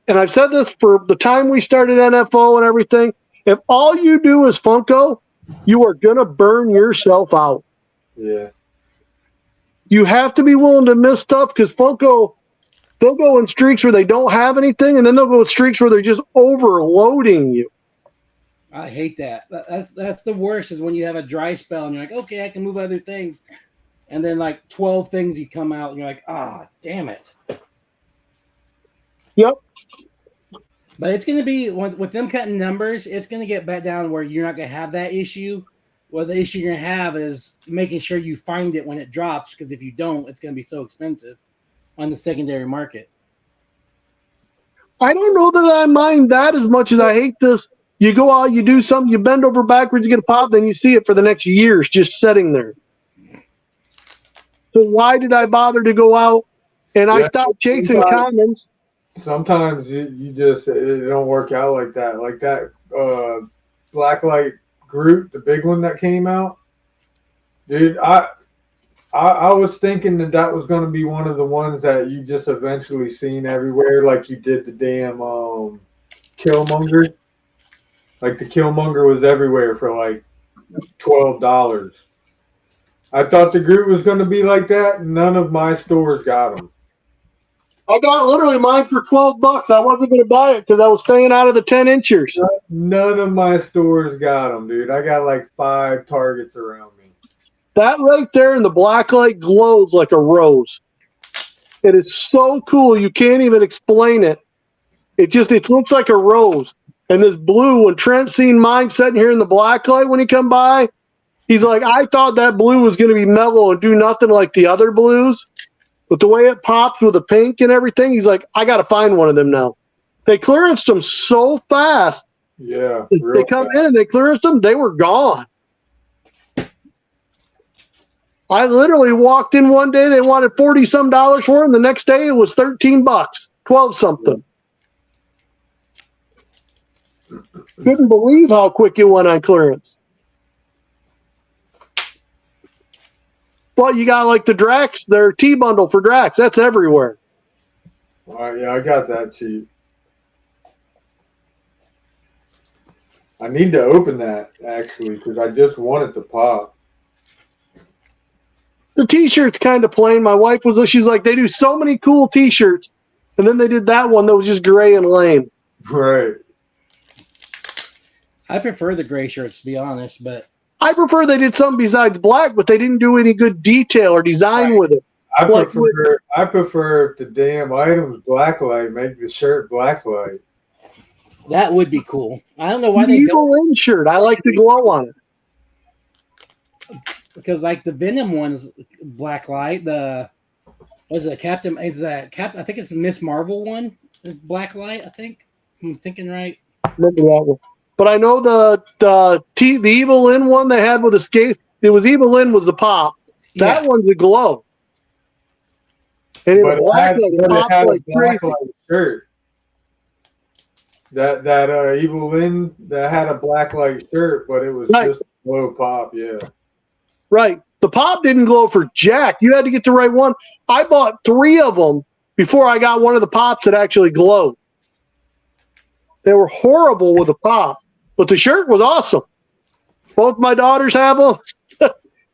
and I've said this for the time we started NFO and everything, if all you do is Funko, you are going to burn yourself out. Yeah. You have to be willing to miss stuff because Funko, They'll go in streaks where they don't have anything, and then they'll go in streaks where they're just overloading you. I hate that. That's the worst is when you have a dry spell and you're like, okay, I can move other things. And then like 12 things you come out and you're like, damn it. Yep. But it's going to be, with them cutting numbers, it's going to get back down where you're not going to have that issue. Well, the issue you're going to have is making sure you find it when it drops, because if you don't, it's going to be so expensive on the secondary market. I don't know that I mind that as much as I hate this. You go out, you do something, you bend over backwards, you get a pop, then you see it for the next years just sitting there. So why did I bother to go out? And I stopped chasing commons. Sometimes you just, it don't work out like that. Like that Blacklight Groot, the big one that came out. Dude, I was thinking that was going to be one of the ones that you just eventually seen everywhere, like you did the damn Killmonger. Like the Killmonger was everywhere for like $12. I thought the Groot was going to be like that. None of my stores got them. I got literally mine for $12. I wasn't going to buy it because I was staying out of the 10 inchers. None of my stores got them, dude. I got like 5 Targets around me. That right there in the black light glows like a rose. It is so cool. You can't even explain it. It looks like a rose. And this blue, when Trent seen mine sitting here in the black light when he come by, he's like, I thought that blue was going to be mellow and do nothing like the other blues. But the way it pops with the pink and everything, he's like, I got to find one of them now. They clearanced them so fast. Yeah. They come in and they clearanced them, they were gone. I literally walked in one day, they wanted $40-some for them. The next day it was $13, 12-something. Couldn't believe how quick it went on clearance. But you got like the Drax, their T-bundle for Drax. That's everywhere. All right, yeah, I got that cheap. I need to open that, actually, because I just want it to pop. The T-shirt's kind of plain. My wife she's like, they do so many cool T-shirts. And then they did that one that was just gray and lame. Right. I prefer the gray shirts, to be honest, but I prefer they did something besides black, but they didn't do any good detail or design with it. I prefer if the damn item's blacklight, make the shirt blacklight. that would be cool. I don't know why they don't. Evil In shirt. I like the glow on it. Because like the Venom one's black light. The was it Captain? Is that Captain? I think it's Miss Marvel one. Is black light. I think I'm thinking right. Remember that one. But I know the Evil In one they had with Escape. It was Evil In was the pop. That one's a glow. And it was black like blacklight shirt. That Evil In that had a blacklight shirt, but it was just a glow pop. Yeah. Right. The pop didn't glow for jack. You had to get the right one. I bought 3 of them before I got one of the pops that actually glowed. They were horrible with the pop, but the shirt was awesome. Both my daughters have them.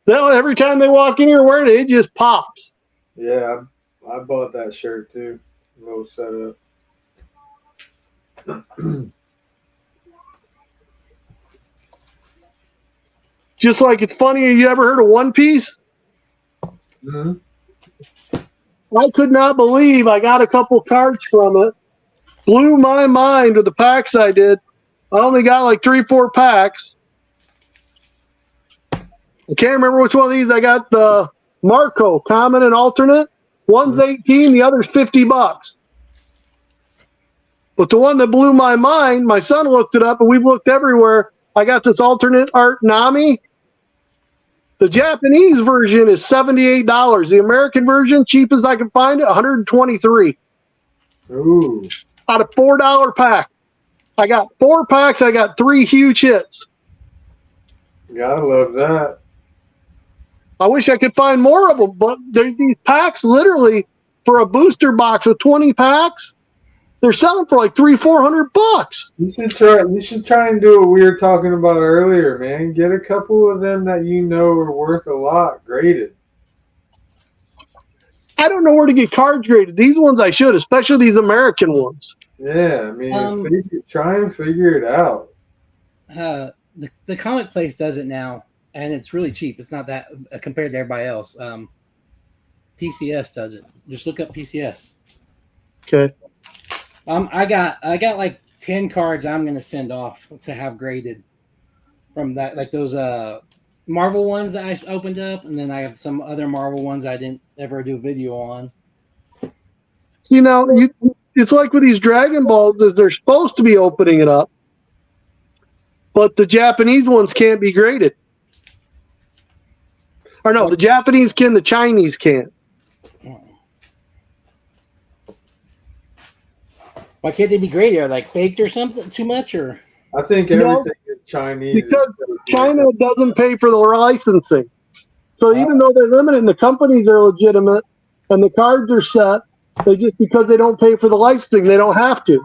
Every time they walk in here wearing it, it just pops. Yeah, I bought that shirt too. Low setup. Just like it's funny, you ever heard of One Piece? Mm-hmm. I could not believe I got a couple cards from it. Blew my mind with the packs I did. I only got like 3-4 packs. I can't remember which one of these. I got the Marco, common and alternate. One's 18, the other's $50. But the one that blew my mind, my son looked it up, and we've looked everywhere. I got this alternate art Nami. The Japanese version is $78. The American version, cheapest I can find it, $123. Ooh. Out of $4 packs. I got 4 packs. I got 3 huge hits. Gotta love that. I wish I could find more of them, but these packs literally for a booster box with 20 packs, they're selling for like $300-400. You should try and do what we were talking about earlier, man. Get a couple of them that you know are worth a lot graded. I don't know where to get cards graded. These ones I should, especially these American ones. Yeah, I mean, try and figure it out. The comic place does it now, and it's really cheap. It's not that compared to everybody else. PCS does it. Just look up PCS. Okay. I got like 10 cards I'm gonna send off to have graded from that, like those Marvel ones I opened up, and then I have some other Marvel ones I didn't ever do a video on. You know, it's like with these Dragon Balls, is they're supposed to be opening it up, but the Japanese ones can't be graded. Or no, the Japanese can, the Chinese can't. Why can't they be graded? Are they like faked or something too much, or? I think everything is Chinese. Because China doesn't pay for the licensing. So even though they're limited and the companies are legitimate and the cards are set, they just, because they don't pay for the licensing, they don't have to.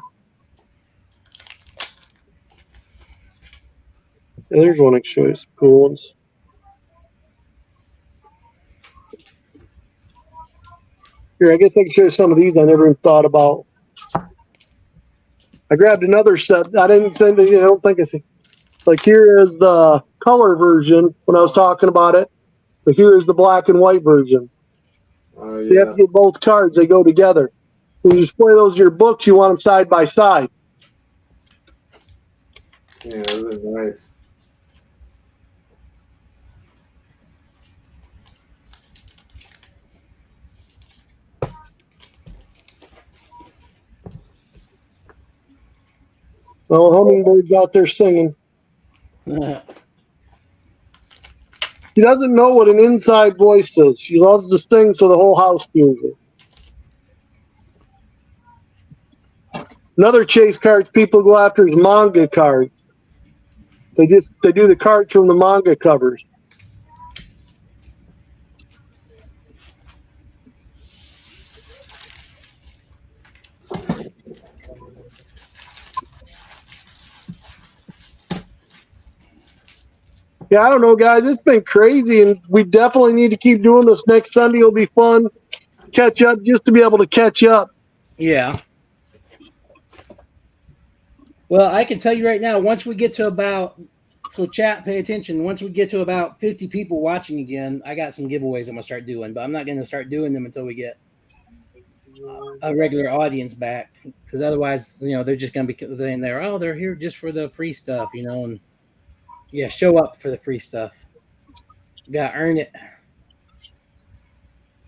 There's one choice. Cool ones. Here, I guess I can show you some of these I never even thought about. I grabbed another set. I didn't send it. I don't think it's like, here is the color version when I was talking about it. But here is the black and white version. Oh, yeah. You have to get both cards. They go together. When you display those in your books, you want them side by side. Yeah, those are nice. Well, Hummingbird's out there singing. She doesn't know what an inside voice is. She loves to sing, so the whole house hears it. Another chase cards people go after is manga cards. They do the cards from the manga covers. Yeah, I don't know, guys. It's been crazy, and we definitely need to keep doing this. Next Sunday will be fun. Catch up, just to be able to catch up. Yeah. Well, I can tell you right now, once we get to about, so chat, pay attention. Once we get to about 50 people watching again, I got some giveaways I'm going to start doing, but I'm not going to start doing them until we get a regular audience back, because otherwise, they're just going to be saying there, oh, they're here just for the free stuff, and yeah, show up for the free stuff. You got to earn it.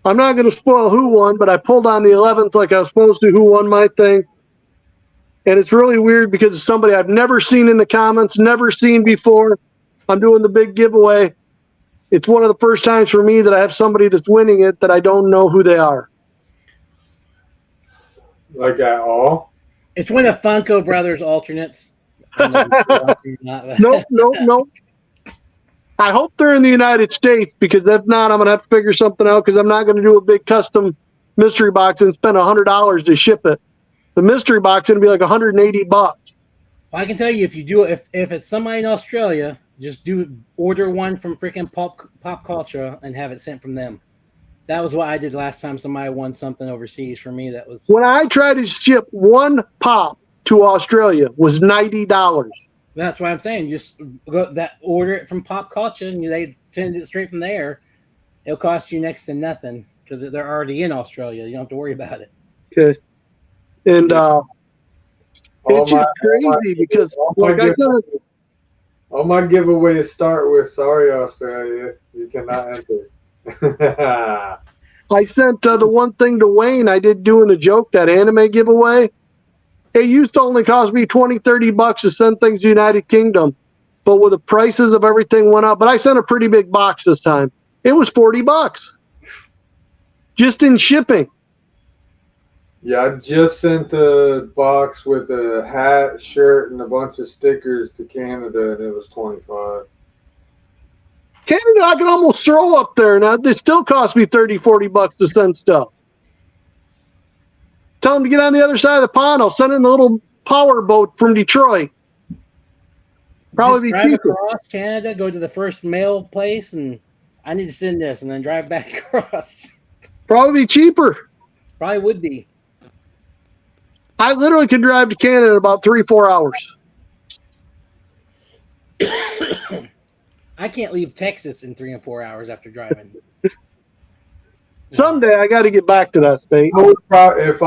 I'm not going to spoil who won, but I pulled on the 11th like I was supposed to, who won my thing. And it's really weird because it's somebody I've never seen in the comments, never seen before. I'm doing the big giveaway. It's one of the first times for me that I have somebody that's winning it that I don't know who they are. Like at all? It's one of Funko Brothers alternates. Nope. I hope they're in the United States, because if not, I'm going to have to figure something out, because I'm not going to do a big custom mystery box and spend $100 to ship it. The mystery box is going to be like $180. Well, I can tell you, if you do it, if it's somebody in Australia, just order one from freaking pop culture and have it sent from them. That was what I did last time somebody won something overseas for me. That was when I tried to ship one pop to Australia was $90. That's what I'm saying. Just order it from pop culture and they send it straight from there. It'll cost you next to nothing because they're already in Australia. You don't have to worry about it. Okay. And it's just crazy because, like I said, all my giveaways start with "Sorry, Australia, you cannot enter." I sent the one thing to Wayne I did doing the joke, that anime giveaway. It used to only cost me $20-$30 to send things to the United Kingdom, but with the prices of everything went up. But I sent a pretty big box this time. It was $40 just in shipping. Yeah, I just sent a box with a hat, shirt, and a bunch of stickers to Canada, and it was $25. Canada, I can almost throw up there. Now, they still cost me $30-$40 to send stuff. Tell them to get on the other side of the pond. I'll send in the little power boat from Detroit. Probably just be drive cheaper. Across Canada, go to the first mail place, and I need to send this, and then drive back across. Probably cheaper. Probably would be. I literally could drive to Canada in about 3-4 hours. I can't leave Texas in 3 and 4 hours after driving. Someday I got to get back to that state. I would if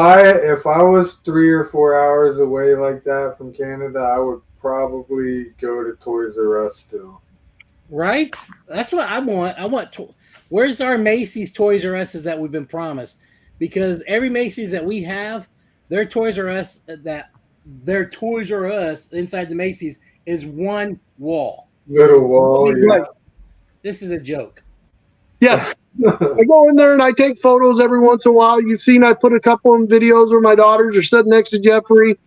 I was 3 or 4 hours away like that from Canada, I would probably go to Toys R Us still. Right? That's what I want. Where's our Macy's, Toys R Us's that we've been promised? Because every Macy's that we have, their Toys R Us inside the Macy's is one wall. Little wall, yeah. This is a joke. Yes. I go in there and I take photos every once in a while. You've seen I put a couple of videos where my daughters are sitting next to Jeffrey.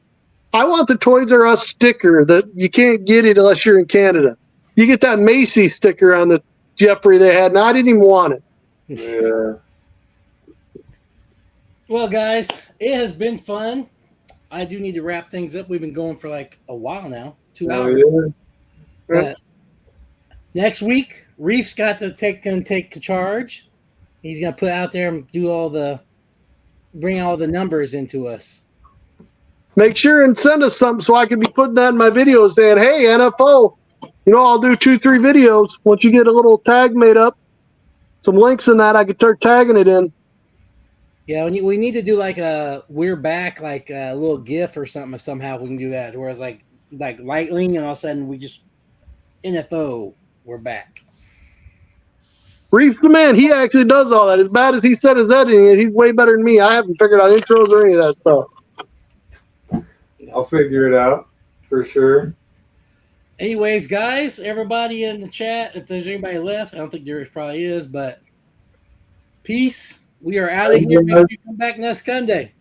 I want the Toys R Us sticker that you can't get it unless you're in Canada. You get that Macy's sticker on the Jeffrey they had, and I didn't even want it. Yeah. Well, guys, it has been fun. I do need to wrap things up. We've been going for like a while now, 2 hours. Yeah. But next week, Reef's got to take charge. He's gonna put out there and bring all the numbers into us. Make sure and send us something so I can be putting that in my videos saying, hey, NFO, I'll do 2-3 videos. Once you get a little tag made up, some links in that, I can start tagging it in. Yeah, we need to do like we're back, like a little GIF or something. Somehow we can do that. Whereas like lightning, and all of a sudden we just NFO, we're back. Reef's the man. He actually does all that. As bad as he said his editing, he's way better than me. I haven't figured out intros or any of that stuff. I'll figure it out for sure. Anyways, guys, everybody in the chat, if there's anybody left, I don't think there probably is, but peace. We are out of here. Make sure you come back next Sunday.